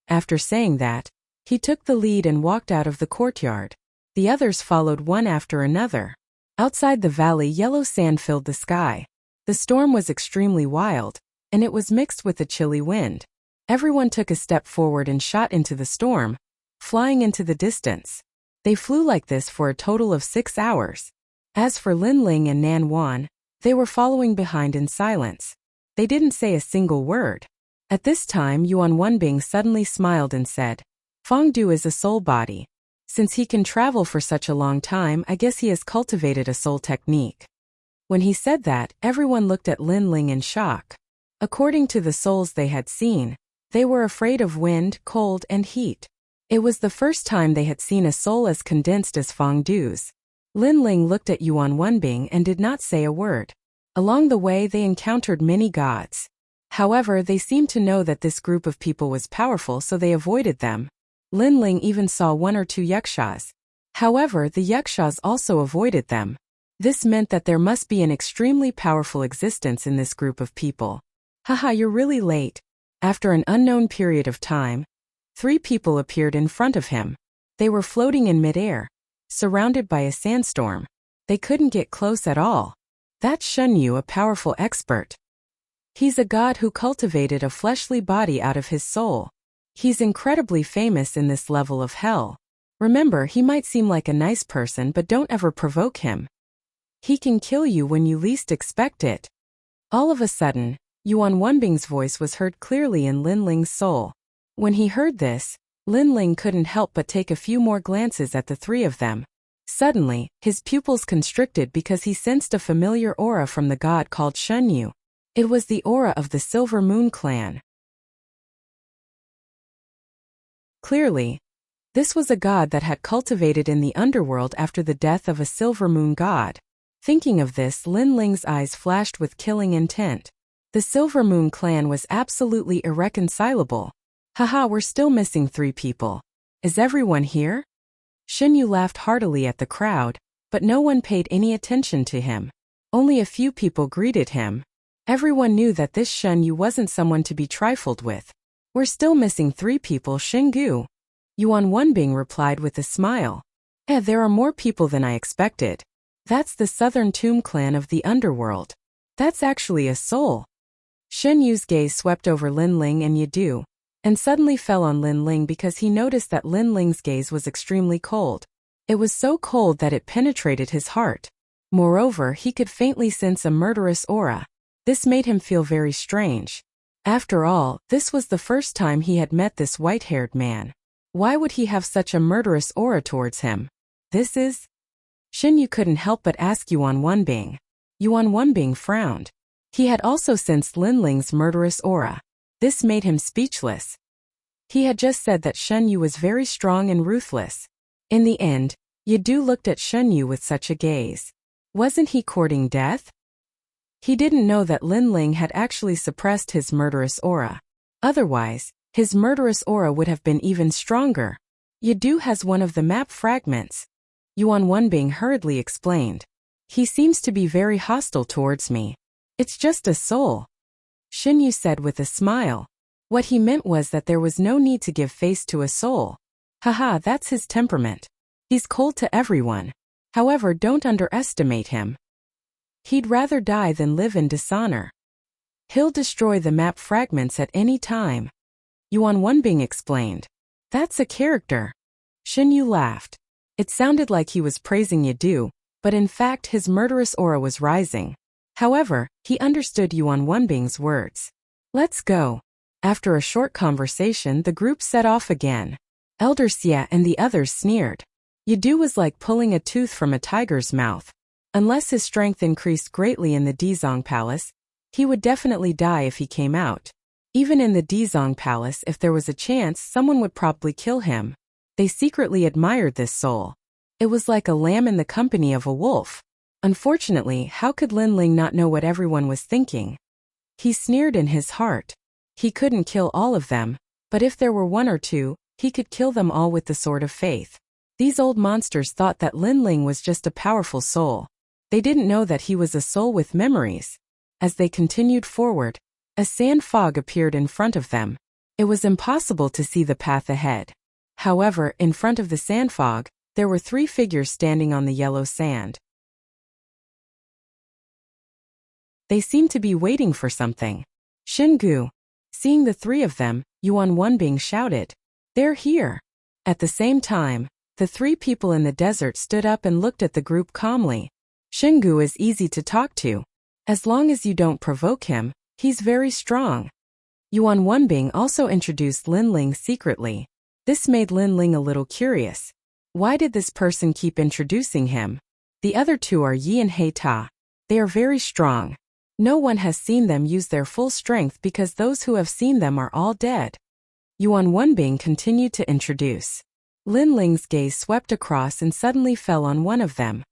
After saying that, he took the lead and walked out of the courtyard. The others followed one after another. Outside the valley, yellow sand filled the sky. The storm was extremely wild, and it was mixed with a chilly wind. Everyone took a step forward and shot into the storm, flying into the distance. They flew like this for a total of 6 hours. As for Linling and Nanwan, they were following behind in silence. They didn't say a single word. At this time Yuan Wenbing suddenly smiled and said, Fengdu is a soul body. Since he can travel for such a long time, I guess he has cultivated a soul technique. When he said that, everyone looked at Lin Ling in shock. According to the souls they had seen, they were afraid of wind, cold, and heat. It was the first time they had seen a soul as condensed as Fengdu's. Lin Ling looked at Yuan Wenbing and did not say a word. Along the way they encountered many gods. However, they seemed to know that this group of people was powerful, so they avoided them. Lin Ling even saw 1 or 2 yakshas. However, the yakshas also avoided them. This meant that there must be an extremely powerful existence in this group of people. Haha, you're really late. After an unknown period of time, 3 people appeared in front of him. They were floating in midair, surrounded by a sandstorm. They couldn't get close at all. That's Shenyu, a powerful expert. He's a god who cultivated a fleshly body out of his soul. He's incredibly famous in this level of hell. Remember, he might seem like a nice person, but don't ever provoke him. He can kill you when you least expect it. All of a sudden, Yuan Wenbing's voice was heard clearly in Lin Ling's soul. When he heard this, Lin Ling couldn't help but take a few more glances at the 3 of them. Suddenly, his pupils constricted because he sensed a familiar aura from the god called Shenyu. It was the aura of the Silver Moon clan. Clearly, this was a god that had cultivated in the underworld after the death of a Silver Moon god. Thinking of this, Lin Ling's eyes flashed with killing intent. The Silver Moon clan was absolutely irreconcilable. Haha, we're still missing 3 people. Is everyone here? Shenyu laughed heartily at the crowd, but no one paid any attention to him. Only a few people greeted him. Everyone knew that this Shenyu wasn't someone to be trifled with. We're still missing 3 people, Xinggu. Yuan Wenbing replied with a smile. There are more people than I expected. That's the Southern Tomb clan of the underworld. That's actually a soul. Shenyu's gaze swept over Lin Ling and Yadu, and suddenly fell on Lin Ling because he noticed that Lin Ling's gaze was extremely cold. It was so cold that it penetrated his heart. Moreover, he could faintly sense a murderous aura. This made him feel very strange. After all, this was the first time he had met this white-haired man. Why would he have such a murderous aura towards him? This is... Shenyu couldn't help but ask Yuan Wenbing. Yuan Wenbing frowned. He had also sensed Lin Ling's murderous aura. This made him speechless. He had just said that Shenyu was very strong and ruthless. In the end, Yadu looked at Shenyu with such a gaze. Wasn't he courting death? He didn't know that Lin Ling had actually suppressed his murderous aura. Otherwise, his murderous aura would have been even stronger. Yadu has one of the map fragments. Yuan Wenbing hurriedly explained. He seems to be very hostile towards me. It's just a soul. Shenyu said with a smile. What he meant was that there was no need to give face to a soul. Haha, that's his temperament. He's cold to everyone. However, don't underestimate him. He'd rather die than live in dishonor. He'll destroy the map fragments at any time. Yuan Wenbing explained. That's a character. Shenyu laughed. It sounded like he was praising Yadu, but in fact his murderous aura was rising. However, he understood Yuan Wenbing's words. Let's go. After a short conversation, the group set off again. Elder Xia and the others sneered. Yadu was like pulling a tooth from a tiger's mouth. Unless his strength increased greatly in the Dizong Palace, he would definitely die if he came out. Even in the Dizong Palace, if there was a chance, someone would probably kill him. They secretly admired this soul. It was like a lamb in the company of a wolf. Unfortunately, how could Lin Ling not know what everyone was thinking? He sneered in his heart. He couldn't kill all of them, but if there were 1 or 2, he could kill them all with the sword of faith. These old monsters thought that Lin Ling was just a powerful soul. They didn't know that he was a soul with memories. As they continued forward, a sand fog appeared in front of them. It was impossible to see the path ahead. However, in front of the sand fog, there were 3 figures standing on the yellow sand. They seemed to be waiting for something. Xinggu. Seeing the 3 of them, Yuan Wenbing shouted. They're here. At the same time, the 3 people in the desert stood up and looked at the group calmly. Xinggu is easy to talk to. As long as you don't provoke him, he's very strong. Yuan Wenbing also introduced Lin Ling secretly. This made Lin Ling a little curious. Why did this person keep introducing him? The other two are Yi and He Ta. They are very strong. No one has seen them use their full strength because those who have seen them are all dead. Yuan Wenbing continued to introduce. Lin Ling's gaze swept across and suddenly fell on one of them.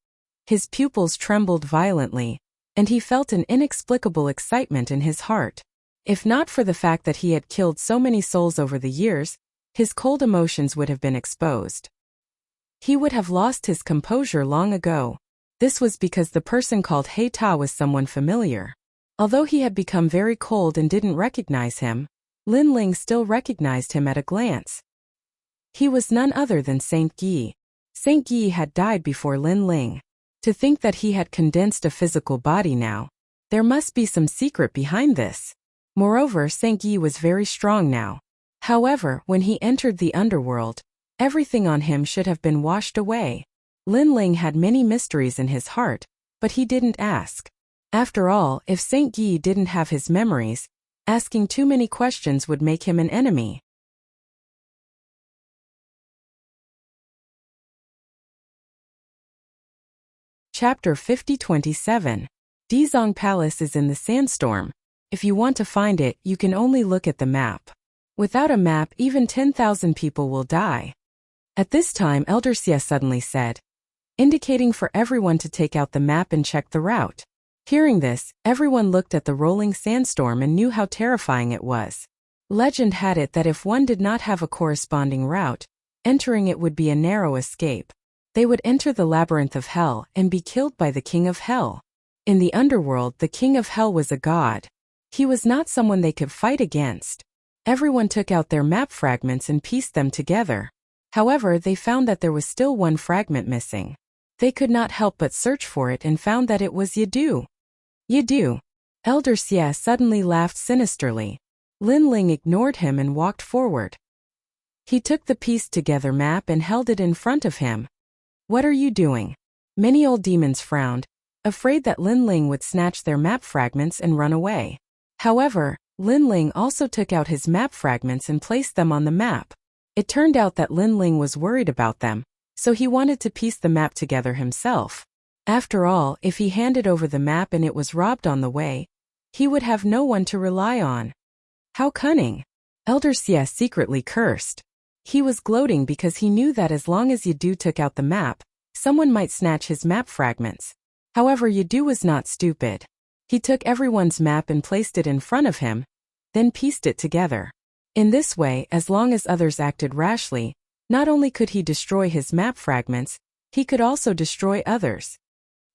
His pupils trembled violently, and he felt an inexplicable excitement in his heart. If not for the fact that he had killed so many souls over the years, his cold emotions would have been exposed. He would have lost his composure long ago. This was because the person called He Ta was someone familiar. Although he had become very cold and didn't recognize him, Lin Ling still recognized him at a glance. He was none other than Saint Yi. Saint Yi had died before Lin Ling. To think that he had condensed a physical body now, there must be some secret behind this. Moreover, Saint Yi was very strong now. However, when he entered the underworld, everything on him should have been washed away. Lin Ling had many mysteries in his heart, but he didn't ask. After all, if Saint Yi didn't have his memories, asking too many questions would make him an enemy. Chapter 50-27. Dizong Palace is in the sandstorm. If you want to find it, you can only look at the map. Without a map, even 10,000 people will die. At this time, Elder Xie suddenly said, indicating for everyone to take out the map and check the route. Hearing this, everyone looked at the rolling sandstorm and knew how terrifying it was. Legend had it that if one did not have a corresponding route, entering it would be a narrow escape. They would enter the labyrinth of hell and be killed by the king of hell. In the underworld, the king of hell was a god. He was not someone they could fight against. Everyone took out their map fragments and pieced them together. However, they found that there was still one fragment missing. They could not help but search for it and found that it was Yidu. Yidu. Elder Xie suddenly laughed sinisterly. Lin Ling ignored him and walked forward. He took the pieced together map and held it in front of him. What are you doing? Many old demons frowned, afraid that Lin Ling would snatch their map fragments and run away. However, Lin Ling also took out his map fragments and placed them on the map. It turned out that Lin Ling was worried about them, so he wanted to piece the map together himself. After all, if he handed over the map and it was robbed on the way, he would have no one to rely on. How cunning! Elder Xie secretly cursed. He was gloating because he knew that as long as Yidu took out the map, someone might snatch his map fragments. However, Yidu was not stupid. He took everyone's map and placed it in front of him, then pieced it together. In this way, as long as others acted rashly, not only could he destroy his map fragments, he could also destroy others.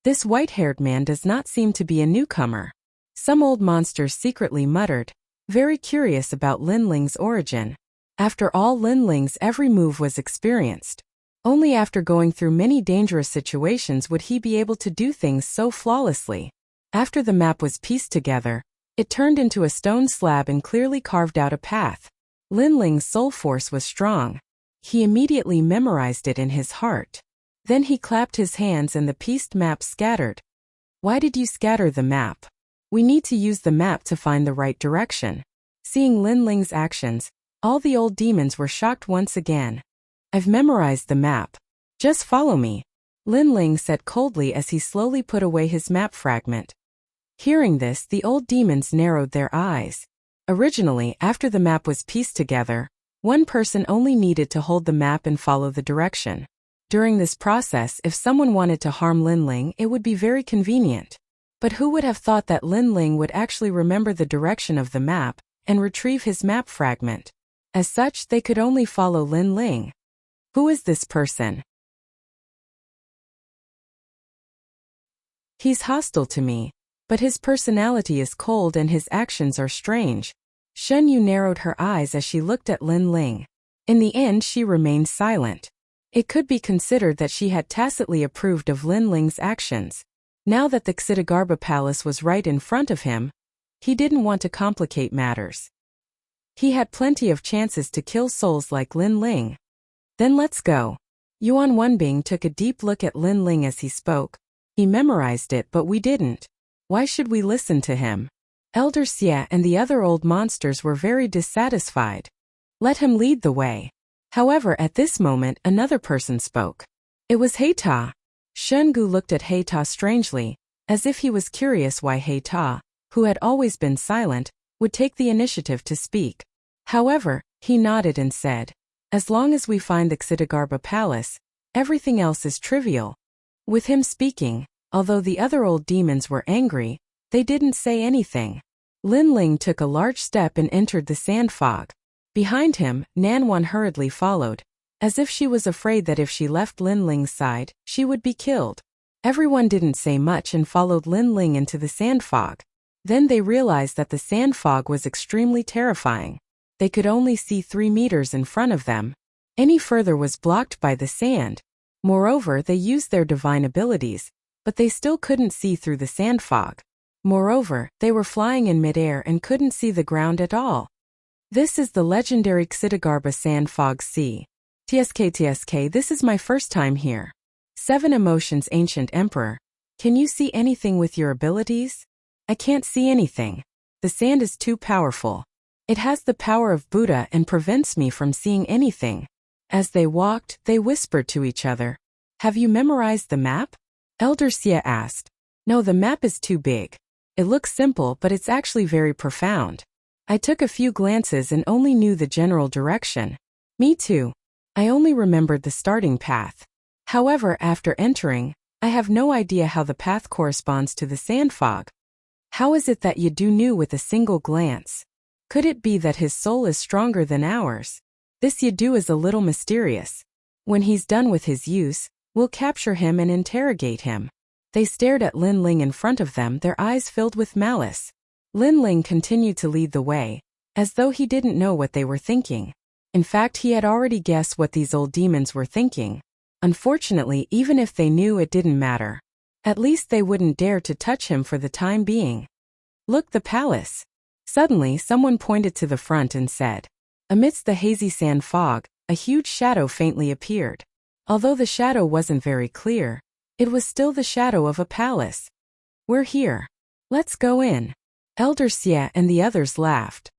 This white-haired man does not seem to be a newcomer. Some old monsters secretly muttered, very curious about Lin Ling's origin. After all, Lin Ling's every move was experienced. Only after going through many dangerous situations would he be able to do things so flawlessly. After the map was pieced together, it turned into a stone slab and clearly carved out a path. Lin Ling's soul force was strong. He immediately memorized it in his heart. Then he clapped his hands and the pieced map scattered. Why did you scatter the map? We need to use the map to find the right direction. Seeing Lin Ling's actions, all the old demons were shocked once again. I've memorized the map. Just follow me, Lin Ling said coldly as he slowly put away his map fragment. Hearing this, the old demons narrowed their eyes. Originally, after the map was pieced together, one person only needed to hold the map and follow the direction. During this process, if someone wanted to harm Lin Ling, it would be very convenient. But who would have thought that Lin Ling would actually remember the direction of the map and retrieve his map fragment? As such, they could only follow Lin Ling. Who is this person? He's hostile to me, but his personality is cold and his actions are strange. Shen Yu narrowed her eyes as she looked at Lin Ling. In the end, she remained silent. It could be considered that she had tacitly approved of Lin Ling's actions. Now that the Xidagarba Palace was right in front of him, he didn't want to complicate matters. He had plenty of chances to kill souls like Lin Ling. Then let's go. Yuan Wenbing took a deep look at Lin Ling as he spoke. He memorized it, but we didn't. Why should we listen to him? Elder Xie and the other old monsters were very dissatisfied. Let him lead the way. However, at this moment, another person spoke. It was Heita. Shungu looked at Heita strangely, as if he was curious why Heita, who had always been silent, would take the initiative to speak. However, he nodded and said, "As long as we find the Xidagarba Palace, everything else is trivial." With him speaking, although the other old demons were angry, they didn't say anything. Linling took a large step and entered the sand fog. Behind him, Nanwan hurriedly followed, as if she was afraid that if she left Linling's side, she would be killed. Everyone didn't say much and followed Linling into the sand fog. Then they realized that the sand fog was extremely terrifying. They could only see 3 meters in front of them. Any further was blocked by the sand. Moreover, they used their divine abilities, but they still couldn't see through the sand fog. Moreover, they were flying in midair and couldn't see the ground at all. This is the legendary Xidagarba Sand Fog Sea. TSK, this is my first time here. 7 Emotions Ancient Emperor. Can you see anything with your abilities? I can't see anything. The sand is too powerful. It has the power of Buddha and prevents me from seeing anything. As they walked, they whispered to each other. Have you memorized the map? Elder Xie asked. No, the map is too big. It looks simple, but it's actually very profound. I took a few glances and only knew the general direction. Me too. I only remembered the starting path. However, after entering, I have no idea how the path corresponds to the sand fog. How is it that Yadu knew with a single glance? Could it be that his soul is stronger than ours? This Yadu is a little mysterious. When he's done with his use, we'll capture him and interrogate him. They stared at Linling in front of them, their eyes filled with malice. Linling continued to lead the way, as though he didn't know what they were thinking. In fact, he had already guessed what these old demons were thinking. Unfortunately, even if they knew, it didn't matter. At least they wouldn't dare to touch him for the time being. Look, the palace. Suddenly, someone pointed to the front and said. Amidst the hazy sand fog, a huge shadow faintly appeared. Although the shadow wasn't very clear, it was still the shadow of a palace. We're here. Let's go in. Elder Xie and the others laughed.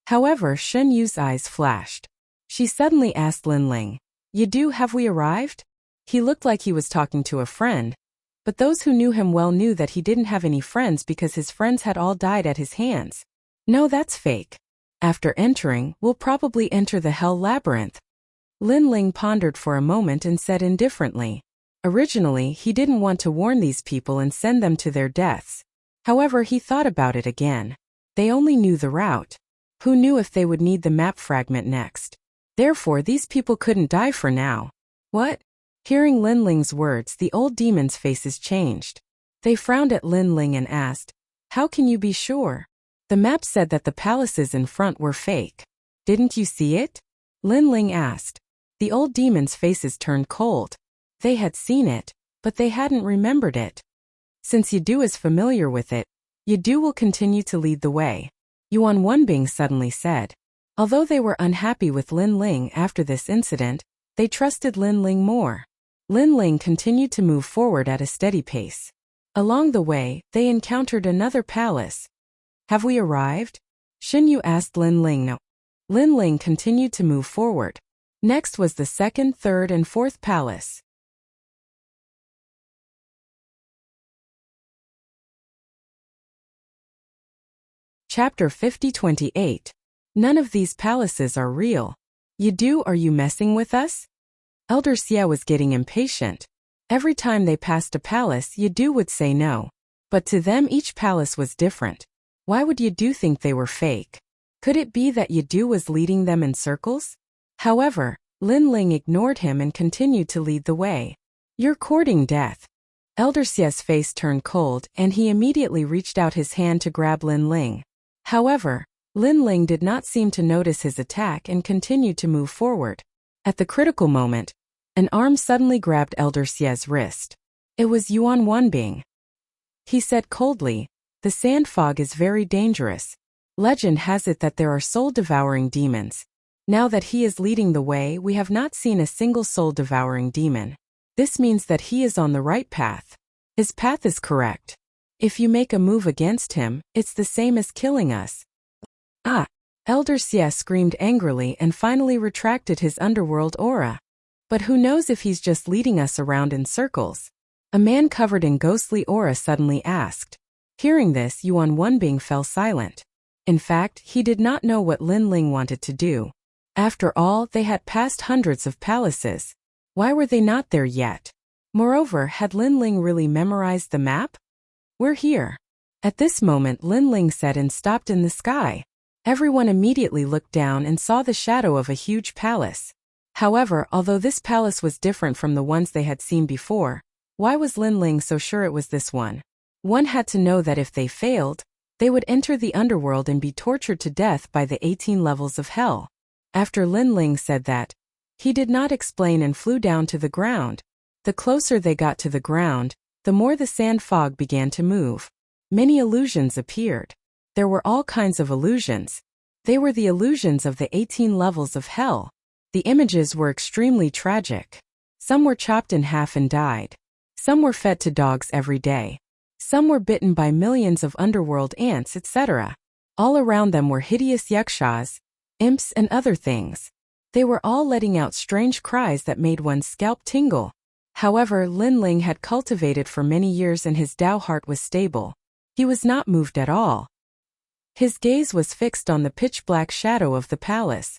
However, Shen Yu's eyes flashed. She suddenly asked Linling, Yadu, have we arrived? He looked like he was talking to a friend, but those who knew him well knew that he didn't have any friends because his friends had all died at his hands. No, that's fake. After entering, we'll probably enter the Hell Labyrinth. Linling pondered for a moment and said indifferently. Originally, he didn't want to warn these people and send them to their deaths. However, he thought about it again. They only knew the route. Who knew if they would need the map fragment next? Therefore, these people couldn't die for now. What? Hearing Linling's words, the old demons' faces changed. They frowned at Linling and asked, How can you be sure? The map said that the palaces in front were fake. Didn't you see it? Linling asked. The old demons' faces turned cold. They had seen it, but they hadn't remembered it. Since Yadu is familiar with it, Yadu will continue to lead the way. Yuan Wenbing suddenly said. Although they were unhappy with Linling after this incident, they trusted Linling more. Linling continued to move forward at a steady pace. Along the way, they encountered another palace. Have we arrived? Xinyu asked Linling. No. Linling continued to move forward. Next was the second, third, and fourth palace. Chapter 50-28. None of these palaces are real. Yadu, are you messing with us? Elder Xie was getting impatient. Every time they passed a palace, Yadu would say no. But to them each palace was different. Why would Yadu think they were fake? Could it be that Yadu was leading them in circles? However, Linling ignored him and continued to lead the way. You're courting death. Elder Xie's face turned cold and he immediately reached out his hand to grab Linling. However, Linling did not seem to notice his attack and continued to move forward. At the critical moment, an arm suddenly grabbed Elder Xie's wrist. It was Yuan Wenbing. He said coldly, The sand fog is very dangerous. Legend has it that there are soul-devouring demons. Now that he is leading the way, we have not seen a single soul-devouring demon. This means that he is on the right path. His path is correct. If you make a move against him, it's the same as killing us. Ah! Elder Xie screamed angrily and finally retracted his underworld aura. But who knows if he's just leading us around in circles? A man covered in ghostly aura suddenly asked. Hearing this, Yuan Wenbing fell silent. In fact, he did not know what Lin Ling wanted to do. After all, they had passed hundreds of palaces. Why were they not there yet? Moreover, had Lin Ling really memorized the map? We're here. At this moment, Lin Ling said and stopped in the sky. Everyone immediately looked down and saw the shadow of a huge palace. However, although this palace was different from the ones they had seen before, why was Lin Ling so sure it was this one? One had to know that if they failed, they would enter the underworld and be tortured to death by the 18 levels of hell. After Lin Ling said that, he did not explain and flew down to the ground. The closer they got to the ground, the more the sand fog began to move. Many illusions appeared. There were all kinds of illusions. They were the illusions of the 18 levels of hell. The images were extremely tragic. Some were chopped in half and died. Some were fed to dogs every day. Some were bitten by millions of underworld ants, etc. All around them were hideous yakshas, imps and other things. They were all letting out strange cries that made one's scalp tingle. However, Lin Ling had cultivated for many years and his Tao heart was stable. He was not moved at all. His gaze was fixed on the pitch-black shadow of the palace.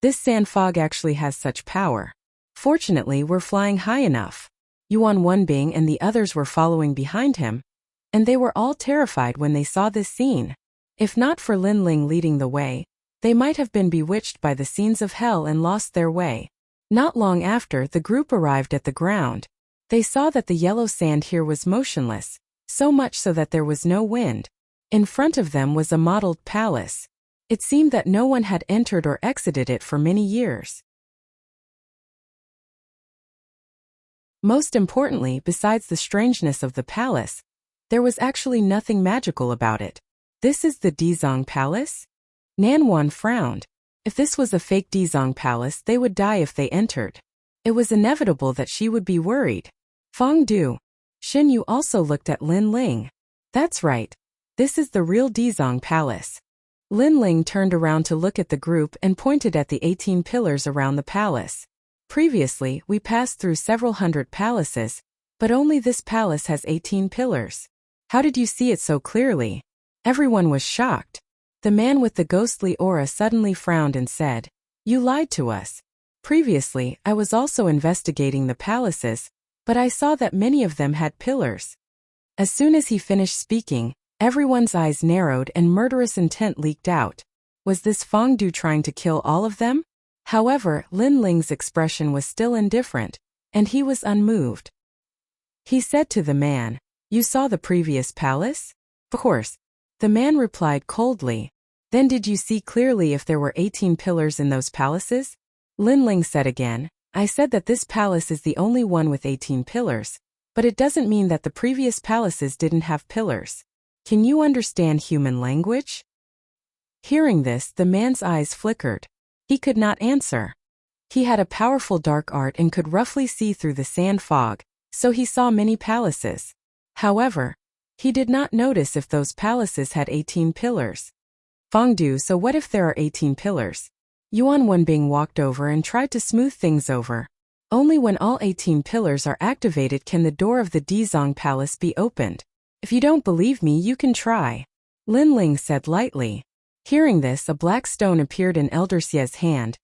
This sand fog actually has such power. Fortunately, we're flying high enough. Yuan Wenbing and the others were following behind him, and they were all terrified when they saw this scene. If not for Lin Ling leading the way, they might have been bewitched by the scenes of hell and lost their way. Not long after, the group arrived at the ground. They saw that the yellow sand here was motionless, so much so that there was no wind. In front of them was a modeled palace. It seemed that no one had entered or exited it for many years. Most importantly, besides the strangeness of the palace, there was actually nothing magical about it. This is the Dizong Palace? Nanwan frowned. If this was a fake Dizong Palace, they would die if they entered. It was inevitable that she would be worried. Feng Du. Xin Yu also looked at Lin Ling. That's right. This is the real Dizong Palace. Lin Ling turned around to look at the group and pointed at the 18 pillars around the palace. Previously, we passed through several hundred palaces, but only this palace has 18 pillars. How did you see it so clearly? Everyone was shocked. The man with the ghostly aura suddenly frowned and said, "You lied to us. Previously, I was also investigating the palaces, but I saw that many of them had pillars." As soon as he finished speaking, everyone's eyes narrowed and murderous intent leaked out. Was this Feng Du trying to kill all of them? However, Lin Ling's expression was still indifferent, and he was unmoved. He said to the man, "You saw the previous palace?" "Of course." The man replied coldly. "Then did you see clearly if there were 18 pillars in those palaces?" Lin Ling said again, "I said that this palace is the only one with 18 pillars, but it doesn't mean that the previous palaces didn't have pillars. Can you understand human language?" Hearing this, the man's eyes flickered. He could not answer. He had a powerful dark art and could roughly see through the sand fog, so he saw many palaces. However, he did not notice if those palaces had 18 pillars. Feng Du, so what if there are 18 pillars? Yuan Wenbing walked over and tried to smooth things over. Only when all 18 pillars are activated can the door of the Dizong Palace be opened. If you don't believe me, you can try. Lin Ling said lightly. Hearing this, a black stone appeared in Elder Xie's hand,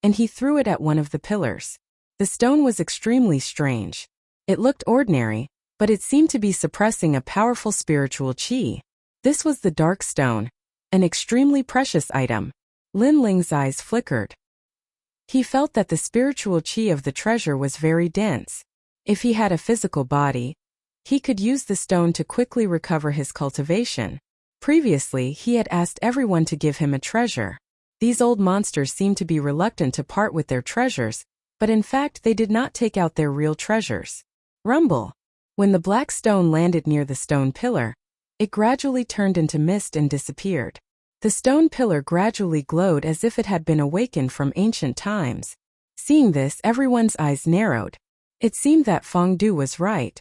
and he threw it at one of the pillars. The stone was extremely strange. It looked ordinary, but it seemed to be suppressing a powerful spiritual qi. This was the dark stone, an extremely precious item. Lin Ling's eyes flickered. He felt that the spiritual qi of the treasure was very dense. If he had a physical body, he could use the stone to quickly recover his cultivation. Previously, he had asked everyone to give him a treasure. These old monsters seemed to be reluctant to part with their treasures, but in fact they did not take out their real treasures. Rumble. When the black stone landed near the stone pillar, it gradually turned into mist and disappeared. The stone pillar gradually glowed as if it had been awakened from ancient times. Seeing this, everyone's eyes narrowed. It seemed that Feng Du was right.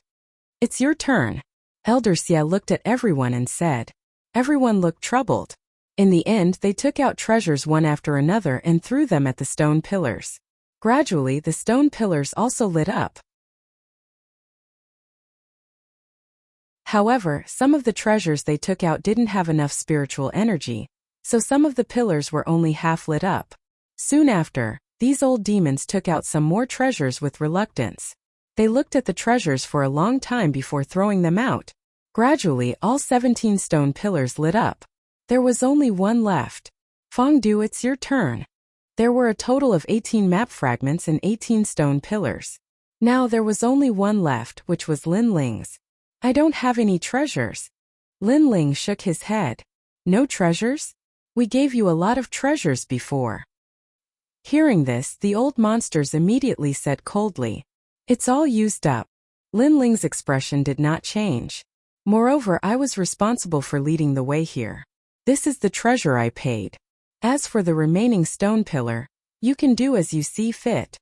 "It's your turn." Elder Xia looked at everyone and said. Everyone looked troubled. In the end, they took out treasures one after another and threw them at the stone pillars. Gradually, the stone pillars also lit up. However, some of the treasures they took out didn't have enough spiritual energy, so some of the pillars were only half lit up. Soon after, these old demons took out some more treasures with reluctance. They looked at the treasures for a long time before throwing them out. Gradually, all 17 stone pillars lit up. There was only one left. Fongdu, it's your turn. There were a total of 18 map fragments and 18 stone pillars. Now there was only one left, which was Lin Ling's. I don't have any treasures. Lin Ling shook his head. No treasures? We gave you a lot of treasures before. Hearing this, the old monsters immediately said coldly, it's all used up. Lin Ling's expression did not change. Moreover, I was responsible for leading the way here. This is the treasure I paid. As for the remaining stone pillar, you can do as you see fit.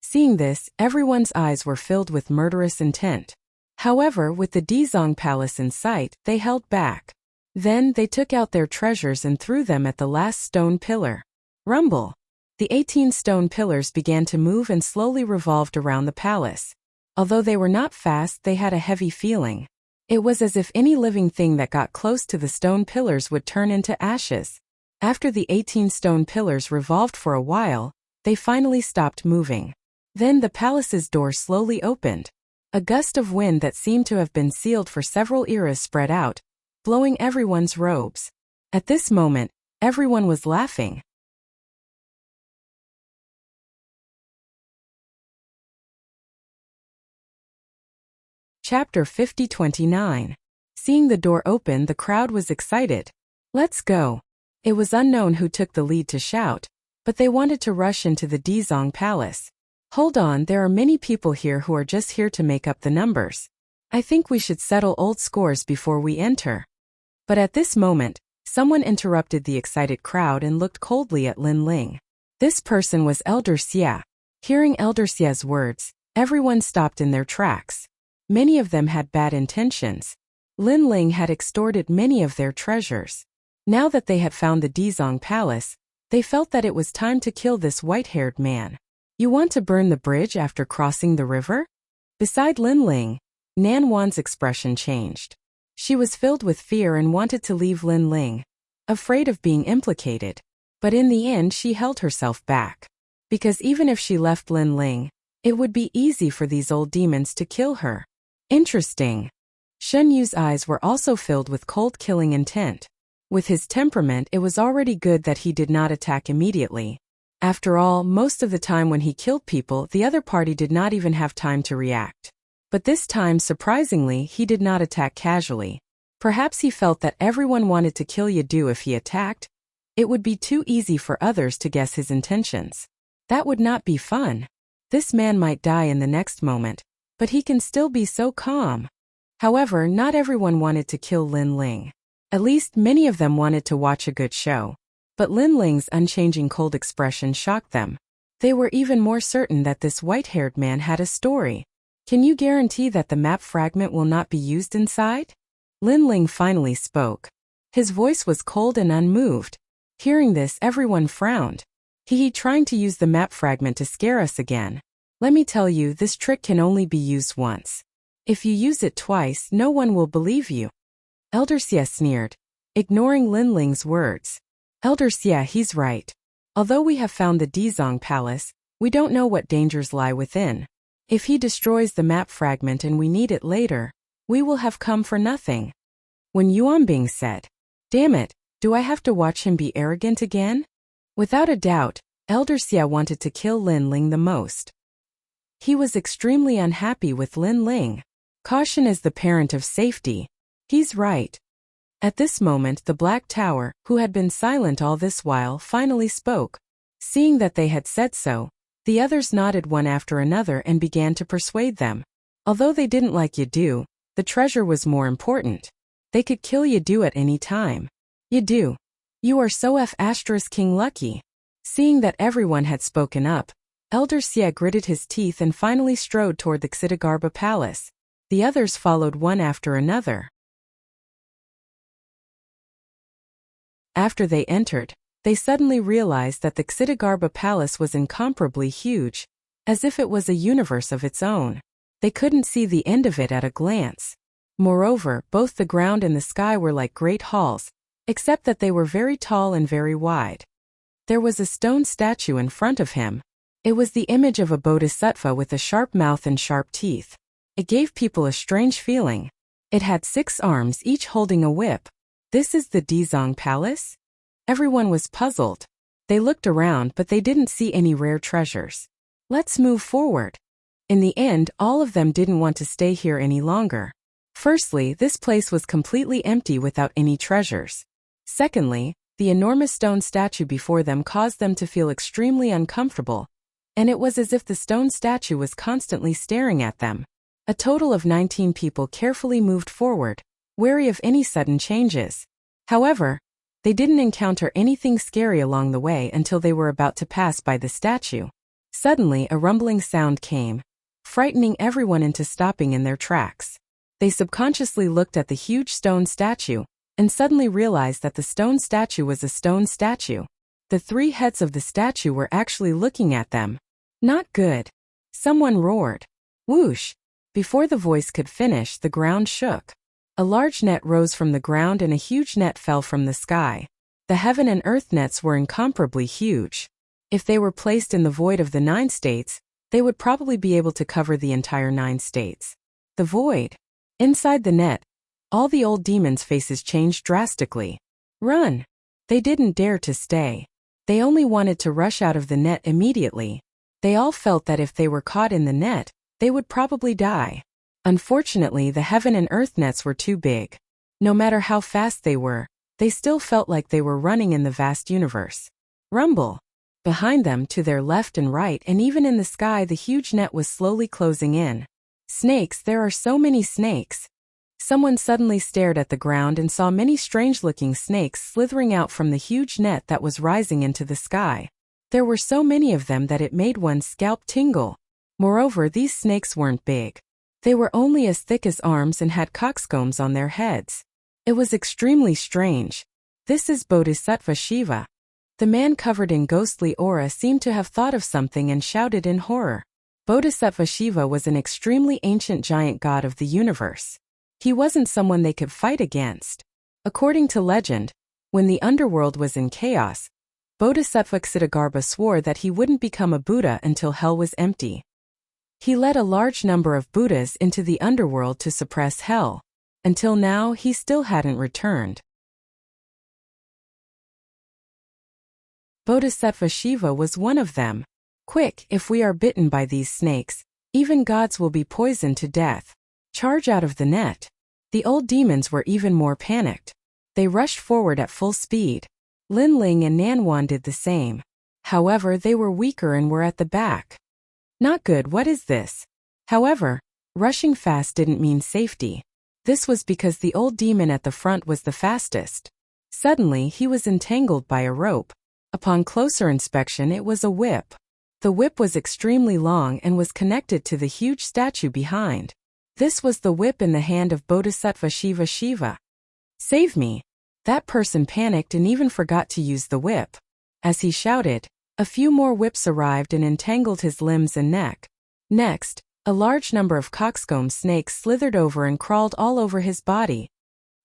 Seeing this, everyone's eyes were filled with murderous intent. However, with the Dizong Palace in sight, they held back. Then, they took out their treasures and threw them at the last stone pillar. Rumble! The 18 stone pillars began to move and slowly revolved around the palace. Although they were not fast, they had a heavy feeling. It was as if any living thing that got close to the stone pillars would turn into ashes. After the 18 stone pillars revolved for a while, they finally stopped moving. Then the palace's door slowly opened. A gust of wind that seemed to have been sealed for several eras spread out, blowing everyone's robes. At this moment, everyone was laughing. Chapter 50-29. Seeing the door open, the crowd was excited. Let's go. It was unknown who took the lead to shout, but they wanted to rush into the Dizong Palace. Hold on, there are many people here who are just here to make up the numbers. I think we should settle old scores before we enter. But at this moment, someone interrupted the excited crowd and looked coldly at Lin Ling. This person was Elder Xia. Hearing Elder Xia's words, everyone stopped in their tracks. Many of them had bad intentions. Lin Ling had extorted many of their treasures. Now that they had found the Dizong Palace, they felt that it was time to kill this white-haired man. You want to burn the bridge after crossing the river? Beside Lin Ling, Nan Wan's expression changed. She was filled with fear and wanted to leave Lin Ling, afraid of being implicated. But in the end she held herself back. Because even if she left Lin Ling, it would be easy for these old demons to kill her. Interesting. Shen Yu's eyes were also filled with cold killing intent. With his temperament, it was already good that he did not attack immediately. After all, most of the time when he killed people, the other party did not even have time to react. But this time, surprisingly, he did not attack casually. Perhaps he felt that everyone wanted to kill Yadu if he attacked. It would be too easy for others to guess his intentions. That would not be fun. This man might die in the next moment, but he can still be so calm. However, not everyone wanted to kill Lin Ling. At least many of them wanted to watch a good show. But Lin Ling's unchanging cold expression shocked them. They were even more certain that this white-haired man had a story. Can you guarantee that the map fragment will not be used inside? Lin Ling finally spoke. His voice was cold and unmoved. Hearing this, everyone frowned. He trying to use the map fragment to scare us again. Let me tell you, this trick can only be used once. If you use it twice, no one will believe you. Elder Xia sneered, ignoring Lin Ling's words. Elder Xia, he's right. Although we have found the Dizong Palace, we don't know what dangers lie within. If he destroys the map fragment and we need it later, we will have come for nothing. When Yuanbing said, damn it, do I have to watch him be arrogant again? Without a doubt, Elder Xia wanted to kill Lin Ling the most. He was extremely unhappy with Lin Ling. Caution is the parent of safety. He's right. At this moment, the Black Tower, who had been silent all this while, finally spoke. Seeing that they had said so, the others nodded one after another and began to persuade them. Although they didn't like Yadu, the treasure was more important. They could kill Yadu at any time. Yadu, you are so King lucky. Seeing that everyone had spoken up, Elder Xia gritted his teeth and finally strode toward the Xidagarba Palace. The others followed one after another. After they entered, they suddenly realized that the Xitigarbha palace was incomparably huge, as if it was a universe of its own. They couldn't see the end of it at a glance. Moreover, both the ground and the sky were like great halls, except that they were very tall and very wide. There was a stone statue in front of him. It was the image of a bodhisattva with a sharp mouth and sharp teeth. It gave people a strange feeling. It had 6 arms, each holding a whip. This is the Dizang Palace? Everyone was puzzled. They looked around, but they didn't see any rare treasures. Let's move forward. In the end, all of them didn't want to stay here any longer. Firstly, this place was completely empty without any treasures. Secondly, the enormous stone statue before them caused them to feel extremely uncomfortable, and it was as if the stone statue was constantly staring at them. A total of 19 people carefully moved forward, wary of any sudden changes. However, they didn't encounter anything scary along the way until they were about to pass by the statue. Suddenly, a rumbling sound came, frightening everyone into stopping in their tracks. They subconsciously looked at the huge stone statue, and suddenly realized that the stone statue was a stone statue. The 3 heads of the statue were actually looking at them. Not good. Someone roared. Whoosh! Before the voice could finish, the ground shook. A large net rose from the ground and a huge net fell from the sky. The heaven and earth nets were incomparably huge. If they were placed in the void of the 9 states, they would probably be able to cover the entire 9 states. The void. Inside the net, all the old demons' faces changed drastically. Run! They didn't dare to stay. They only wanted to rush out of the net immediately. They all felt that if they were caught in the net, they would probably die. Unfortunately, the heaven and earth nets were too big. No matter how fast they were, they still felt like they were running in the vast universe. Rumble! Behind them, to their left and right, and even in the sky, the huge net was slowly closing in. Snakes, there are so many snakes. Someone suddenly stared at the ground and saw many strange-looking snakes slithering out from the huge net that was rising into the sky. There were so many of them that it made one's scalp tingle. Moreover, these snakes weren't big. They were only as thick as arms and had coxcombs on their heads. It was extremely strange. This is Bodhisattva Shiva. The man covered in ghostly aura seemed to have thought of something and shouted in horror. Bodhisattva Shiva was an extremely ancient giant god of the universe. He wasn't someone they could fight against. According to legend, when the underworld was in chaos, Bodhisattva Xitigarbha swore that he wouldn't become a Buddha until hell was empty. He led a large number of Buddhas into the underworld to suppress hell. Until now, he still hadn't returned. Bodhisattva Shiva was one of them. Quick, if we are bitten by these snakes, even gods will be poisoned to death. Charge out of the net. The old demons were even more panicked. They rushed forward at full speed. Lin Ling and Nanwan did the same. However, they were weaker and were at the back. Not good, what is this? However, rushing fast didn't mean safety. This was because the old demon at the front was the fastest. Suddenly, he was entangled by a rope. Upon closer inspection, it was a whip. The whip was extremely long and was connected to the huge statue behind. This was the whip in the hand of Bodhisattva Shiva. Save me! That person panicked and even forgot to use the whip. As he shouted, a few more whips arrived and entangled his limbs and neck. Next, a large number of coxcomb snakes slithered over and crawled all over his body.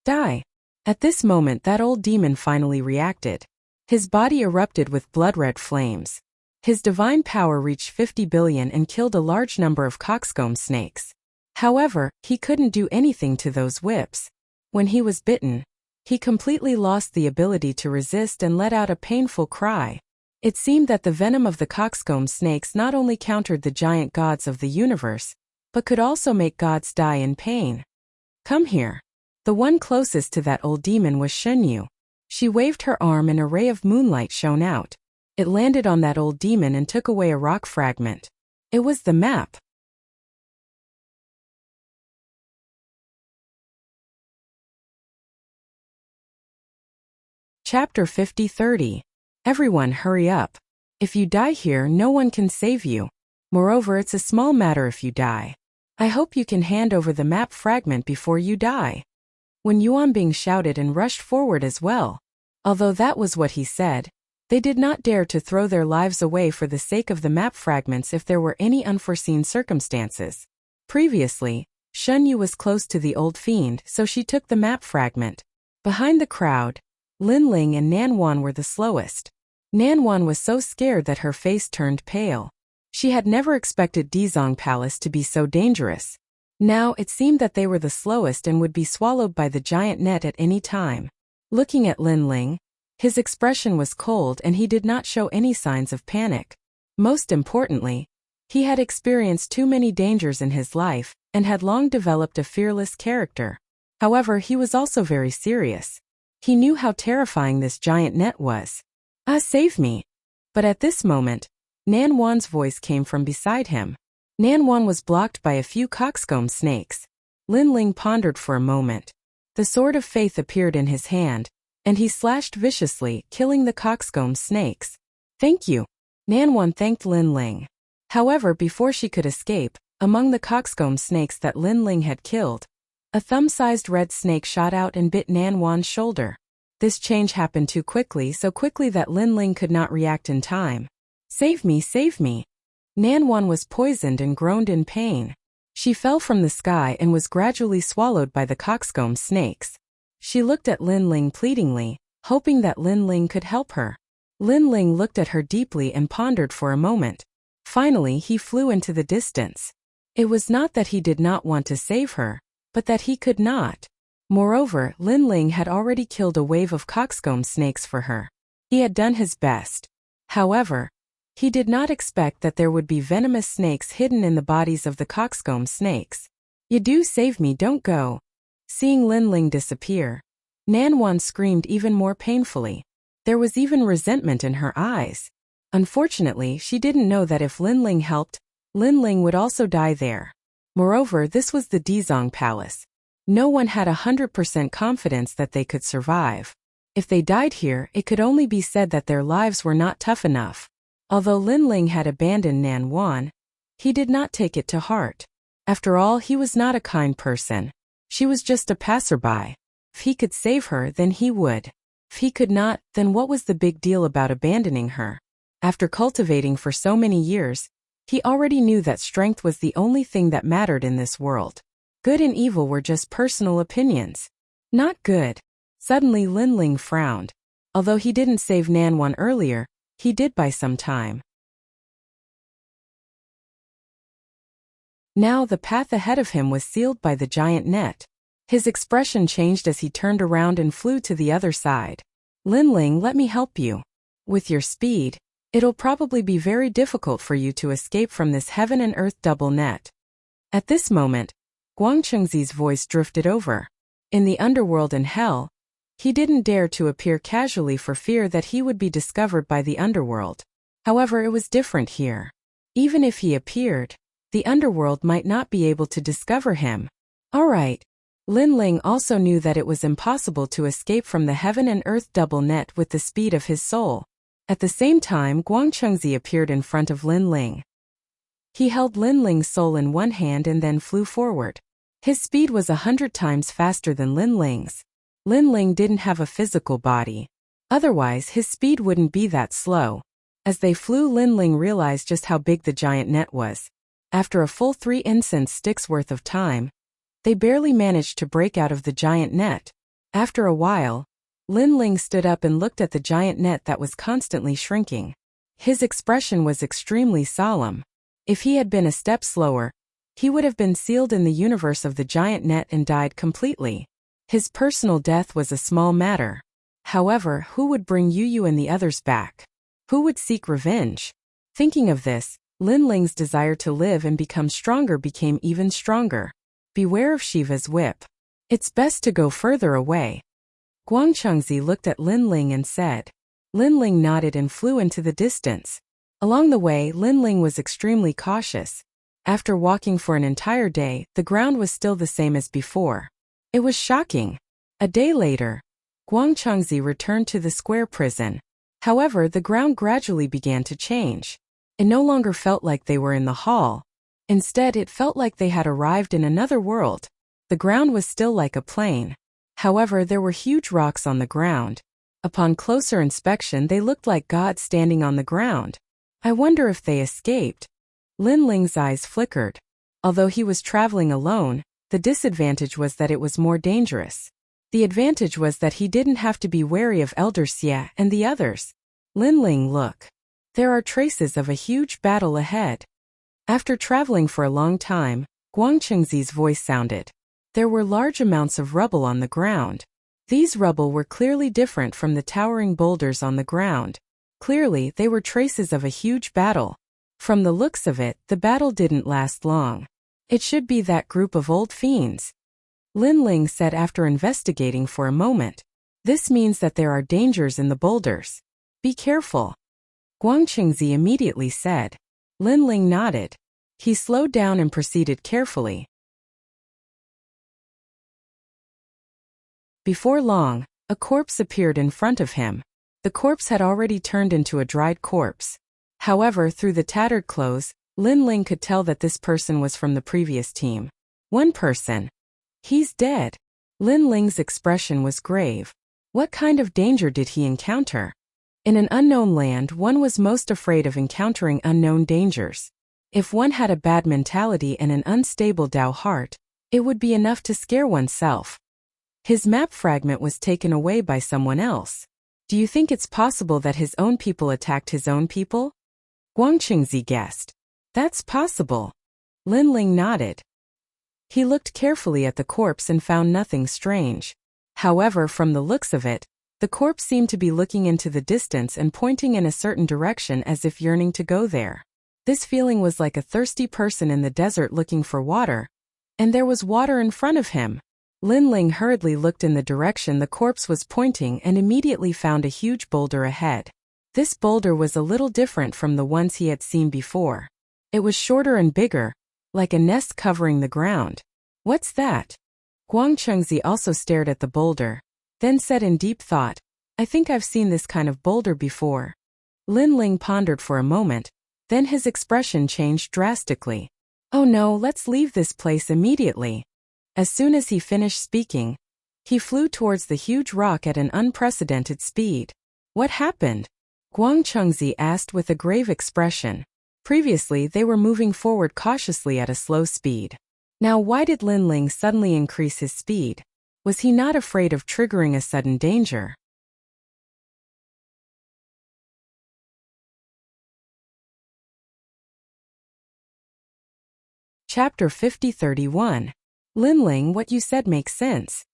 Die! At this moment, that old demon finally reacted. His body erupted with blood-red flames. His divine power reached 50 billion and killed a large number of coxcomb snakes. However, he couldn't do anything to those whips. When he was bitten, he completely lost the ability to resist and let out a painful cry. It seemed that the venom of the coxcomb snakes not only countered the giant gods of the universe, but could also make gods die in pain. Come here. The one closest to that old demon was Shunyu. She waved her arm and a ray of moonlight shone out. It landed on that old demon and took away a rock fragment. It was the map. Chapter 50-30. Everyone hurry up. If you die here, no one can save you. Moreover, it's a small matter if you die. I hope you can hand over the map fragment before you die. When Yuanbing shouted and rushed forward as well. Although that was what he said, they did not dare to throw their lives away for the sake of the map fragments if there were any unforeseen circumstances. Previously, Shun Yu was close to the old fiend, so she took the map fragment. Behind the crowd, Lin Ling and Nan Wan were the slowest. Nan Wan was so scared that her face turned pale. She had never expected Dizong Palace to be so dangerous. Now it seemed that they were the slowest and would be swallowed by the giant net at any time. Looking at Lin Ling, his expression was cold and he did not show any signs of panic. Most importantly, he had experienced too many dangers in his life and had long developed a fearless character. However, he was also very serious. He knew how terrifying this giant net was. "Ah, save me." But at this moment, Nan Wan's voice came from beside him. Nan Wan was blocked by a few coxcomb snakes. Lin Ling pondered for a moment. The sword of faith appeared in his hand, and he slashed viciously, killing the coxcomb snakes. "Thank you." Nan Wan thanked Lin Ling. However, before she could escape, among the coxcomb snakes that Lin Ling had killed, a thumb-sized red snake shot out and bit Nan Wan's shoulder. This change happened too quickly, so quickly that Lin Ling could not react in time. "Save me, save me." Nan Wan was poisoned and groaned in pain. She fell from the sky and was gradually swallowed by the coxcomb snakes. She looked at Lin Ling pleadingly, hoping that Lin Ling could help her. Lin Ling looked at her deeply and pondered for a moment. Finally, he flew into the distance. It was not that he did not want to save her, but that he could not. Moreover, Lin Ling had already killed a wave of coxcomb snakes for her. He had done his best. However, he did not expect that there would be venomous snakes hidden in the bodies of the coxcomb snakes. "You do save me, don't go." Seeing Lin Ling disappear, Nan Wan screamed even more painfully. There was even resentment in her eyes. Unfortunately, she didn't know that if Lin Ling helped, Lin Ling would also die there. Moreover, this was the Dizong Palace. No one had 100% confidence that they could survive. If they died here, it could only be said that their lives were not tough enough. Although Lin Ling had abandoned Nan Wan, he did not take it to heart. After all, he was not a kind person. She was just a passerby. If he could save her, then he would. If he could not, then what was the big deal about abandoning her? After cultivating for so many years, he already knew that strength was the only thing that mattered in this world. Good and evil were just personal opinions. Not good. Suddenly Lin Ling frowned. Although he didn't save Nan Wan earlier, he did buy some time. Now the path ahead of him was sealed by the giant net. His expression changed as he turned around and flew to the other side. "Lin Ling, let me help you. With your speed, it'll probably be very difficult for you to escape from this heaven and earth double net." At this moment, Guang Chengzi's voice drifted over. In the underworld and hell, he didn't dare to appear casually for fear that he would be discovered by the underworld. However, it was different here. Even if he appeared, the underworld might not be able to discover him. All right. Lin Ling also knew that it was impossible to escape from the heaven and earth double net with the speed of his soul. At the same time, Guang Chengzi appeared in front of Lin Ling. He held Lin Ling's soul in one hand and then flew forward. His speed was 100 times faster than Lin Ling's. Lin Ling didn't have a physical body. Otherwise, his speed wouldn't be that slow. As they flew, Lin Ling realized just how big the giant net was. After a full 3 incense sticks worth of time, they barely managed to break out of the giant net. After a while, Lin Ling stood up and looked at the giant net that was constantly shrinking. His expression was extremely solemn. If he had been a step slower, he would have been sealed in the universe of the giant net and died completely. His personal death was a small matter. However, who would bring Yu and the others back? Who would seek revenge? Thinking of this, Lin Ling's desire to live and become stronger became even stronger. Beware of Shiva's whip. It's best to go further away. Guang Chengzi looked at Lin Ling and said. Lin Ling nodded and flew into the distance. Along the way, Lin Ling was extremely cautious. After walking for an entire day, the ground was still the same as before. It was shocking. A day later, Guang Chengzi returned to the square prison. However, the ground gradually began to change. It no longer felt like they were in the hall. Instead, it felt like they had arrived in another world. The ground was still like a plain. However, there were huge rocks on the ground. Upon closer inspection, they looked like gods standing on the ground. I wonder if they escaped. Lin Ling's eyes flickered. Although he was traveling alone, the disadvantage was that it was more dangerous. The advantage was that he didn't have to be wary of Elder Xie and the others. Lin Ling, look. There are traces of a huge battle ahead. After traveling for a long time, Guang Chengzi's voice sounded. There were large amounts of rubble on the ground. These rubble were clearly different from the towering boulders on the ground. Clearly, they were traces of a huge battle. From the looks of it, the battle didn't last long. It should be that group of old fiends. Lin Ling said after investigating for a moment. This means that there are dangers in the boulders. Be careful. Guang Chengzi immediately said. Lin Ling nodded. He slowed down and proceeded carefully. Before long, a corpse appeared in front of him. The corpse had already turned into a dried corpse. However, through the tattered clothes, Lin Ling could tell that this person was from the previous team. One person. He's dead. Lin Ling's expression was grave. What kind of danger did he encounter? In an unknown land, one was most afraid of encountering unknown dangers. If one had a bad mentality and an unstable Dao heart, it would be enough to scare oneself. His map fragment was taken away by someone else. Do you think it's possible that his own people attacked his own people? Guang Chengzi guessed. That's possible. Lin Ling nodded. He looked carefully at the corpse and found nothing strange. However, from the looks of it, the corpse seemed to be looking into the distance and pointing in a certain direction as if yearning to go there. This feeling was like a thirsty person in the desert looking for water. And there was water in front of him. Lin Ling hurriedly looked in the direction the corpse was pointing and immediately found a huge boulder ahead. This boulder was a little different from the ones he had seen before. It was shorter and bigger, like a nest covering the ground. What's that? Guang Chengzi also stared at the boulder, then said in deep thought, I think I've seen this kind of boulder before. Lin Ling pondered for a moment, then his expression changed drastically. Oh no, let's leave this place immediately. As soon as he finished speaking, he flew towards the huge rock at an unprecedented speed. What happened? Guang Chengzi asked with a grave expression. Previously, they were moving forward cautiously at a slow speed. Now, why did Lin Ling suddenly increase his speed? Was he not afraid of triggering a sudden danger? Chapter 50-31. Lin Ling, what you said makes sense.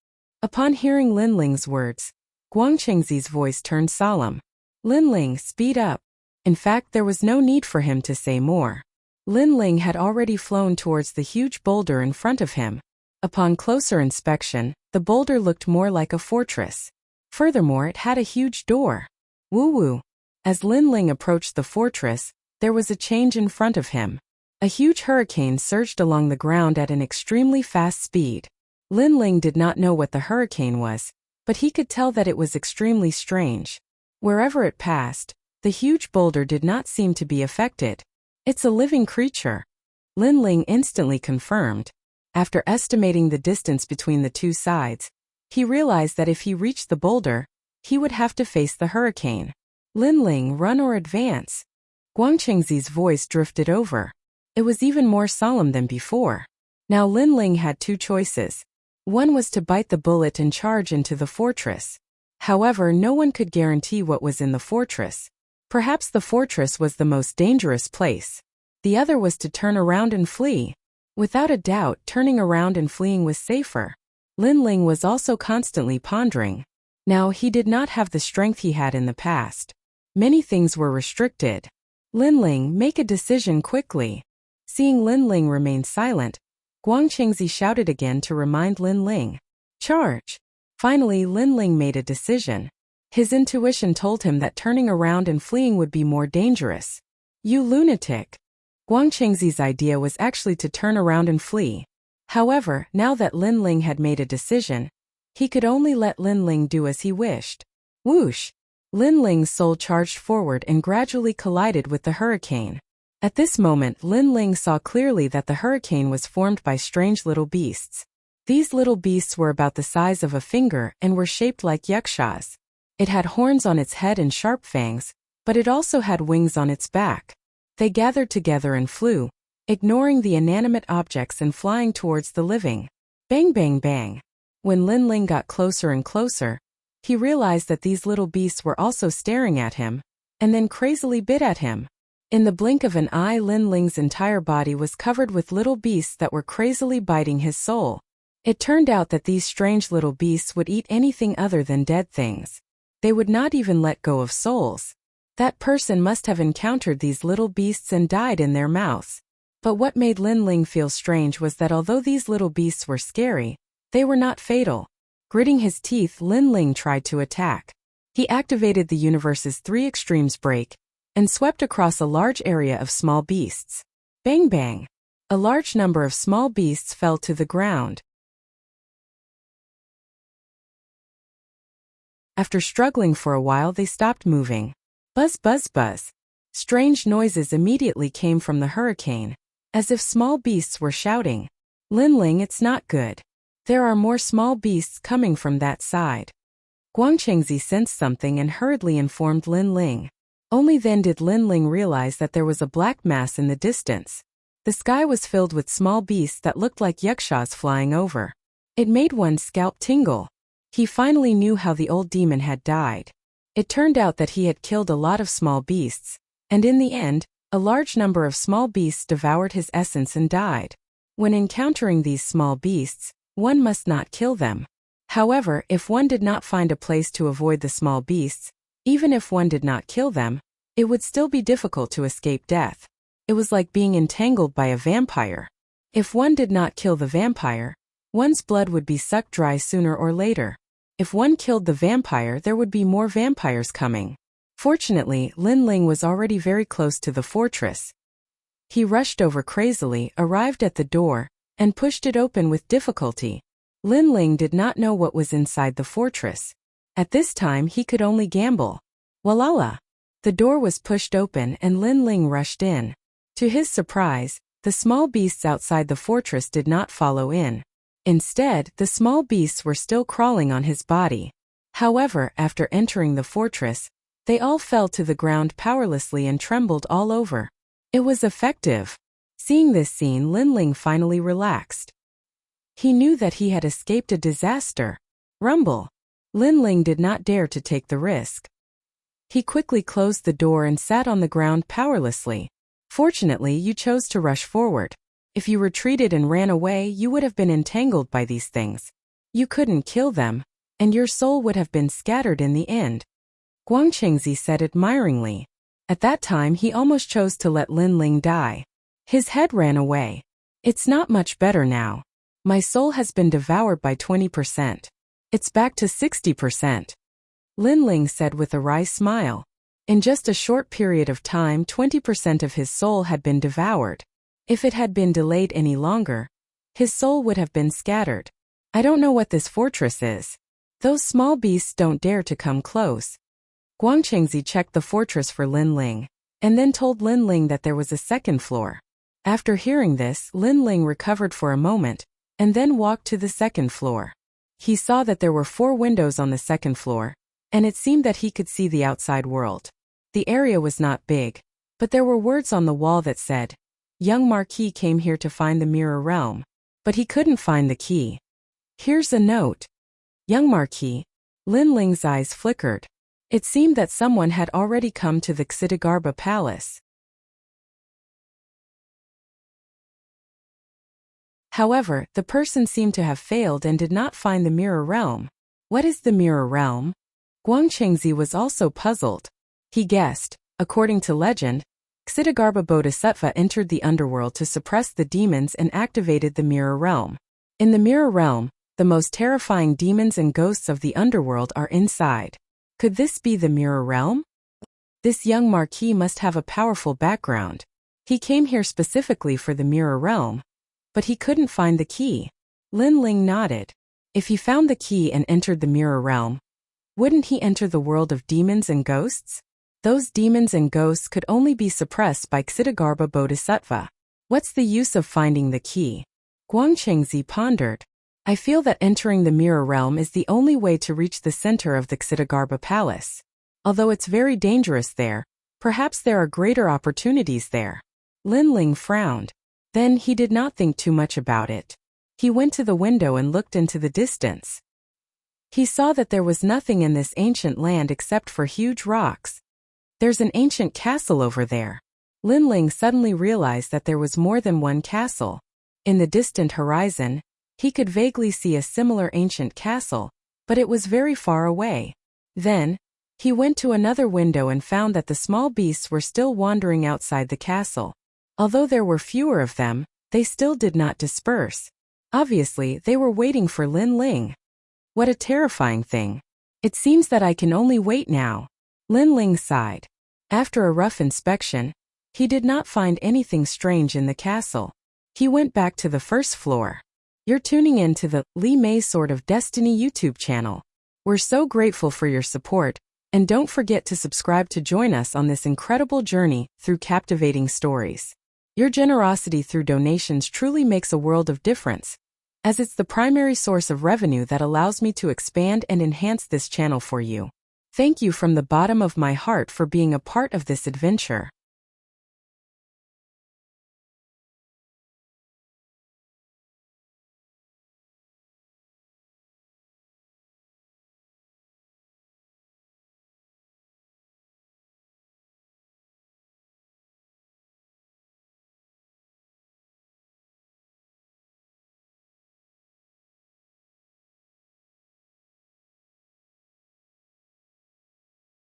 Upon hearing Lin Ling's words, Guang Chengzi's voice turned solemn. Lin Ling, speed up. In fact, there was no need for him to say more. Lin Ling had already flown towards the huge boulder in front of him. Upon closer inspection, the boulder looked more like a fortress. Furthermore, it had a huge door. Woo-woo. As Lin Ling approached the fortress, there was a change in front of him. A huge hurricane surged along the ground at an extremely fast speed. Lin Ling did not know what the hurricane was, but he could tell that it was extremely strange. Wherever it passed, the huge boulder did not seem to be affected. It's a living creature. Lin Ling instantly confirmed. After estimating the distance between the two sides, he realized that if he reached the boulder, he would have to face the hurricane. Lin Ling, run or advance. Guang Chengzi's voice drifted over. It was even more solemn than before. Now Lin Ling had two choices. One was to bite the bullet and charge into the fortress. However, no one could guarantee what was in the fortress. Perhaps the fortress was the most dangerous place. The other was to turn around and flee. Without a doubt, turning around and fleeing was safer. Lin Ling was also constantly pondering. Now he did not have the strength he had in the past. Many things were restricted. Lin Ling, make a decision quickly. Seeing Lin Ling remain silent, Guang Chengzi shouted again to remind Lin Ling. Charge! Finally, Lin Ling made a decision. His intuition told him that turning around and fleeing would be more dangerous. You lunatic! Guang Chengzi's idea was actually to turn around and flee. However, now that Lin Ling had made a decision, he could only let Lin Ling do as he wished. Whoosh! Lin Ling's soul charged forward and gradually collided with the hurricane. At this moment, Lin Ling saw clearly that the hurricane was formed by strange little beasts. These little beasts were about the size of a finger and were shaped like yakshas. It had horns on its head and sharp fangs, but it also had wings on its back. They gathered together and flew, ignoring the inanimate objects and flying towards the living. Bang bang bang. When Lin Ling got closer and closer, he realized that these little beasts were also staring at him, and then crazily bit at him. In the blink of an eye, Lin Ling's entire body was covered with little beasts that were crazily biting his soul. It turned out that these strange little beasts would eat anything other than dead things. They would not even let go of souls. That person must have encountered these little beasts and died in their mouths. But what made Lin Ling feel strange was that although these little beasts were scary, they were not fatal. Gritting his teeth, Lin Ling tried to attack. He activated the universe's 3 extremes break and swept across a large area of small beasts. Bang bang! A large number of small beasts fell to the ground. After struggling for a while, they stopped moving. Buzz buzz buzz. Strange noises immediately came from the hurricane, as if small beasts were shouting, "Lin Ling, it's not good. There are more small beasts coming from that side." Guangchengzi sensed something and hurriedly informed Lin Ling. Only then did Lin Ling realize that there was a black mass in the distance. The sky was filled with small beasts that looked like yakshas flying over. It made one's scalp tingle. He finally knew how the old demon had died. It turned out that he had killed a lot of small beasts, and in the end, a large number of small beasts devoured his essence and died. When encountering these small beasts, one must not kill them. However, if one did not find a place to avoid the small beasts, even if one did not kill them, it would still be difficult to escape death. It was like being entangled by a vampire. If one did not kill the vampire, one's blood would be sucked dry sooner or later. If one killed the vampire, there would be more vampires coming. Fortunately, Lin Ling was already very close to the fortress. He rushed over crazily, arrived at the door, and pushed it open with difficulty. Lin Ling did not know what was inside the fortress. At this time, he could only gamble. Walala! The door was pushed open and Lin Ling rushed in. To his surprise, the small beasts outside the fortress did not follow in. Instead, the small beasts were still crawling on his body. However, after entering the fortress, they all fell to the ground powerlessly and trembled all over. It was effective. Seeing this scene, Lin Ling finally relaxed. He knew that he had escaped a disaster. Rumble. Lin Ling did not dare to take the risk. He quickly closed the door and sat on the ground powerlessly. Fortunately, you chose to rush forward. If you retreated and ran away, you would have been entangled by these things. You couldn't kill them, and your soul would have been scattered in the end. Guangchengzi said admiringly. At that time, he almost chose to let Lin Ling die. His head ran away. It's not much better now. My soul has been devoured by 20%. It's back to 60%. Lin Ling said with a wry smile. In just a short period of time, 20% of his soul had been devoured. If it had been delayed any longer, his soul would have been scattered. I don't know what this fortress is. Those small beasts don't dare to come close. Guangchengzi checked the fortress for Lin Ling, and then told Lin Ling that there was a second floor. After hearing this, Lin Ling recovered for a moment, and then walked to the second floor. He saw that there were 4 windows on the second floor, and it seemed that he could see the outside world. The area was not big, but there were words on the wall that said, "Young Marquis came here to find the mirror realm, but he couldn't find the key. Here's a note." Young Marquis. Lin Ling's eyes flickered. It seemed that someone had already come to the Xidagarba palace. However, the person seemed to have failed and did not find the mirror realm. What is the mirror realm? Guangchengzi was also puzzled. He guessed, according to legend, Xidagarba Bodhisattva entered the underworld to suppress the demons and activated the mirror realm. In the mirror realm, the most terrifying demons and ghosts of the underworld are inside. Could this be the mirror realm? This young Marquis must have a powerful background. He came here specifically for the mirror realm. But he couldn't find the key. Lin Ling nodded. If he found the key and entered the mirror realm, wouldn't he enter the world of demons and ghosts? Those demons and ghosts could only be suppressed by Ksitigarbha Bodhisattva. What's the use of finding the key? Guangchengzi pondered. I feel that entering the mirror realm is the only way to reach the center of the Ksitigarbha palace. Although it's very dangerous there, perhaps there are greater opportunities there. Linling frowned. Then he did not think too much about it. He went to the window and looked into the distance. He saw that there was nothing in this ancient land except for huge rocks. There's an ancient castle over there. Linling suddenly realized that there was more than one castle. In the distant horizon, he could vaguely see a similar ancient castle, but it was very far away. Then, he went to another window and found that the small beasts were still wandering outside the castle. Although there were fewer of them, they still did not disperse. Obviously, they were waiting for Linling. What a terrifying thing. It seems that I can only wait now. Linling sighed. After a rough inspection, he did not find anything strange in the castle. He went back to the first floor. You're tuning in to the Li Mei Sword of Destiny YouTube channel. We're so grateful for your support, and don't forget to subscribe to join us on this incredible journey through captivating stories. Your generosity through donations truly makes a world of difference, as it's the primary source of revenue that allows me to expand and enhance this channel for you. Thank you from the bottom of my heart for being a part of this adventure.